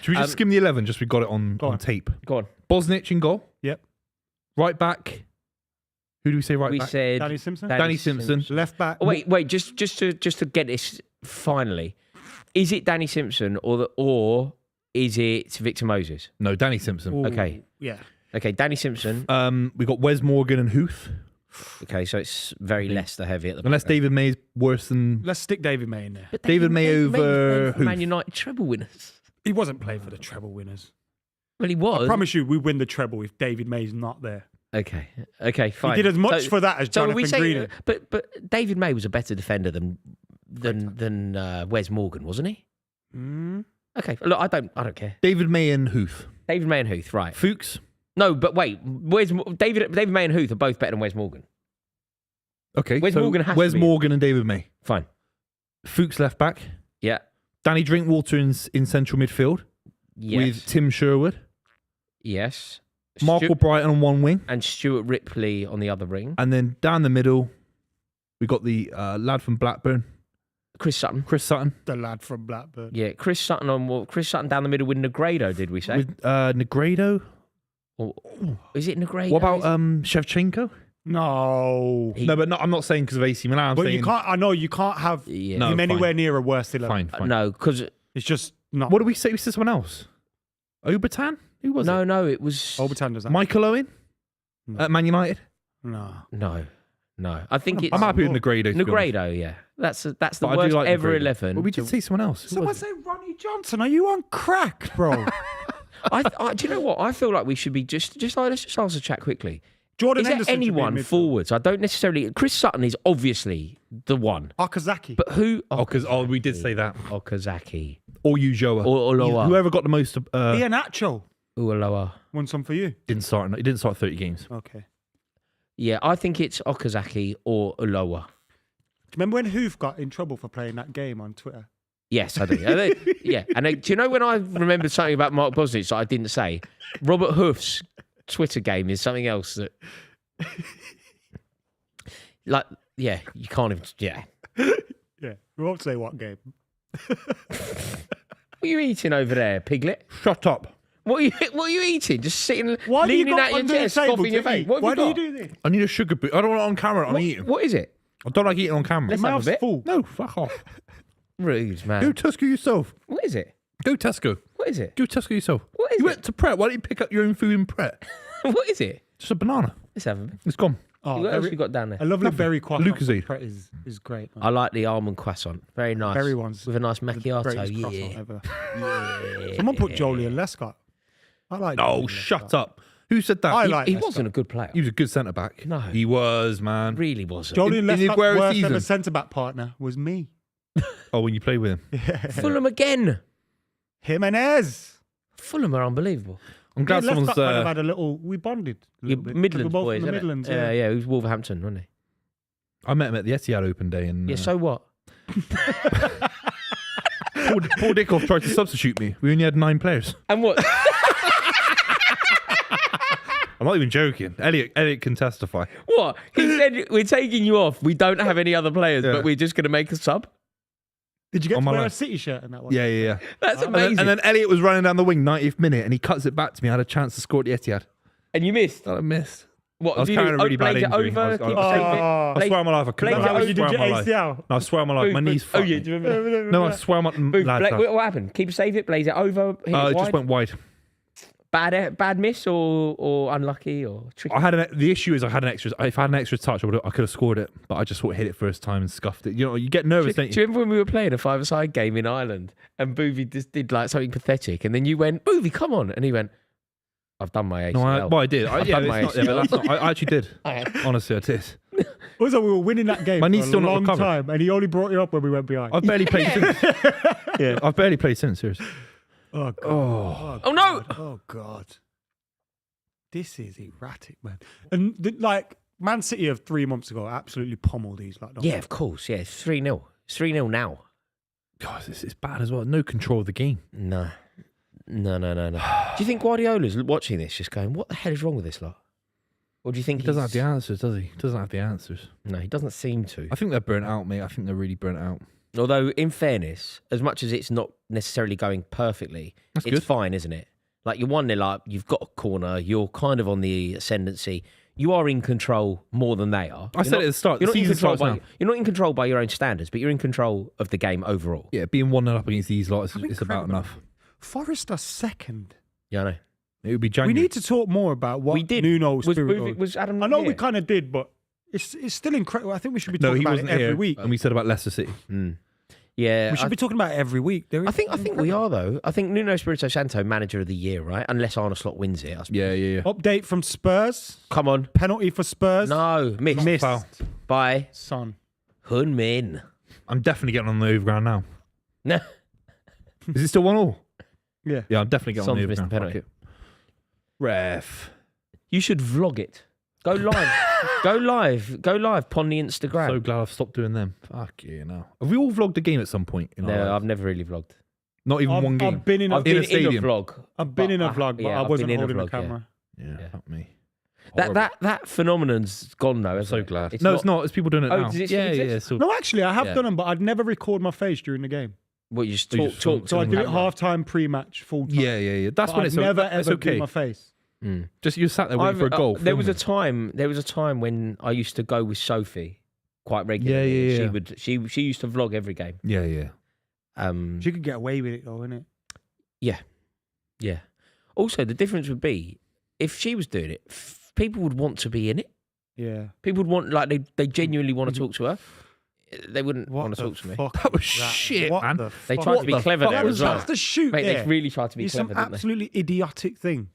Should we just skim the 11 just we got it on tape? Go on. Bosnich in goal. Yep. Right back. Who do we say right We back? said... Danny Simpson? Danny Simpson. Left back. Oh, wait, just to get this finally. Is it Danny Simpson or is it Victor Moses? No, Danny Simpson. Ooh, Okay. Yeah. Okay, Danny Simpson. We got Wes Morgan and Huth. Okay, so it's very Leicester heavy at the Unless back. David May is worse than... Let's stick David May in there. But David May over played for who? Man United treble winners. He wasn't playing for the treble winners. Well, he was. I promise you, we win the treble if David May's not there. Okay, fine. He did as much for that as So Jonathan we say, Greener. but David May was a better defender than Wes Morgan, wasn't he? Mm. Okay, look, I don't care. David May and Huth. David May and Huth, right? Fuchs. No, but wait, David May and Huth are both better than Wes Morgan. Okay. Wes Morgan has to Wes be. Morgan and David May. Fine. Fuchs left back. Yeah. Danny Drinkwater in central midfield Yes. with Tim Sherwood. Yes. Michael Brighton on one wing. And Stuart Ripley on the other ring. And then down the middle, we got the lad from Blackburn, Chris Sutton. The lad from Blackburn. Yeah, Chris Sutton down the middle with Negredo, did we say? with Negredo. Or, is it Negredo? What about Shevchenko? No. He- No, but I'm not saying because of AC Milan. I'm But saying you can't. I know you can't have Yeah. No, him fine. anywhere near a worse 11. fine. No, because It's just not. What did we say? We said someone else. Obertan? Who was it? no, it was Obertan does that? Michael Owen No. at Man United. No. no. I think it's I'm happy with Negredo. to be honest. Negredo. Yeah, that's the But I do worst like ever Negredo. 11. But we did say someone else. Someone say Ronnie Johnson. Are you on crack, bro? Do you know what? I feel like we should be just let's just ask the chat quickly. Jordan Is there Henderson should be in anyone midfield. forwards? I don't necessarily. Chris Sutton is obviously the one, Okazaki. but who? Because we did say that. Okazaki Or Ujoa. or Oloa. Whoever got the most. Ian Acho. Oloa. Won some for you. Didn't start. He didn't start 30 games. Okay. Yeah, I think it's Okazaki or Oloa. Do you remember when Hoof got in trouble for playing that game on Twitter? Yes, I do. Yeah, and do you know when I remembered something about Mark Bosnich that I didn't say? Robert Hoof's Twitter game is something else that, like, yeah, you can't even. Yeah, Yeah. We won't say what game. what are you eating over there, Piglet? Shut up. What are you eating? Just sitting, Why do you leaning go out your under chair, the table scoffing your to face. eat? What have Why you do you got? do this? I need a sugar boot. I don't want it on camera. I'm eating. What is it? I don't like eating on camera. Let's have a Mouth's bit. full. No, fuck off. Rude, Go man. Tesco yourself. What is it? Go Tesco. What is it? Go Tesco yourself. What is You it? went to Pret. Why don't you pick up your own food in Pret? What is it? Just a banana. Let's have a bit. It's gone. Oh, What else every- you got down there? a lovely berry croissant. Lucozade. Pret is great. Man. I like the almond croissant. Very nice. Berry ones. With a nice The macchiato. greatest croissant Yeah. ever. Yeah. Someone put Jolie Lescott. I like. Oh, Jolie shut Lescott. up. Who said that? I He- like. He Lescott. wasn't a good player. He was a good centre back. No. He was, man. Really wasn't. Jolie in the Lescott's Aguero worst season. ever centre back partner was me. Oh, when you played with him. Fulham again. Jimenez. Fulham are unbelievable. I'm glad Lescott someone's. kind of had a little. We bonded. A Your little bit. Midlands We're both boys, from the innit? Midlands. Yeah, he was Wolverhampton, wasn't I met him at the Etihad Open Day, and he? Yeah, so what? Paul Dickoff tried to substitute me. We only had 9 players. And what? I'm not even joking. Elliot can testify. What? He said, we're taking you off. We don't have any other players, Yeah. but we're just going to make a sub. Did you get On to my wear a life. City shirt in that one? Yeah. That's And amazing. then Elliot was running down the wing 90th minute, and he cuts it back to me. I had a chance to score at the Etihad. And you missed. I missed. What? I was did you carrying a really bad blaze it injury. over? I was- Keep I it was- safe? Oh. I swear on my life, I Blake couldn't. it How over- you did your swear on my life. ACL? No, I swear on my life. My knees Oh, fucked yeah, me. do you remember? No, I swear on my Blake, lads. what happened? Keep it save it, blaze it over, hit it It wide. just went wide. Bad miss or unlucky or tricky? The issue is I had an extra. If I had an extra touch, I could have scored it, but I just sort of hit it first time and scuffed it. You know, you get nervous, don't you? Do you remember when we were playing a five-a-side game in Ireland and Buvey just did like something pathetic, and then you went, Buvey, come on, and he went, I've done my ACL. No, I did. I've done my ACL. I actually did. Honestly, I did. Also, we were winning that game My knee's for still a not long recovered. time, and he only brought it up when we went behind. I've barely played since. Yeah. I've barely played since. Seriously. Oh, God. Oh, no! Oh, God. This is erratic, man. And, Man City of 3 months ago absolutely pummeled these. Yeah, of course. Yeah, it's 3-0. It's 3-0 now. God, this is bad as well. No control of the game. No. Do you think Guardiola's watching this just going, what the hell is wrong with this lot? Or do you think he doesn't have the answers, does he? Doesn't have the answers. No, he doesn't seem to. I think they're burnt out, mate. I think they're really burnt out. Although, in fairness, as much as it's not necessarily going perfectly, it's good. fine, isn't it? Like, you're 1-0 up, you've got a corner, you're kind of on the ascendancy. You are in control more than they are. I said at the start, you're not in control by your own standards, but you're in control of the game overall. Yeah, being 1-0 up against these lot is about enough. Forest are second. Yeah, I know. It would be January. We need to talk more about what Nuno Espirito was Adam I know here? we kind of did, but it's still incredible. I think we should be talking about it every week. And we said about Leicester City. Yeah, we should be talking about it every week. I think we are, though. I think Nuno Espirito Santo, manager of the year, right? Unless Arne Slot wins it. Yeah. Update from Spurs. Come on. Penalty for Spurs. No, missed. Foul. By Son. Hun-Min. I'm definitely getting on the overground now. No. Is it still 1-1? Yeah. Yeah, I'm definitely getting on the missed the overground. penalty. Ref. You should vlog it. Go live. Go live on the Instagram. So glad I've stopped doing them. Fuck you now. Have we all vlogged a game at some point? No, I've never really vlogged. Not even one game. I've been in a stadium. vlog. I've been in a vlog, but I wasn't holding the camera. Yeah, fuck me. That phenomenon's gone though. I'm so glad. It's it's not. It's people doing it now. Does it still exist? No, actually, I have done them, but I'd never record my face during the game. Well, you just talk. So I do it half-time, pre-match, full-time. Yeah. That's when it's never ever okay. do my face. Just you sat there waiting for a goal. There was a time when I used to go with Sophie quite regularly. Yeah. She used to vlog every game. Yeah. She could get away with it though, innit? Yeah. Also, the difference would be if she was doing it, people would want to be in it. Yeah. People would want they genuinely want to talk to her. They wouldn't want to talk to me. That was shit, man. They tried to be clever there as well. That's the shoot. Mate, they really tried to be clever. Some absolutely idiotic thing.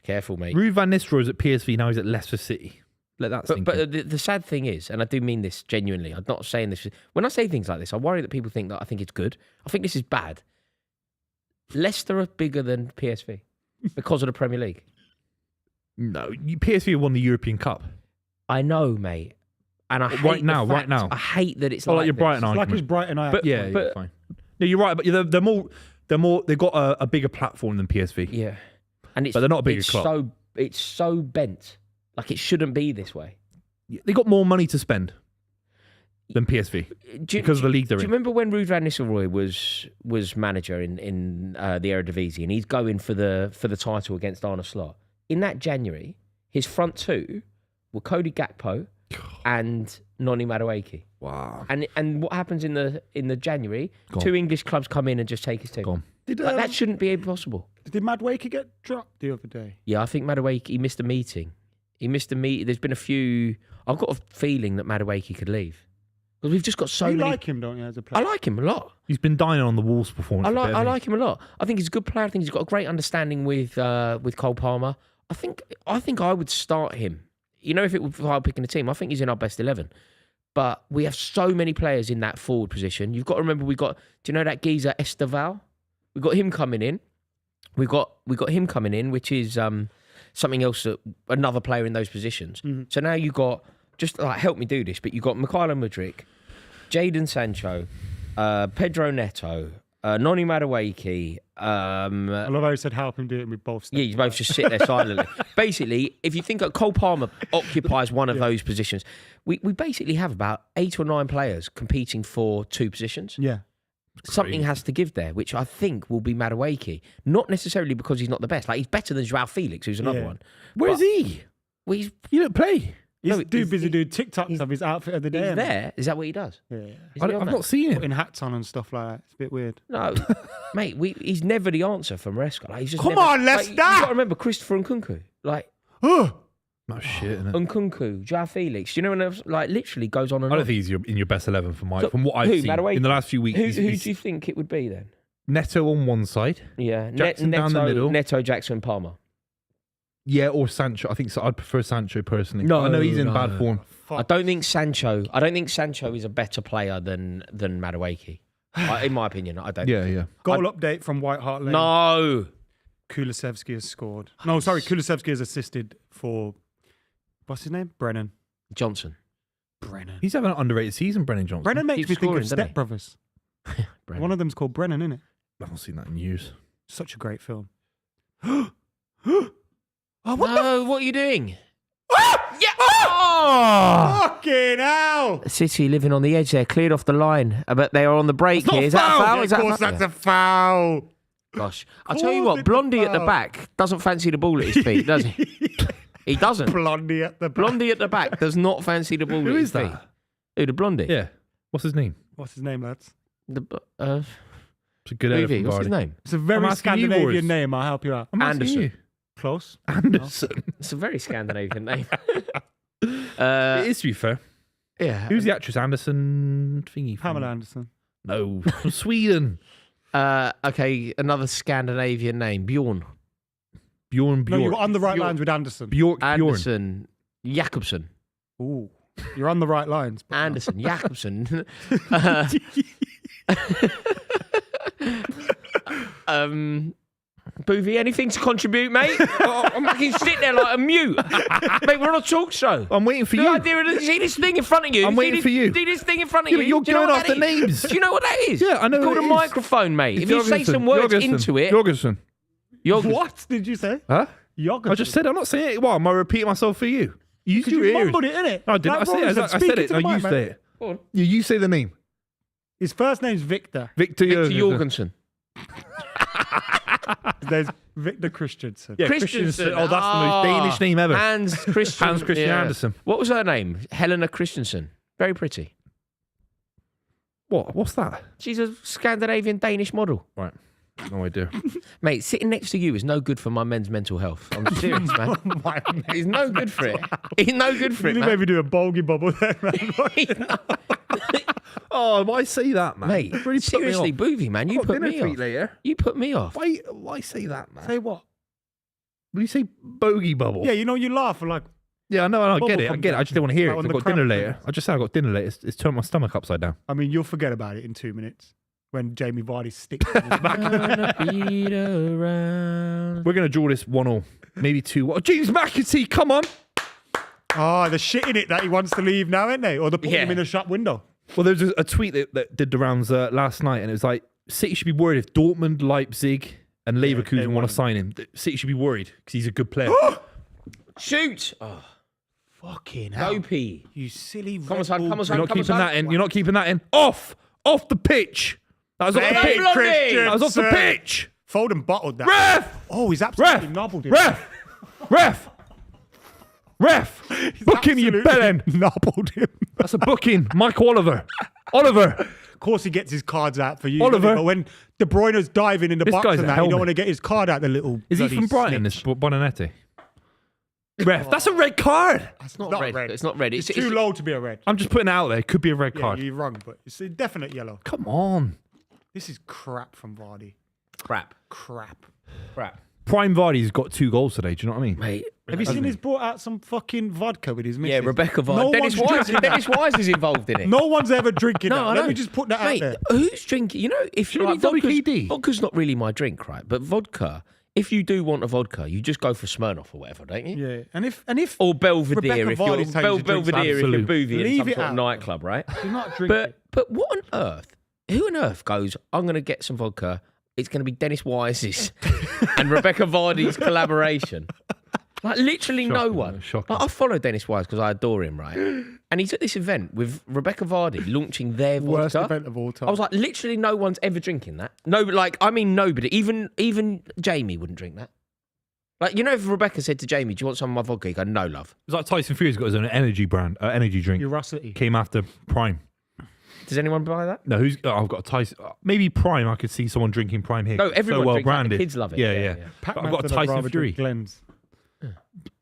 Careful, mate. Ruud van Nistelrooy is at PSV now. He's at Leicester City. Let that sink in. But the sad thing is, and I do mean this genuinely, I'm not saying this. When I say things like this, I worry that people think that I think it's good. I think this is bad. Leicester are bigger than PSV because of the Premier League. No, PSV won the European Cup. I know, mate. And I hate right now. I hate that it's like your this. Brighton It's argument. like his Brighton eye. But- Yeah, fine. No, you're right. But they're more. They've got a bigger platform than PSV. Yeah, and it's But they're not a bigger club. It's so bent. Like it shouldn't be this way. They got more money to spend than PSV because of the league they're in. Do you remember when Ruud van Nistelrooy was manager in the Eredivisie and he's going for the title against Arne Slot? In that January, his front two were Cody Gakpo and Noni Madueke. Wow. And what happens in the January? Two English clubs come in and just take his team. Gone. That shouldn't be possible. Did Madueke get dropped the other day? Yeah, I think Madueke, he missed a meeting. There's been a few. I've got a feeling that Madueke could leave. Because we've just got so many. You like him, don't you, as a player? I like him a lot. He's been dining on the Wolves performance. I like him a lot. I think he's a good player. I think he's got a great understanding with Cole Palmer. I think I would start him. You know, if I were picking a team, I think he's in our best 11. But we have so many players in that forward position. You've got to remember do you know that geezer Esteval? We've got him coming in. We got him coming in, which is something else, another player in those positions. Mm-hmm. So now you've got, just like help me do this, but you've got McKola Mudryk, Jadon Sancho, Pedro Neto, Noni Madueke. I love how he said help him do it and we both Yeah, you both just sit there silently. Basically, if you think that Cole Palmer occupies one of those positions, we basically have about 8 or 9 players competing for 2 positions. Yeah. Something has to give there, which I think will be Madueke. Not necessarily because he's not the best. Like, he's better than Joao Felix, who's another one. Where is he? Well, You don't play. He's No, too busy doing TikToks of his outfit of the day. He's innit? there. Is that what he does? Yeah. I've not seen it. Putting hats on and stuff like that. It's a bit weird. No, mate. He's never the answer for Maresca. Like, he's just Come never, on, Leicester! You got to remember Christopher Nkunku. Like, Oh shit, isn't it? Nkunku, Joao Felix. Do you know when else, like literally goes on and I on? don't think he's in your best 11 from what So, I've seen Madueke? in the last few weeks. Who he's do you think it would be then? Neto on one side. Yeah, Jackson down the middle. Neto, Jackson, Palmer. Yeah, or Sancho. I think so. I'd prefer Sancho personally. No, I know he's in no. bad form. I don't think Sancho is a better player than Madueke. In my opinion, I don't. Yeah. Goal update from White Hart Lane. No. Kulusevski has scored. No, sorry. Kulusevski has assisted for, what's his name? Brennan. Johnson. Brennan. He's having an underrated season, Brennan Johnson. Brennan makes Keeps me think scoring, of doesn't he? Step Brothers. Brennan. One of them's called Brennan, isn't it? I haven't seen that in years. Such a great film. What are you doing? Yeah! Oh! Fucking hell! City living on the edge there, cleared off the line. I bet they are on the break That's not here. Is that a foul. foul? Yeah, Is of that course, foul? that's a foul. Gosh. I'll tell you course what, it's a Blondie at the foul. back doesn't fancy the ball at his feet, does he? He doesn't. Blondie at the back. Blondie at the back does not fancy the ball Who at his is that? feet. Who, the Blondie? Yeah. What's his name? What's his name, lads? It's a good edit Buvey, from what's his Vardy. name? It's a I'm very asking you, Scandinavian Boris. name. I'll help you out. I'm asking Anderson. you. Close. Anderson. It's a very Scandinavian name. It is, to be fair. Yeah. Who's the actress? Anderson thingy. from- Pamela Anderson. No, from Sweden. Okay, another Scandinavian name. Bjorn. Bjorn. No, you're on the right Bjorn. lines with Anderson. Bjorn. Anderson. Jakobsen. Ooh. You're on the right lines. but no. Anderson. Jakobsen. Buvey, anything to contribute, mate? I'm fucking sitting there like a mute. Mate, we're on a talk show. I'm waiting for The you. idea of see this thing in front of you. I'm waiting for you. See this thing in front of Yeah, you. but you're Do you know going what off that the is? names. Do you know what that is? Yeah, I know It's called what a it is. microphone, mate. It's If you say Jorgensen. some words Jorgensen. into it, Jorgensen. What did you say? Huh? Yogurt. I just said I'm not saying it. Well, am I repeating myself for you? You use Because your you ears. mumbled it, innit? No, I didn't. Like I Rory said it. I speak said it. into No, the you mic, say man. it. Go on. You say the name. His first name's Victor. Victor Jorgensen. There's Victor Christensen. Yeah, Christensen. Oh, that's the most Danish name ever. Hans Christian. Hans Christian Andersen. What was her name? Helena Christensen. Very pretty. What? What's that? She's a Scandinavian Danish model. Right. No idea. Mate, sitting next to you is no good for my men's mental health. I'm serious, man. It's no good for it. It's no good for it, You man. maybe do a bogey bubble there, man. Oh, why say that, man? Mate, It really put me seriously, off. Buvey, man, you I've got put dinner me to eat off. later. You put me off. Why say that, man? Say what? Will you say bogey bubble? Yeah, you know, you laugh like, Yeah, I know, I Bubble get it. I comes get it. I out. just don't want to hear Like it. on 'Cause the I've got dinner crab later. things. I just said I've got dinner later. It's turned my stomach upside down. I mean, you'll forget about it in 2 minutes when Jamie Vardy sticks in his back. Gonna beat around. We're going to draw this 1-1, maybe 2. Oh, James McAtee, come on. Oh, they're shitting it that he wants to leave now, isn't they? Or they're putting Yeah. him in a shop window. Well, there was a tweet that did the rounds last night, and it was like, City should be worried if Dortmund, Leipzig, and Leverkusen they want want to him. sign him. City should be worried because he's a good player. Shoot! Oh, Fucking hell. Opie. You silly Come on, Red son, Bull come on, You're son. not Come keeping on, that in. You're not keeping that in. Off the pitch. That was off the Hey, pitch. Blondie! That was off the Christensen. pitch. Foden bottled that. Ref! Oh, he's absolutely Ref! nobbled him. Ref! He's Booking you absolutely bellend. Nobbled him. That's a booking. Mike Oliver. Of course, he gets his cards out for you. Oliver. doesn't he? But when De Bruyne's diving in the This box guy's and a that, you helmet. don't want to get his card out, the little. Is he bloody from Brighton, this snitch. Bonanetti? Ref, that's a red card. It's not red. It's not red. It's too low to be a red. I'm just putting it out there. It could be a red Yeah, card. you're wrong, but it's a definite yellow. Come on. This is crap from Vardy. Crap. Crap. Prime Vardy's got 2 goals today. Do you know what I mean? Mate. Have you seen he's brought out some fucking vodka with his missus? Yeah, Rebecca Vardy. No Dennis one's Wise. drinking that. Dennis Wise is involved in it. No one's ever drinking No, that. I Let know. me just put that Mate, out there. who's drinking? You know, if Surely like, WKD. vodka's not really my drink, right? But vodka, if you do want a vodka, you just go for Smirnoff or whatever, don't you? Yeah, and if Or Belvedere Rebecca if you're Vardy's telling you to drink Belvedere if you're Absolute. boozy in Leave some it sort of out. nightclub, right? you're not drinking, But what on earth? Who on earth goes? I'm going to get some vodka. It's going to be Dennis Wise's and Rebecca Vardy's collaboration. Like literally no Shocking, one. man, shocking. Like, I follow Dennis Wise because I adore him, right? And he's at this event with Rebecca Vardy launching their worst vodka. event of all time. I was like, literally no one's ever drinking that. No, like I mean nobody. Even Jamie wouldn't drink that. Like, you know, if Rebecca said to Jamie, "Do you want some of my vodka?" You go, "No, love." It's like Tyson Fury's got his own energy drink. Urosity. Came after Prime. Does anyone buy that? No, I've got a Tyson. Maybe Prime. I could see someone drinking Prime here. No, everyone so well drinks that. branded. The kids love it. Yeah. But I've got a Tyson Fury. Glens.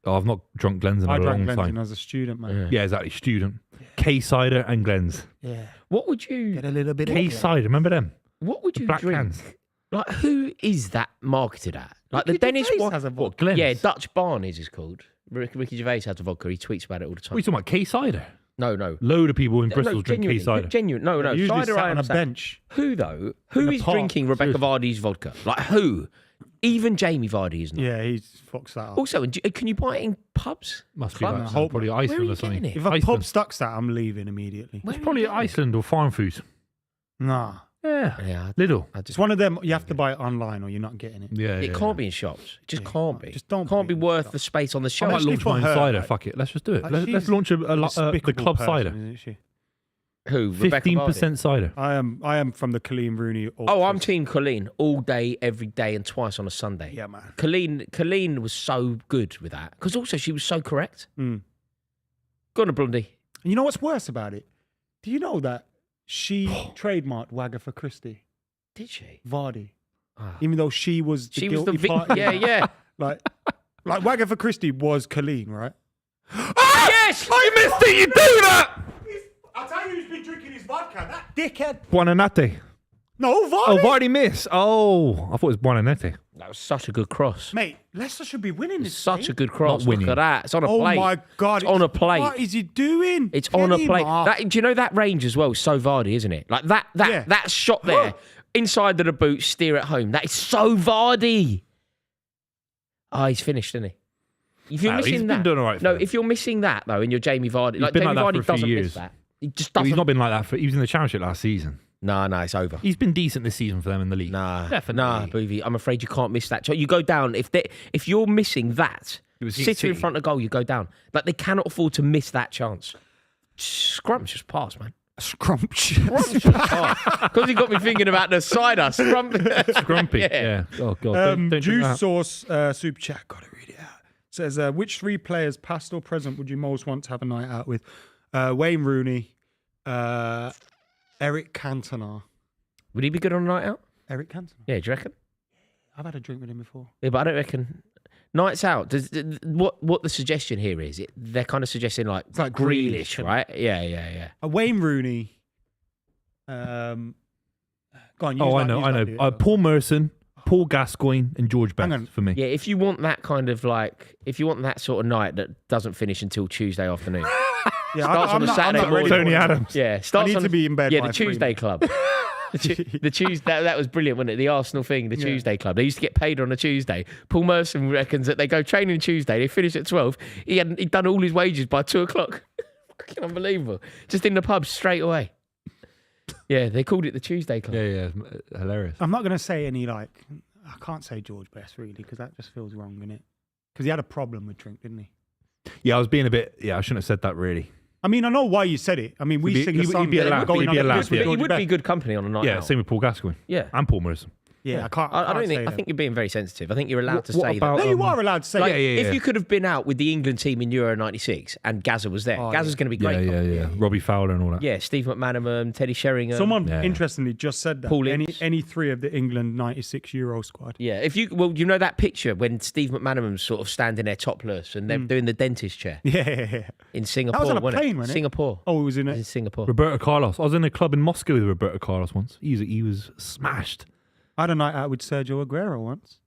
Oh, I've not drunk Glens in a I drank long Glens time. when I was a student, man. Yeah, exactly. Student. K-cider and Glens. Yeah. What would you Get a little bit K-cider, remember them? What would you Black drink? cans. Like, who is that marketed at? Like the Ricky Dennis Gervais has a vodka. What, Glens? Yeah, Dutch Barney's is called. Ricky Gervais has a vodka. He tweets about it all the What time. are you talking about? K-cider? No. Load of people in Bristol No, drink K-cider. Genuine. No. Usually Cider, sat I on a understand. bench. Who though? Who a is park. drinking Rebecca Vardy's vodka? Like who? Even Jamie Vardy is not. Yeah, he fucks that up. Also, can you buy it in pubs? Must be Clubs? like, Hope- probably Where are Iceland you or something. getting it? If a Iceland. pub stocks that, I'm leaving immediately. Where It's are you probably getting it? Iceland or Farm Foods. Nah. Yeah. Yeah, Lidl. It's one of them, you have to buy it online or you're not getting it. Yeah. it can't be in shops. It just can't be. Just don't Can't put be it in worth shops. the space on the I shelf. might Especially launch for my own her, cider. like- Fuck it. Let's just do it. Like, Let's she's launch the Despicable club person, cider. isn't she? Who? Rebecca 15% Vardy? cider. I am from the Colleen Rooney. Oh, I'm ultras. Team Colleen all day, every day, and twice on a Sunday. Yeah, man. Colleen was so good with that because also she was so correct. Mm. Go on, a Blondie. And you know what's worse about it? Do you know that she trademarked Wagger Christie, Did she? Vardy, Ah. even though she was the She was guilty the victim. party? Yeah. Like Wagger Christie was Colleen, right? Yes! I missed it. You do that. I'll tell you who's been drinking his vodka. That dickhead. Buonanotte. No, Vardy. Oh, Vardy miss. Oh, I thought it was Buonanotte. That was such a good cross. Mate, Leicester should be winning this. Such game. a good cross. Not winning. Look at that. It's on a Oh plate. my God! It's on a plate. What is he doing? It's Get on a him plate. off. Do you know that range as well? So Vardy, isn't it? Like Yeah. that shot there, inside of the boot, steer at home. That is so Vardy. Oh, he's finished, isn't he? If you're No, missing he's been that, doing all right for no. them. If you're missing that though, and you're Jamie Vardy, like been Jamie like that Vardy for a few doesn't years. miss that. He just Well, doesn't. he's not been like that. He was in the Championship last season. No, it's over. He's been decent this season for them in the league. Nah, Definitely. Buvey. I'm afraid you can't miss that. So you go down if you're missing that. It was Sitter in City. front of goal, you go down. Like they cannot afford to miss that chance. Scrumptious pass, man. Scrumptious. Because he got me thinking about the cider. Grumpy. Yeah. Oh god. Don't drink Juice that. Sauce Super Chat. Gotta read it out. Says, which three players, past or present, would you most want to have a night out with? Wayne Rooney, Eric Cantona. Would he be good on a night out? Eric Cantona. Yeah, do you reckon? I've had a drink with him before. Yeah, but I don't reckon. Nights out. What the suggestion here is? They're kind of suggesting like It's like Grealish, Grealish. right? Yeah. Wayne Rooney. Go on. Use Oh, I that- know. use I that know. bit. Paul Merson, Paul Gascoigne, and George Hang on. Best for me. Yeah, if you want that kind of like, if you want that sort of night that doesn't finish until Tuesday afternoon. Yeah, starts on a not- Saturday not ready morning. for Tony it. Adams. Yeah, starts need on to be in bed Yeah, by the 3. Tuesday Club. The Tuesday that was brilliant, wasn't it? The Arsenal thing, the Tuesday Club. They used to get paid on a Tuesday. Paul Merson reckons that they go training Tuesday, they finish at 12. He'd done all his wages by 2:00. Fucking unbelievable. Just in the pub straight away. Yeah, they called it the Tuesday Club. Yeah. Hilarious. I'm not going to say any, like, I can't say George Best, really, because that just feels wrong, innit? Because he had a problem with drink, didn't he? Yeah, I was being a bit. Yeah, I shouldn't have said that really. I mean, I know why you said it. I mean, we He'd be- sing he'd a be- song. he'd be allowed- going he'd on be a allowed, piss with yeah. He George would Best. be good company on a night Yeah, out. same with Paul Gascoigne. Yeah. And Paul Merson. Yeah, I can't. I don't say think. I that. think you're being very sensitive. I think you're allowed to What say about- that. No, you are allowed to say Like, it. yeah. if you could have been out with the England team in Euro '96 and Gazza was there, Oh, Gazza's yeah. going to be great. Yeah. Robbie Fowler and all that. Yeah, Steve McManaman, Teddy Sheringham. Someone Yeah. interestingly just said that Paul Ince. any three of the England '96 Euro squad. Yeah, you know that picture when Steve McManaman's sort of standing there topless and they're doing the dentist chair Yeah. in Singapore. That was on a wasn't plane, wasn't it? Singapore. Oh, it was in It was in it. Singapore. Roberto Carlos. I was in a club in Moscow with Roberto Carlos once. He was smashed. I had a night out with Sergio Aguero once.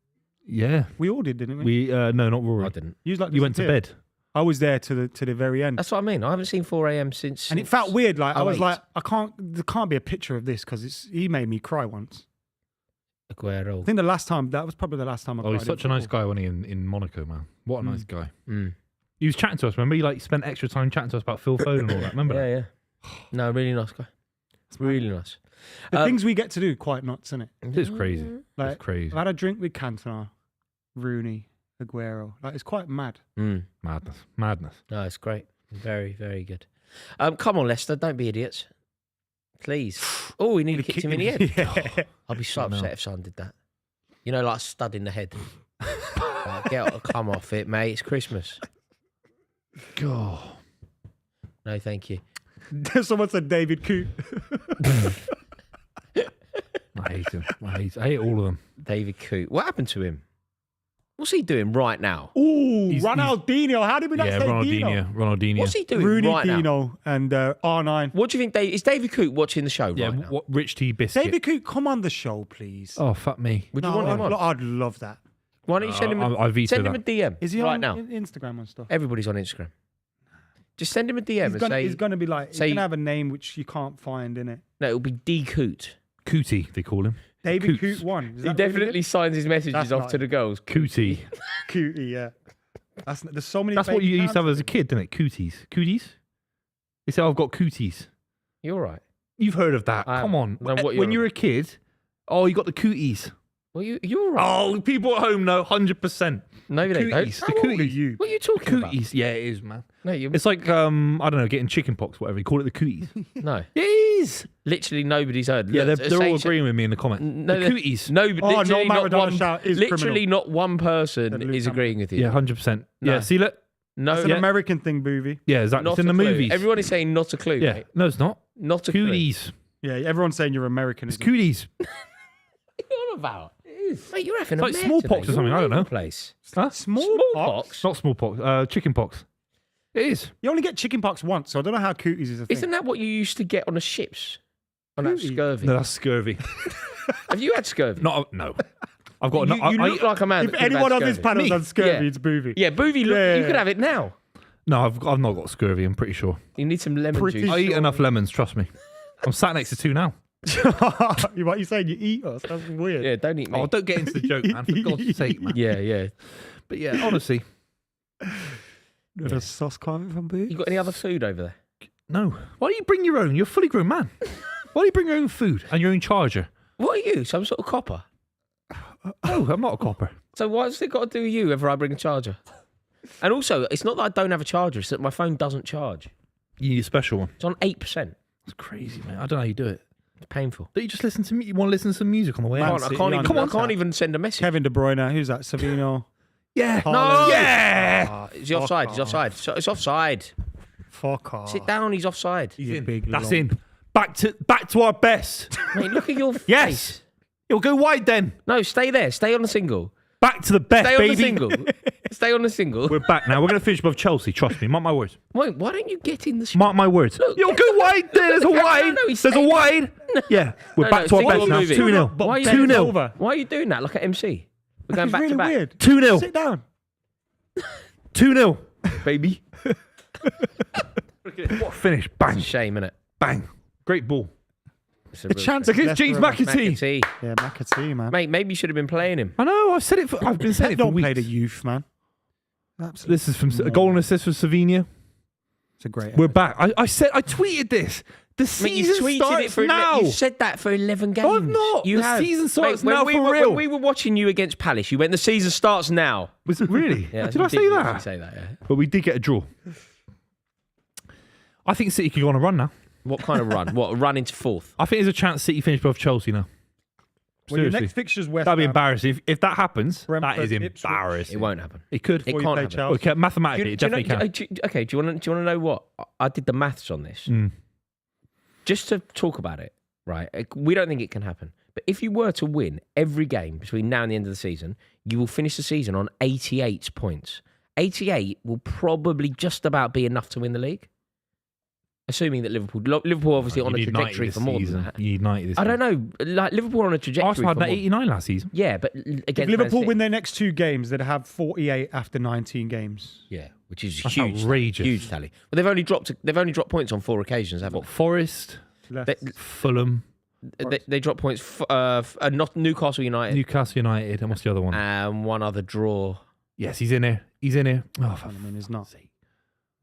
Yeah. We all did, didn't we? We no, not Rory. I didn't. You, was like You went to disappeared. bed. I was there to the very end, That's what I mean. I haven't seen 4 a.m. since. and it felt weird. Like I was 08. like, there can't be a picture of this because he made me cry once. I Aguero. think that was probably the last time I cried. Oh, he's in such a nice football. guy when he in Monaco, man. What a nice guy. Mm. He was chatting to us. Remember, he spent extra time chatting to us about Phil Foden and all that. Remember? Yeah. No, really nice guy. Really nice. The things we get to do quite nuts, isn't it? It's crazy. Like, It's crazy. I've had a drink with Cantona, Rooney, Aguero. Like it's quite mad. Madness. No, it's great. Very, very good. Come on, Leicester. Don't be idiots. Please. Oh, we nearly kicked him in the head. Yeah. I'd be so I know. upset if someone did that. You know, like a stud in the head. Come off it, mate. It's Christmas. God. No, thank you. Someone said David Coote. I hate him. I hate all of them. David Coote. What happened to him? What's he doing right now? Ooh, Ronaldinho. How did we not say Dino? Ronaldinho. What's he doing Rooney, right now? Dino, and R9. What do you think? Is David Coote watching the show right now? What Rich T Biscuit. David Coote, come on the show, please. Oh, fuck me. Would you want him on? I'd love that. Why don't you send him? I veto send him a that. DM. Is he right on now? Instagram and stuff? Everybody's on Instagram. Just send him a DM and say. He's gonna be like. He's say- gonna have a name which you can't find in it. No, it'll be D Coote. Cootie, they call him. David Coots. Coote 1. Is He that definitely really signs his messages That's off nice. to the girls. Cootie. good? Cootie, yeah. There's so many. That's what baby you used to have accounts. as a kid, didn't it? Cooties. Cooties? They say, I've got cooties. You're right. You've heard of that. I Come on. haven't. No, what When you're you're a kid, oh, you got the cooties. Well, you're right. Oh, people at home know 100%. No, they don't. Cooties. The How old are cooties. you? What are you talking about? Cooties. Yeah, it is, man. No, you. It's like, I don't know, getting chicken pox, whatever. You call it the cooties. No. It is. Literally nobody's heard. Yeah, Look, they're all say- agreeing with me in the comment. No, the cooties. No, Oh, literally no, not Maradona one. shout is Literally criminal. not one person Luke is Campbell. agreeing with you. Yeah, 100%. No. Yeah, see, look. No, It's an American thing, Boovy. Yeah, exactly. not It's in a the clue. movies. Everyone is saying not a clue. Yeah. Mate. No, it's not. Not a clue. Cooties. Yeah, everyone's saying you're American. It's isn't it? cooties. What are you on about? Mate, you're having It's a like mare smallpox today. or something, You're I all don't over know. the Place. Huh? Smallpox. Not smallpox. Chicken pox. It is. You only get chicken pox once, so I don't know how cooties is a thing. Isn't that what you used to get on the ships? On that Cooties? scurvy. No, that's scurvy. Have you had scurvy? No. I've got. You look like a man. If that could have anyone had on this scurvy. panel Me? has scurvy, Yeah. it's Boovy. Yeah, Buvey, look, Yeah, you yeah. could have it now. No, I've not got scurvy. I'm pretty sure. You need some lemon Pretty juice. I eat enough lemons. Trust me. I'm sat next to two now. What you saying? You eat us? That's weird. Yeah, don't eat me. Oh, don't get into the joke, man. For God's sake, man. Yeah. But yeah, honestly, Got a sauce carving from Boovy? You got any other food over there? no. Why don't you bring your own? You're a fully grown man. Why don't you bring your own food and your own charger? What are you? Some sort of copper? Oh, I'm not a copper. So what's it got to do with you if I bring a charger? And also, it's not that I don't have a charger, it's that my phone doesn't charge. You need a special one. It's on 8%. It's crazy, man. I don't know how you do it. It's painful. Don't you just listen to me? You want to listen to some music on the way Man out? I City, can't, yeah, even, I I know. can't even send a message. Kevin De Bruyne. Who's that? Savino. Yeah. Haaland. Yeah. Is he offside? He's offside. So it's offside. Fuck off. Sit down, he's offside. He's a big That's lump. in. Back to our best. Mate, look at your Yes. face. It'll go wide then. No, stay there. Stay on the single. Back to the best, Stay on baby. the single. Stay on the single. We're back now. We're going to finish above Chelsea. Trust me. Mark my words. Wait, why don't you get in the shot? Mark my words. Look, You'll go wide there. There's a wide. no, he's There's a staying- wide. Yeah. We're back to our single best now. moving. 2-0. Why are you 2-0. over. Why are you doing that like an MC? We're going It's back really to back. weird. 2-0. Sit down. 2-0. Baby. What a finish. Bang. Shame, innit? Bang. Great ball. It's a A real chance shame. Against James Leicester McAtee. McAtee. Yeah, McAtee, man. Mate, maybe you should have been playing him. I know. I've said it. I've been saying it for Don't play weeks. the youth, man. Absolutely. This is from a goal and assist for Slovenia. It's a great. We're back. I tweeted this. The Mate, you season tweeted starts it for now. You said that for 11 games. No, I've not. You The have. season starts Mate, now when for real. When we were watching you against Palace, you went, the season starts now. Was it really? Yeah, Did you I say literally that? say that, yeah. But we did get a draw. I think City could go on a run now. What kind of run? What, a run into fourth? I think there's a chance City finish above Chelsea now. Well, your Seriously. next fixture's West That'd be Ham. embarrassing. If that happens, that Brentford, is Ipswich. embarrassing. It won't happen. It could. It Before you can't play happen. Chelsea. Okay, mathematically, it definitely can. Okay, do you want to know what? I did the maths on this. Mm. Just to talk about it, right? We don't think it can happen. But if you were to win every game between now and the end of the season, you will finish the season on 88 points. 88 will probably just about be enough to win the league. Assuming that Liverpool obviously on a You need 90 trajectory this for more season. than that. You need 90 this I season. don't know. Like Liverpool on a trajectory Arsenal had for that more. 89 last season. Yeah, but If against Liverpool Man win City- their next two games, they'd have 48 after 19 games. yeah, which is That's huge, outrageous. huge tally. Well, they've only dropped points on 4 occasions, haven't What, Forest, they? Fulham, They dropped points. Not Newcastle United Newcastle United, and what's the other one? and one other draw. Yes, he's in here. He's in here. Oh, for I mean, it's not.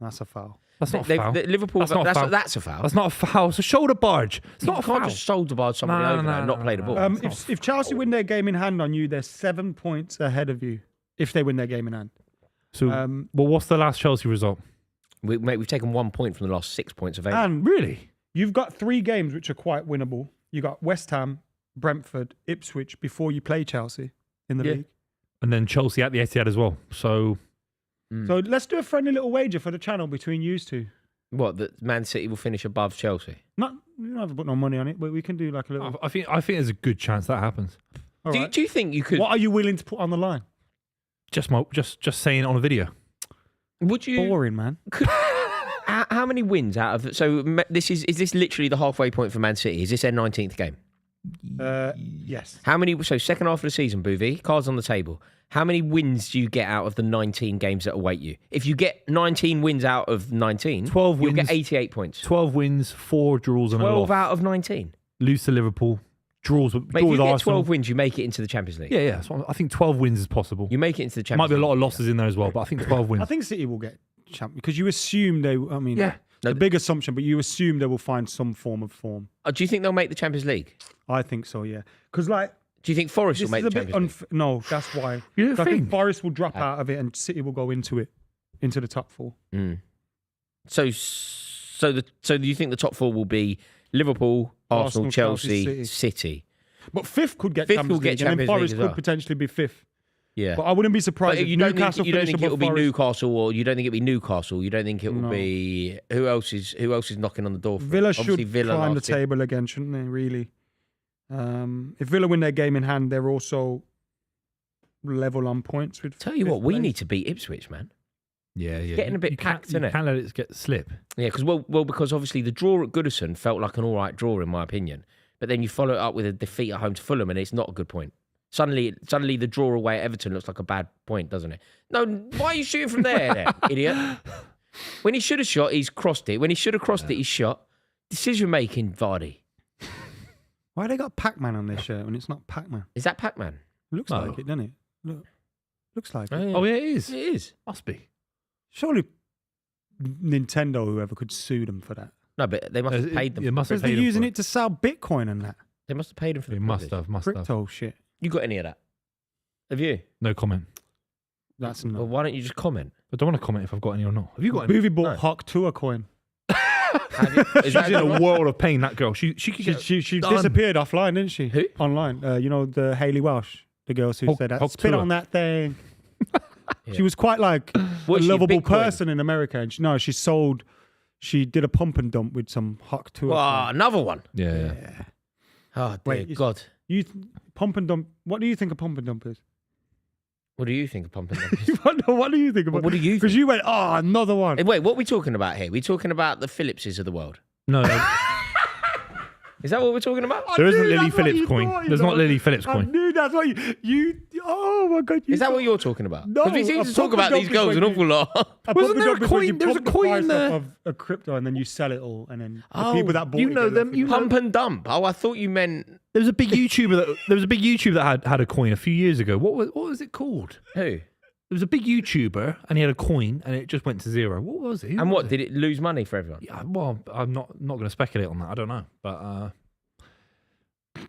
That's a foul. That's not a foul. Liverpool. That's not a foul. That's a foul. That's not a foul. It's a shoulder barge. It's You not a can't foul. just shoulder barge somebody No, over no, there and no, not play the no, ball. no. If Chelsea win their game in hand on you, they're 7 points ahead of you. If they win their game in hand. So, well, what's the last Chelsea result? We've taken 1 point from the last 6 points available. And Really? you've got 3 games which are quite winnable. You got West Ham, Brentford, Ipswich before you play Chelsea in the Yeah. league. And then Chelsea at the Etihad as well. So let's do a friendly little wager for the channel between you two. What, that Man City will finish above Chelsea? You don't have to put no money on it, but we can do like a little. I think there's a good chance that happens. Do you think you could? What are you willing to put on the line? Just saying it on a video. Would you? Boring, man. How many wins out of? So this is this literally the halfway point for Man City? Is this their 19th game? Yes. How many? So second half of the season, Buvey, cards on the table. How many wins do you get out of the 19 games that await you? If you get 19 wins out of 19, 12 you'll wins, get 88 points. 12 wins, 4 draws and a loss. 12 out of 19. Lose to Liverpool. Draws with Mate, if you get Arsenal. 12 wins, you make it into the Champions League. Yeah. So I think 12 wins is possible. You make it into the Champions Might League. be a lot of losses in there as well, but I think 12 wins. I think City will get champion because you assume they. I mean, Yeah. the big assumption, but you assume they will find some form of form. Do you think they'll make the Champions League? I think so. Yeah, because like. Do you think Forest will This make is the a bit Champions League? no, that's why. You don't I think think? Forest will drop out of it and City will go into the top 4. So do you think the top 4 will be Liverpool, Arsenal, Chelsea, City? But 5th could get Fifth Champions will get League, and then Champions League Forest as could well. potentially be 5th. Yeah. But I wouldn't be surprised But if you don't Newcastle think finished it will above be Forest. Newcastle, or you don't think it'll be Newcastle. You don't think it will No. be who else is knocking on the door? For it? Villa Obviously, should Villa climb the last year. table again, shouldn't they? Really. If Villa win their game in hand, they're also level on points with. Tell you 5th what, we place. need to beat Ipswich, man. Yeah. Getting a bit packed, You innit? can't let it get slip. Yeah, because because obviously the draw at Goodison felt like an all right draw in my opinion, but then you follow it up with a defeat at home to Fulham, and it's not a good point. Suddenly the draw away at Everton looks like a bad point, doesn't it? No, why are you shooting from there, then, idiot? When he should have shot, he's crossed it. When he should have crossed it, he's shot. Decision making, Vardy. Why they got Pac-Man on their shirt when it's not Pac-Man? Is that Pac-Man? Looks No. like it, doesn't it? Looks like it. Oh, yeah, it is. It is. Must be. Surely Nintendo, whoever, could sue them for that. No, but they must have paid them. It must have Because they're paid using for it to sell Bitcoin and that. They must have paid him for the It must privilege. have. Crypto shit. You got any of that? Have you? No comment. That's Well, not. why don't you just comment? I don't want to comment if I've got any or not. Have you got any? Buvey bought No. Hawk Tour coin. Have you? Is She's that in a right? world of pain, that girl. She could get She done. disappeared offline, didn't she? Who? Online. You know, the Hayley Welsh, the girl who said that. Hawk Spit Tour. on that thing. Yeah. She was quite like Was a she lovable Bitcoin? person in America. And she did a pump and dump with some Hawk Tour. Oh, coin. another one. Yeah. Oh, dear Wait, God. Pump and dump. What do you think a pump and dump is? What do you think of pumping them? What do you think about? What do you Because think? you went, oh, another one. Hey, wait, what are we talking about here? We talking about the Phillipses of the world? No, Is that what we're talking about? there isn't knew Lily that's what Phillips you coin. thought, you There's know. not Lily Phillips I coin. knew that's what you. Oh my God! Is that what you're talking about? No, Because we seem a to talk pump and about dump these is girls when an awful lot. A Wasn't pump and there a dump is when you coin? There was pump a the coin price there. Of a crypto and then you sell it all, and then the Oh, people that bought you it know get them, left you with know- it. Pump and dump. Oh, I thought you meant There was a big YouTuber that had a coin a few years ago. What was it called? who? There was a big YouTuber and he had a coin and it just went to zero. What was it? Who And was what, did it lose money for everyone? Yeah, well, I'm not going to speculate on that. I don't know, but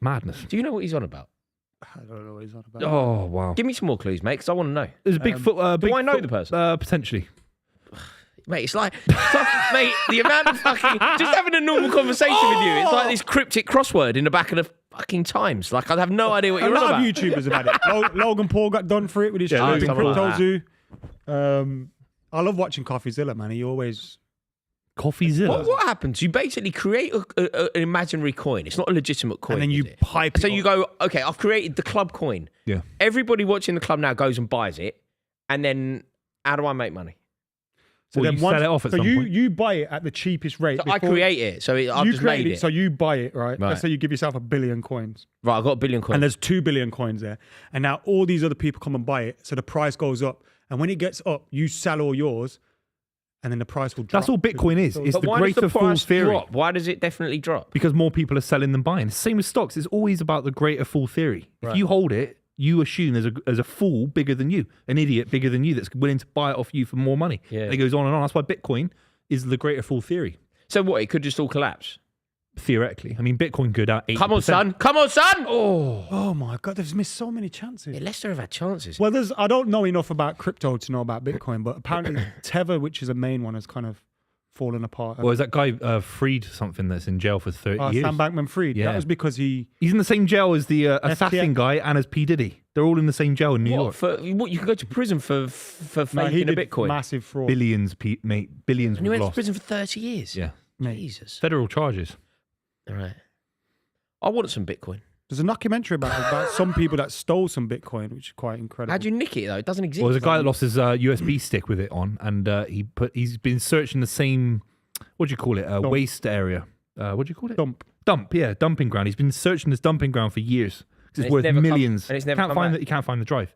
madness. Do you know what he's on about? I don't know what he's on about. Oh wow! Give me some more clues, mate, because I want to know. There's a big foot. do I know the person? Potentially. Mate, it's like, mate, the amount of fucking, just having a normal conversation with you, it's like this cryptic crossword in the back of the fucking Times. Like, I have no idea what A you're on lot about. of YouTubers have had it. Logan Paul got done for it with his Yeah, stupid something like Crypto that. Zoo. I love watching CoffeeZilla, man. He always. CoffeeZilla. What happens? You basically create an imaginary coin. It's not a legitimate coin. And then you is it? pipe So it you go, okay, I've created the club coin. Yeah. Everybody watching the club now goes and buys it. And then how do I make money? So Well, then you sell it off at some you, point. you buy it at the cheapest rate. So I before- create it. So I've you just create made it. So you buy it, right? Right. Let's say you give yourself 1 billion coins. Right, I've got 1 billion coins. And there's 2 billion coins there. And now all these other people come and buy it. So the price goes up. And when it gets up, you sell all yours. And then the price will drop. That's all Bitcoin is. It's But the why does greater the fool price theory. drop? Why does it definitely drop? Because more people are selling than buying. Same with stocks. It's always about the greater fool theory. If Right. you hold it, you assume there's a fool bigger than you, an idiot bigger than you that's willing to buy it off you for more money. Yeah. And it goes on and on. That's why Bitcoin is the greater fool theory. So what? It could just all collapse. Theoretically. I mean, Bitcoin could out 80%. Come on, son. Come on, son. Oh my God, they've missed so many chances. Yeah, Leicester have had chances. Well, I don't know enough about crypto to know about Bitcoin, but apparently Tether, which is a main one, has kind of fallen apart. Well, is that guy Freed something that's in jail for 30 years? Sam Bankman-Fried. Yeah. That was because he's in the same jail as the assassin guy and as P. Diddy. They're all in the same jail in New York. What, you could go to prison for faking a Bitcoin? Massive fraud. Billions, billions And you went lost. to prison for 30 years? Yeah. Jesus. Federal charges. All right. I want some Bitcoin. There's a documentary about some people that stole some Bitcoin, which is quite incredible. How'd you nick it, though? It doesn't exist. Well, there's a guy that lost his USB stick with it on, and he's been searching the same, what do you call it, waste area. What do you call it? Dump, yeah, dumping ground. He's been searching this dumping ground for years. Because it's worth millions. And it's never come back. You can't find the drive.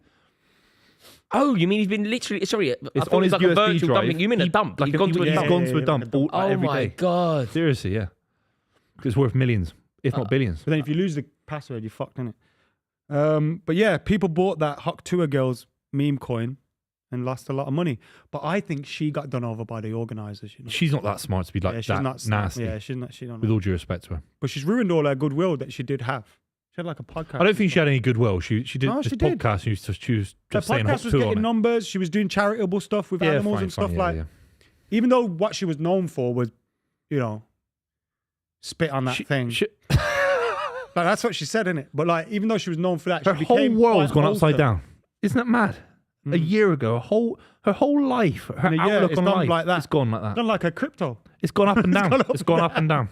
Oh, you mean he's been literally... Sorry, it's on his like USB a virtual drive. dumping. You mean a dump? Like He's gone to a dump. Gone to a dump every my day. God. Seriously, yeah. Because it's worth millions, if not billions. But then if you lose the password, you're fucked, innit? But yeah, people bought that Huck Tour Girls meme coin and lost a lot of money. But I think she got done over by the organisers. You know? She's not that smart to be like that nasty. Yeah, she's not. She don't know. With all due respect to her. But she's ruined all her goodwill that she did have. She had like a podcast. I don't think she had any goodwill. She did No, this she did. podcast. She was Her just saying Hot podcast was Tour on getting it. numbers. She was doing charitable stuff with animals and stuff Even though what she was known for was, you know, spit on that thing. Like, that's what she said, innit? But like, even though she was known for that, her she whole became world's quite gone upside wholesome. down. Isn't that mad? A year ago, her whole life, her outlook it's on gone life, like that. it's gone like that. Done like her crypto. It's gone up and down. It's gone up and down.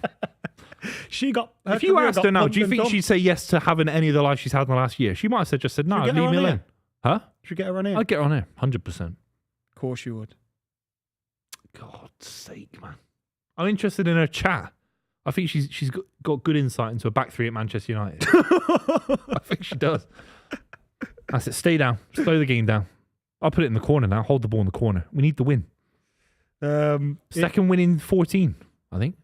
She got. If you asked her now, do you think she'd say yes to having any of the life she's had in the last year? She might have just said, no, leave me alone. Huh? Should we get her on here? I'd get her on here, 100%. Of course you would. God's sake, man. I'm interested in her chat. I think she's got good insight into a back three at Manchester United. I think she does. That's it. Stay down. Slow the game down. I'll put it in the corner now. Hold the ball in the corner. We need the win. Second win in 14, I think.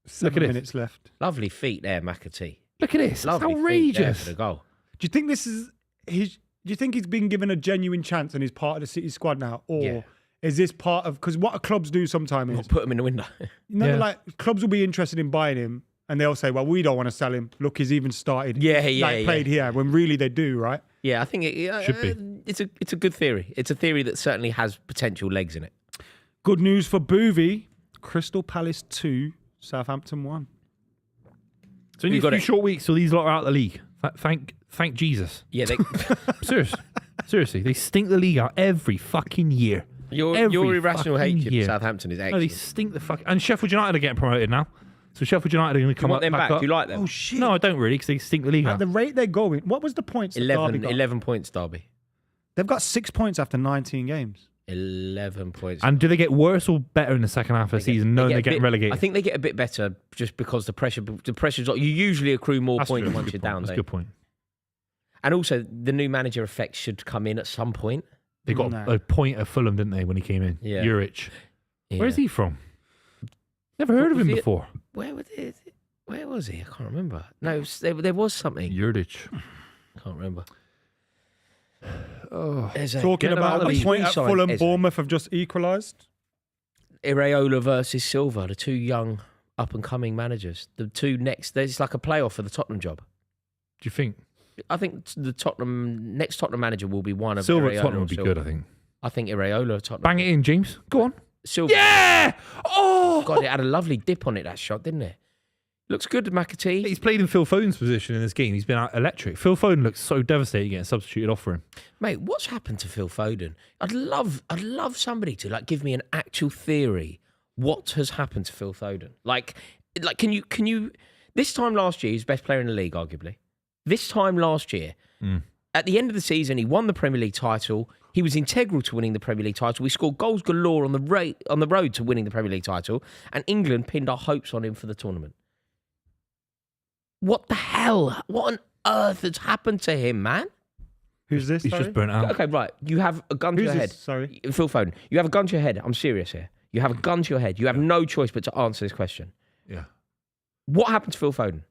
7 minutes left. Lovely feet there, McAtee. Look at this. Lovely it's outrageous. Feet there for the goal. Do you think this is his? Do you think he's been given a genuine chance and he's part of the City squad now, or is this part of? Because what clubs do sometimes is put him in the window. Like clubs will be interested in buying him, and they'll say, "Well, we don't want to sell him. Look, he's even started. Played here." When really they do, right? Yeah, I think it should be. It's a good theory. It's a theory that certainly has potential legs in it. Good news for Buvey: Crystal Palace 2, Southampton 1. So in a few short weeks till these lot are out of the league. Thank Jesus. Yeah, Seriously, they stink the league out every fucking year. Your irrational hatred of Southampton is excellent. No, they stink the fuck. And Sheffield United are getting promoted now. So Sheffield United are going to come up. back up. Do you like them? Oh shit! No, I don't really, because they stink the league At out. the rate they're going, what was the points? 11 points, Derby. They've got 6 points after 19 games. 11 points. And do they get worse or better in the second half of the season, knowing they're getting relegated? I think they get a bit better just because the pressure's you usually accrue more points once you're down. That's a good point. And also, the new manager effect should come in at some point. They got a point at Fulham, didn't they, when he came in? Yeah. Juric. Yeah. Where's he from? Never heard of him before. Where was he? I can't remember. No, there was something. Juric. Can't remember. Talking about the point at Fulham, Bournemouth have just equalised. Iraola versus Silva, the two young up-and-coming managers. The two next, there's like a playoff for the Tottenham job. Do you think? I think the next Tottenham manager will be one of Silva Iraola at Tottenham would be Silva. good, I think. I think Iraola at Tottenham. Bang it in, James. Go on. Silva. Yeah! Oh! God, it had a lovely dip on it, that shot, didn't it? Looks good, McAtee. He's played in Phil Foden's position in this game. He's been electric. Phil Foden looks so devastating getting substituted off for him. Mate, what's happened to Phil Foden? I'd love somebody to give me an actual theory. What has happened to Phil Foden? Like, can you? This time last year, he's best player in the league, arguably. This time last year, at the end of the season, he won the Premier League title. He was integral to winning the Premier League title. We scored goals galore on the road to winning the Premier League title, and England pinned our hopes on him for the tournament. What the hell? What on earth has happened to him, man? Who's this? He's just burnt out. Okay, right. You have a gun to your head. Sorry. Phil Foden. You have a gun to your head. I'm serious here. You have a gun to your head. You have no choice but to answer this question. Yeah. What happened to Phil Foden?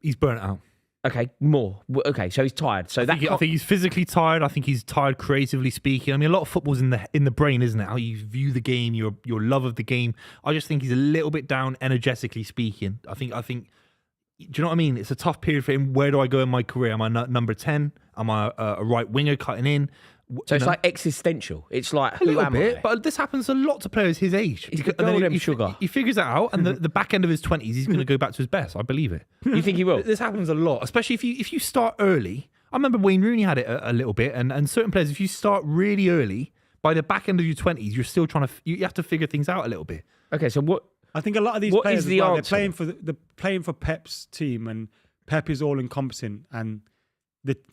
He's burnt out. Okay, more. Okay, so he's tired. So I think he's physically tired. I think he's tired creatively speaking. I mean, a lot of football's in the brain, isn't it? How you view the game, your love of the game. I just think he's a little bit down energetically speaking. I think. Do you know what I mean? It's a tough period for him. Where do I go in my career? Am I number 10? Am I a right winger cutting in? So it's like existential. It's like, a who little am bit, I? but this happens a lot to players his age. He's got And then golden sugar. He figures it out, and the back end of his 20s, he's going to go back to his best. I believe it. You think he will? This happens a lot, especially if you start early. I remember Wayne Rooney had it a little bit, and certain players, if you start really early, by the back end of your 20s, you're still you have to figure things out a little bit. Okay, so what? I think a lot of these What players is the they're answer? playing for Pep's team, and Pep is all encompassing, and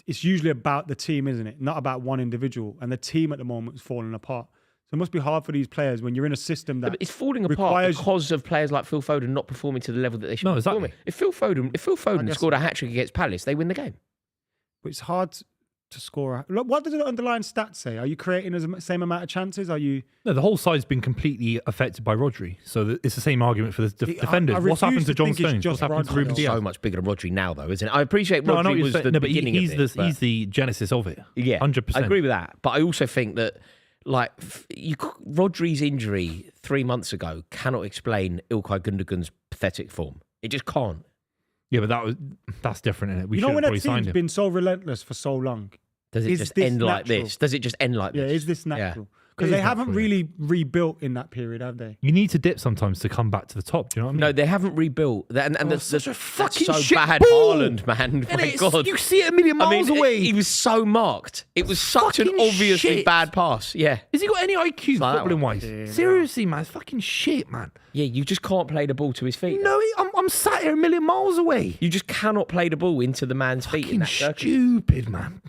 it's usually about the team, isn't it? Not about one individual. And the team at the moment is falling apart. So it must be hard for these players when you're in a system that It's falling apart because of players like Phil Foden not performing to the level that they should be performing. If Phil Foden scored a hat-trick against Palace, they win the game. It's hard to score. Look, what does the underlying stats say? Are you creating the same amount of chances? Are you? No, the whole side's been completely affected by Rodri. So it's the same argument for the defenders. What's happened to John Stones? What's happened to Ruben Diaz? So much bigger than Rodri now, though, isn't it? I appreciate Rodri was the beginning of it. He's the genesis of it. Yeah, 100%. I agree with that. But I also think that, like, Rodri's injury 3 months ago cannot explain Ilkay Gundogan's pathetic form. It just can't. Yeah, but that's different, isn't it? We You know, when a probably signed team's him. been so relentless for so long, Does it just end like this? Does it just end like this? Yeah, is this natural? It Because is they haven't natural, really rebuilt in that period, have they? You need to dip sometimes to come back to the top. Do you know what I mean? No, they haven't rebuilt. And such a fucking so shit bad, ball. Haaland, man. And My God. you see it a million miles away. He was so marked. It was such an Fucking obviously shit. bad pass. Yeah. Has he got any IQ like that footballing one. wise? Yeah, Seriously, man, it's fucking shit, man. Yeah, you just can't play the ball to his feet. No, I'm sat here a million miles away. You just cannot play the ball into the man's feet in Fucking that circle. stupid, man.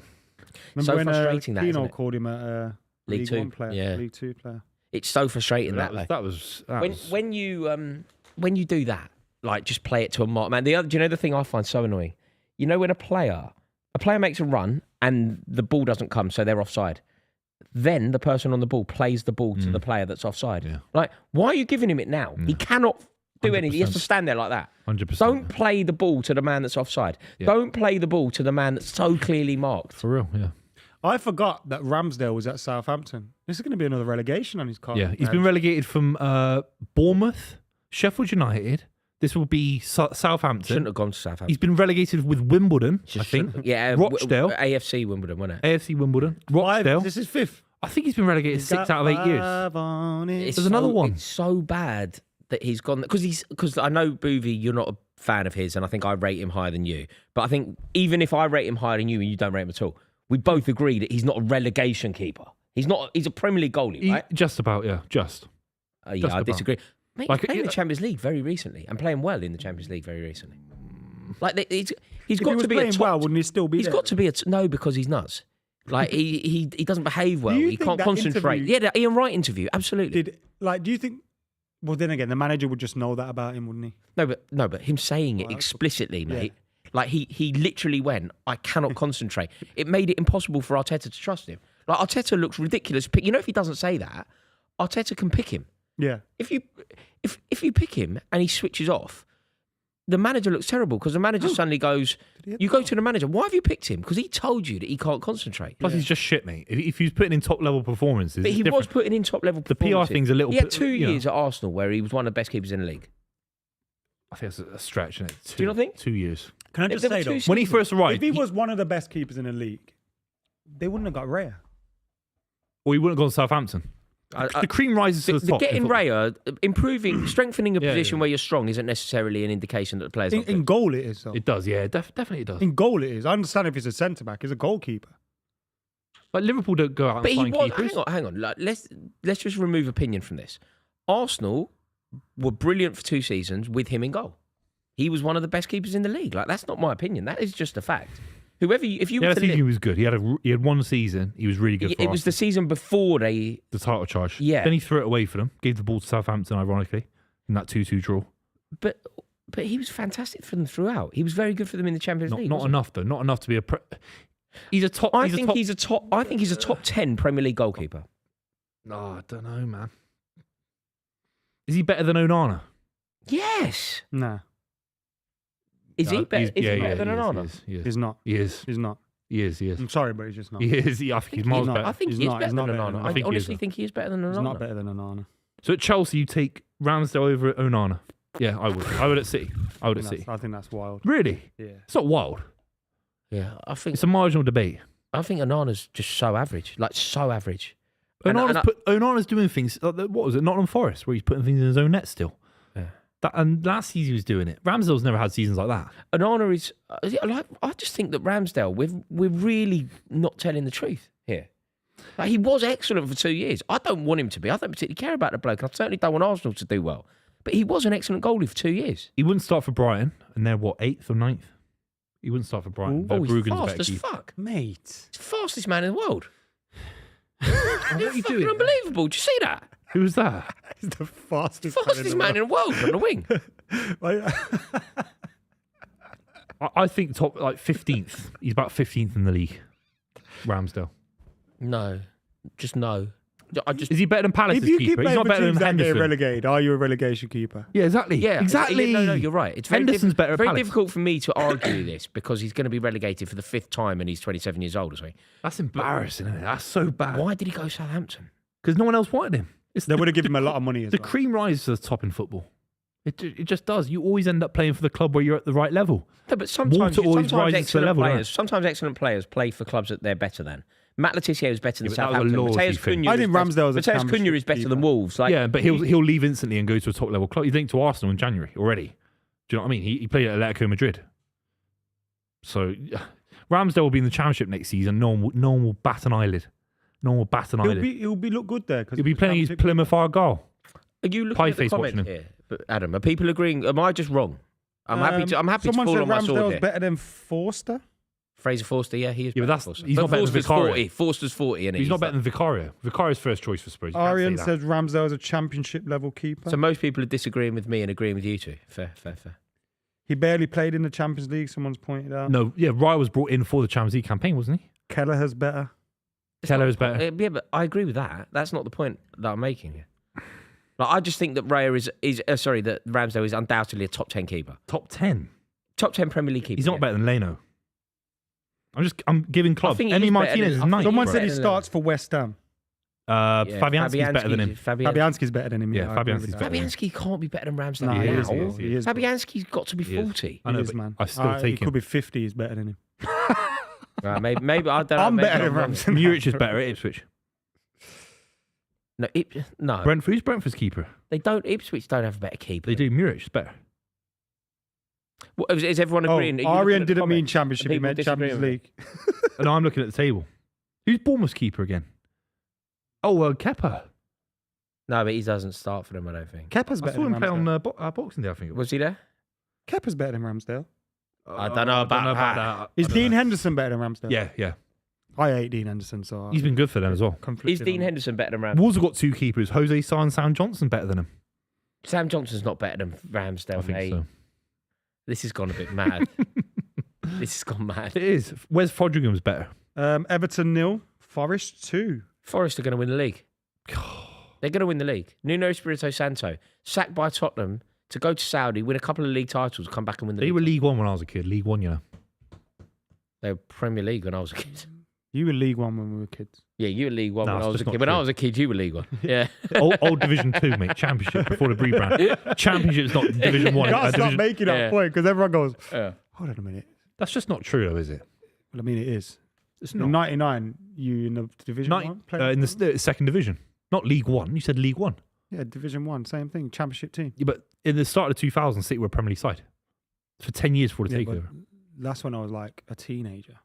Remember So when frustrating that, isn't Pino it? called him a League League Two, One player, yeah. League Two player. It's so frustrating that way. That was When you do that, like just play it to a mark, man. Do you know the thing I find so annoying? You know when a player makes a run and the ball doesn't come, so they're offside. Then the person on the ball plays the ball to the player that's offside. Yeah. Like, why are you giving him it now? He cannot do anything. He has to stand there like that. 100%. Don't play the ball to the man that's offside. Yeah. Don't play the ball to the man that's so clearly marked. For real, yeah. I forgot that Ramsdale was at Southampton. This is going to be another relegation on his card. Yeah, he's been relegated from Bournemouth, Sheffield United. This will be Southampton. Shouldn't have gone to Southampton. He's been relegated with Wimbledon, I think. Yeah, Rochdale. AFC Wimbledon, wasn't it? AFC Wimbledon. Rochdale. This is fifth. I think he's been relegated 6 out of 8 years. There's another one. It's so bad that he's gone because I know Buvey, you're not a fan of his, and I think I rate him higher than you. But I think even if I rate him higher than you and you don't rate him at all, we both agree that he's not a relegation keeper. He's not. He's a Premier League goalie, right? Just about, yeah. Just. Yeah, just I about. disagree. Mate, Like, he's playing yeah. the Champions League very recently and playing well in the Champions League very recently. Like he's If got he was to be a playing top. well, wouldn't he still be He's there? got to be no because he's nuts. Like he doesn't behave well. you He think can't that concentrate. interview- Yeah, the Ian Wright interview, absolutely. Do you think? Well, then again, the manager would just know that about him, wouldn't he? No, but him saying it explicitly, mate. Like he literally went, I cannot concentrate. It made it impossible for Arteta to trust him. Like Arteta looks ridiculous. You know, if he doesn't say that, Arteta can pick him. Yeah. If you pick him and he switches off, the manager looks terrible because the manager suddenly goes, you go to the manager, why have you picked him? Because he told you that he can't concentrate. Plus, he's just shit, mate. If he's putting in top level performances, But he was putting in top level The performances. PR thing's a little He had bit, 2 you know. years at Arsenal where he was one of the best keepers in the league. I think it's a stretch, isn't it? Do you not think? 2 years. Can I There just were say two though, When he first arrived, if he was one of the best keepers in the league, they wouldn't have got Raya. or he wouldn't have gone to Southampton. The cream rises to the top. Getting Raya, improving, strengthening a Yeah, position yeah. where you're strong isn't necessarily an indication that the player's not In good. goal, it is. So. It does, yeah, definitely it does. In goal, it is. I understand if he's a centre back. He's a goalkeeper. Like Liverpool don't go out But and he sign was. keepers. Hang on. Like, let's just remove opinion from this. Arsenal were brilliant for 2 seasons with him in goal. He was one of the best keepers in the league. Like that's not my opinion. That is just a fact. If you Yeah, were that to season he was good. He had one season. He was really good. it was the season before they. the title charge. Yeah. Then he threw it away for them. Gave the ball to Southampton, ironically, in that 2-2 draw. But he was fantastic for them throughout. He was very good for them in the Champions League. Not wasn't enough though. Not enough to be a. He's a top. I think he's a top 10 Premier League goalkeeper. No, I don't know, man. Is he better than Onana? Yes. Nah, Is he better? Is he better than he is, Onana? He is. he's not. He is. He's not. He is. He is. I'm sorry, but he's just not. He is. I think he's miles not. better. I think He's he is not- better he's than not better Onana. than I I think he is, honestly though. think he is better than Onana. He's not better than Onana. So at Chelsea, you take Ramsdale over Onana. Yeah, I would. I would at City. I would at City. I think that's wild. Really? Yeah. It's not wild. Yeah, I think. It's a marginal debate. I think Onana's just so average, like so average. Onana's doing things. What was it? Nottingham Forest, where he's putting things in his own net still. Yeah. And last season he was doing it. Ramsdale's never had seasons like that. Onana is like, I just think that Ramsdale, we're really not telling the truth here. Like, he was excellent for 2 years. I don't want him to be. I don't particularly care about the bloke, and I certainly don't want Arsenal to do well. But he was an excellent goalie for 2 years. He wouldn't start for Brighton, and they're 8th or 9th? He wouldn't start for Brighton. Oh, he's Bruggen's fast as fuck. Mate. He's the fastest man in the world. What are you doing? Unbelievable. Did you see that? Who's that? He's the fastest Man in the world on the wing. I think top 15th. He's about 15th in the league. Ramsdale. No. Just no. Is he better than Palace's If you keeper? keep He's not better than that get Henderson. relegated, are you a relegation keeper? Yeah, exactly. Yeah, exactly. No, you're right. It's very Henderson's better at very Palace. difficult for me to argue this because he's going to be relegated for the 5th time and he's 27 years old or something. That's embarrassing, isn't it? That's so bad. Why did he go to Southampton? Because no one else wanted him. They would have given him a lot of money as The well. cream rises to the top in football. It just does. You always end up playing for the club where you're at the right level. No, but sometimes rises to the level, right? Sometimes excellent players play for clubs that they're better than. Matt Letizia was better than Yeah, but that was a Southampton. loyalty Mateus thing. Cunha I think Ramsdale was a Mateus Cunha championship is better keeper. than Wolves. Like, Yeah, but he'll leave instantly and go to a top level club. You think to Arsenal in January already? Do you know what I mean? He played at Atletico Madrid. So Ramsdale will be in the Championship next season. No one will bat an eyelid. No one will bat an eyelid. He'll be look good there. He'll be playing against Plymouth Argyle. Are you looking Pie at the face comments watching here, Adam? Are people agreeing? Am I just wrong? I'm happy to Someone fall said on my sword Ramsdale's here. better than Forster. Fraser Forster, yeah, he is. Yeah, but better that's- than Forster. he's not better than Forster's Vicario. 40. Forster's 40, and He's not better than Vicario. Vicario's first choice for Spurs. You can't Arian say that. says Ramsdale's a championship level keeper. So most people are disagreeing with me and agreeing with you two. Fair. He barely played in the Champions League. Someone's pointed out. No, yeah, Raya was brought in for the Champions League campaign, wasn't he? Kelleher's better. Kelleher's better. Yeah, but I agree with that. That's not the point that I'm making here. Like, I just think that that Ramsdale is undoubtedly a top 10 keeper. Top 10. Top 10 Premier League keeper. He's not better than Leno. I'm giving club. think he Emi is better Martinez than- is 9th. Someone Right. said he starts for West Ham. Fabianski's better than him. Fabianski's better than him. Yeah, I agree Fabianski's with that. better. Fabianski can't be better than Ramsdale No, he now. is, he is, he is. Fabianski's got to be He is. 40. I know, He is, but man. I still He take could him. be 50. He's better than him. Right, maybe I don't know. I'm maybe better than wrong. Ramsdale. Muric is better at Ipswich. No, Brentford, who's Brentford's keeper? they don't. Ipswich don't have a better keeper. They do. Muric is better. What, is everyone Oh, agreeing? Are you looking Arian at the didn't mean comments? championship. He People meant disagreeing Champions with League. And I'm looking at the table. Who's Bournemouth's keeper again? Oh, Kepa. No, but he doesn't start for them. I don't think. Kepa's I better saw than him play on Ramsdale. Boxing Day, I think it was. Was he there? Kepa's better than Ramsdale. I don't know about that. Is Dean Henderson better than Ramsdale? Yeah. I hate Dean Henderson, so He's been good for them as well. Is conflicted Dean on it. Henderson better than Ramsdale? Wolves have got 2 keepers. Jose Sa and Sam Johnson better than him. Sam Johnson's not better than Ramsdale. I think mate. so. This has gone a bit mad. This has gone mad. It is. Where's Fodringham's better? Everton 0, Forest 2. Forest are going to win the league. They're going to win the league. Nuno Espirito Santo, sacked by Tottenham to go to Saudi, win a couple of league titles, come back and win the They league. were League One when I was a kid. League One, yeah. They were Premier League when I was a kid. You were League One when we were kids. Yeah, you were League One No, when I it's was a just kid. not When I true. was a kid, you were League One. Yeah. Old Division 2, mate. Championship before the rebrand. Championship's not Division 1. You can't stop Division... making that Yeah. point because everyone goes, Yeah. hold on a minute. That's just not true, though, is it? Well, I mean, it is. It's In not. 99, you in the Division 1? In the second division. Not League One. You said League One. Yeah, Division 1, same thing. Championship team. Yeah, but in the start of 2000, City were a Premier League side. For 10 years before the Yeah, but takeover. that's when I was like a teenager.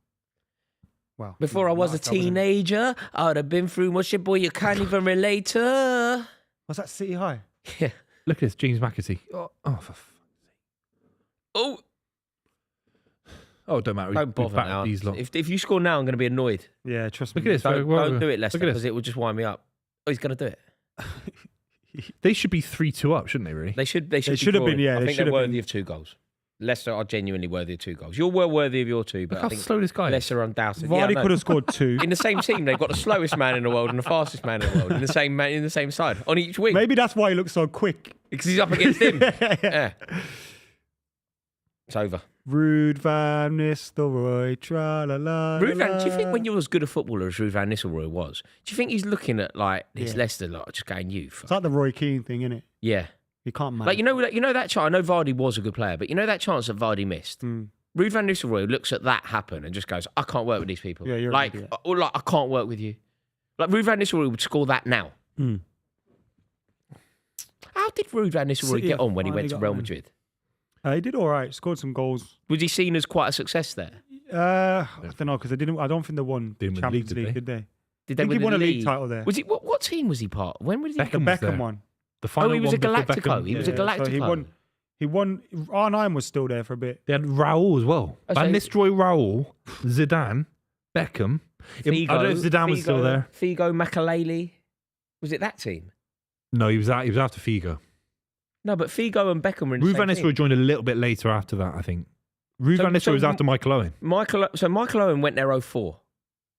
Well, Before I was a wasn't. teenager, I would have been through much shit, boy. You can't even relate to. Was that City High? Yeah. Look at this, James McAtee. Oh, Oh, don't matter. don't bother now. These lot. If you score now, I'm going to be annoyed. Yeah, trust Look me. at this. Don't do it, Leicester, Look at this. because it will just wind me up. Oh, he's going to do it. They should be 3-2 up, shouldn't they, really? They should be should have been, drawing. yeah, I they think should they're have worthy been. of 2 goals. Leicester are genuinely worthy of 2 goals. You're well worthy of your 2, but Look I how think slow this guy is. Leicester are undoubtedly. Vardy no. could have scored 2. In the same team, they've got the slowest man in the world and the fastest man in the world in the same side on each wing. Maybe that's why he looks so quick. Because he's up against him. Yeah. It's over. Rude Van Nistelrooy, tra-la-la. Ruud Van, do you think when you're as good a footballer as Ruud Van Nistelrooy was, do you think he's looking at like this Yeah. Leicester lot just going, you fuck? It's like the Roy Keane thing, isn't it? Yeah. You can't manage. Like, you know that chance, I know Vardy was a good player, but you know that chance that Vardy missed? Mm. Ruud van Nistelrooy looks at that happen and just goes, I can't work with these people. Yeah, you're like, an idiot. or like, I can't work with you. Like, Ruud van Nistelrooy would score that now. How did Ruud van Nistelrooy get on when he went to Real Madrid? He did all right. Scored some goals. Was he seen as quite a success there? I don't know because I don't think they won Didn't win the Champions league, League, did did they? Did they I think win he won the a league league title there. Was he? What team was he part of? When was he? Beckham The was there. Beckham one. The final he was one a before Galactico. Beckham. He was a Galactico. So he won. R9 was still there for a bit. They had Raul as well. Oh, Van so- Nistelrooy, Raul, Zidane, Beckham. I don't know if Zidane was still there. Figo, Makalele. Was it that team? No, he was after Figo. No, but Figo and Beckham were in the Ruud same van team. Nistelrooy joined a little bit later after that, I think. Ruud van Nistelrooy was after Michael Owen. So Michael Owen went there 04.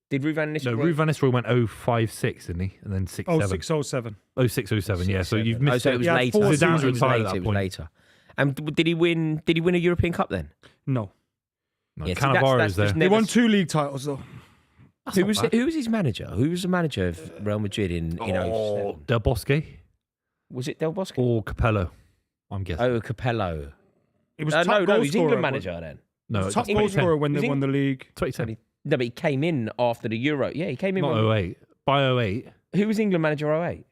Did Ruud van Nistelrooy? No, Ruud van Nistelrooy went 05-06, didn't he? And then 6-7. 06-07. 06-07, yeah. So you've missed so it was Yeah, later. four Zidane's It was retired at later. that It was point. later. And did he win? Did he win a European Cup then? No. No, Yeah, see, Cannavaro that's is there. just They never- won 2 league titles though. Who was his manager? Who was the manager of Real Madrid in 07? Del Bosque Was it Del Bosque? or Capello, I'm guessing. Oh, Capello. It was No, top he's goal England scorer. manager then. No, Top it's goal scorer when Was they he- won the league. 2010. No, but he came in after the Euro. Yeah, he came in. Not 08. By 08. Who was England manager 08?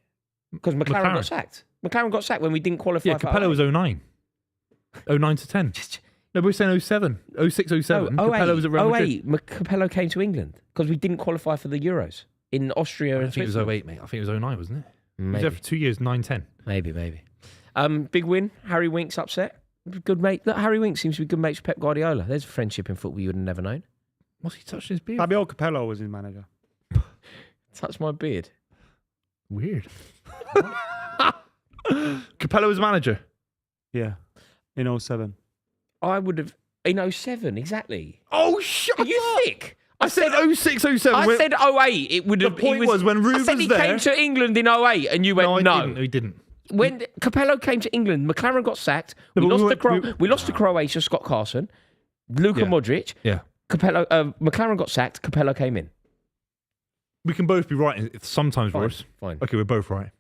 Because McLaren got sacked. McLaren got sacked when we didn't qualify Yeah, for Capello 08. was 09. 09 to 10. No, we're saying 07. 06, 07. No, Capello was at Real Madrid. 08, Capello came to England because we didn't qualify for the Euros in Austria I and think it was Switzerland. 08, mate. I think it was 09, wasn't it? He was Maybe, there for 2 years, 9-10. maybe. Big win. Harry Winks upset. Good mate. Look, Harry Winks seems to be good mates with Pep Guardiola. There's a friendship in football you would have never known. What's he touching his beard? Fabio Capello was his manager. Touch my beard. Weird. Capello was manager. Yeah. In 07. I would have in 07 exactly. Oh, shut Are you thick? I said 06, 07. I said 08. It would The have. point was when Ruud I said was he there. came to England in 08, and you went no. He didn't. When Capello came to England, McLaren got sacked. No, We but lost to Croatia. Scott Carson, Luka Yeah. Modric. Yeah. Capello. McLaren got sacked. Capello came in. We can both be right sometimes, Royce. Fine. Okay, we're both right.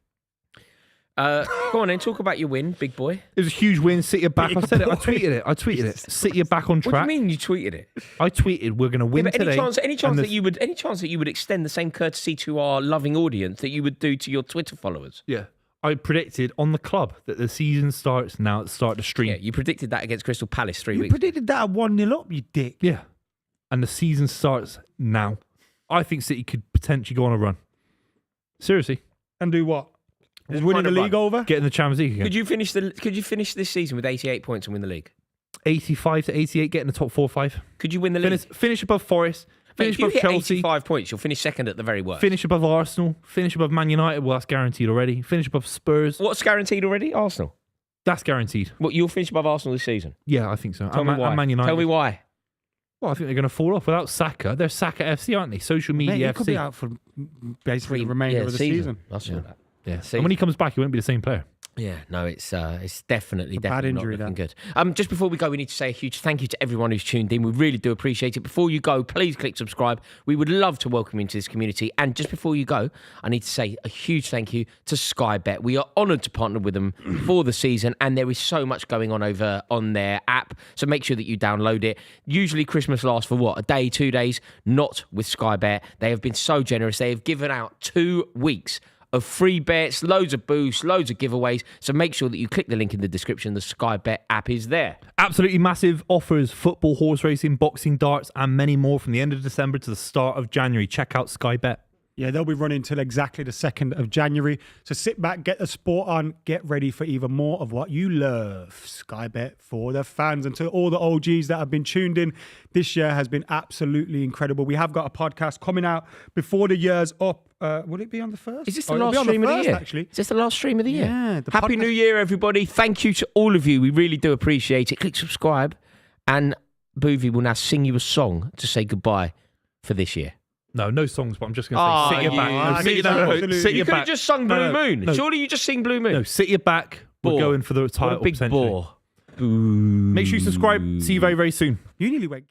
Go on then. Talk about your win, big boy. It was a huge win. City are back. I said it. I tweeted it. City are back on What do you track. mean you tweeted it? I tweeted we're going to win Yeah, but today. any chance and that you would extend the same courtesy to our loving audience that you would do to your Twitter followers? Yeah. I predicted on the club that the season starts now at the start of the stream. Yeah, you predicted that against Crystal Palace 3 You weeks. predicted that at 1-0 up, you dick. Yeah. And the season starts now. I think City could potentially go on a run. Seriously. And do what? Is What winning kind the of league run? over? Get in the Champions League again. Could you finish this season with 88 points and win the league? 85 to 88, get in the top 4 or 5. Could you win the league? Finish above Forest. Mate, Finish if you above hit Chelsea. 85 points, you'll finish second at the very worst. Finish above Arsenal. Finish above Man United. Well, that's guaranteed already. Finish above Spurs. What's guaranteed already? Arsenal. That's guaranteed. What, you'll finish above Arsenal this season? Yeah, I think so. Tell me why. And Man United. Tell me why. Well, I think they're going to fall off without Saka. They're Saka FC, aren't they? Social Mate, media he could be FC. out for basically the remainder of the season. I saw Yeah. that. Yeah. See? And when he comes back, he won't be the same player. Yeah, no, it's definitely bad injury, not looking good. Just before we go, we need to say a huge thank you to everyone who's tuned in. We really do appreciate it. Before you go, please click subscribe. We would love to welcome you into this community. And just before you go, I need to say a huge thank you to Sky Bet. We are honoured to partner with them for the season, and there is so much going on over on their app. So make sure that you download it. Usually Christmas lasts for what, a day, 2 days? Not with Sky Bet. They have been so generous. They have given out 2 weeks of free bets, loads of boosts, loads of giveaways. So make sure that you click the link in the description. The Sky Bet app is there. Absolutely massive offers. Football, horse racing, boxing, darts, and many more from the end of December to the start of January. Check out Sky Bet. Yeah, they'll be running till exactly the 2nd of January. So sit back, get the sport on, get ready for even more of what you love. Sky Bet for the fans. And to all the OGs that have been tuned in, this year has been absolutely incredible. We have got a podcast coming out before the year's up. Will it be on the 1st? Is this the It'll last be on stream of the 1st, year? actually. Is this the last stream of the year? Yeah, the Happy podcast- New Year, everybody. Thank you to all of you. We really do appreciate it. Click subscribe. And Buvey will now sing you a song to say goodbye for this year. No songs, but I'm just going Oh, to say, sit your you- back. you No, sit You your could have back. just sung Blue No, Moon. no. Surely you just sing Blue Moon. No, sit your back. We're Bore. going for the What title. a big potentially. bore. Make sure you subscribe. See you very, very soon. You nearly went.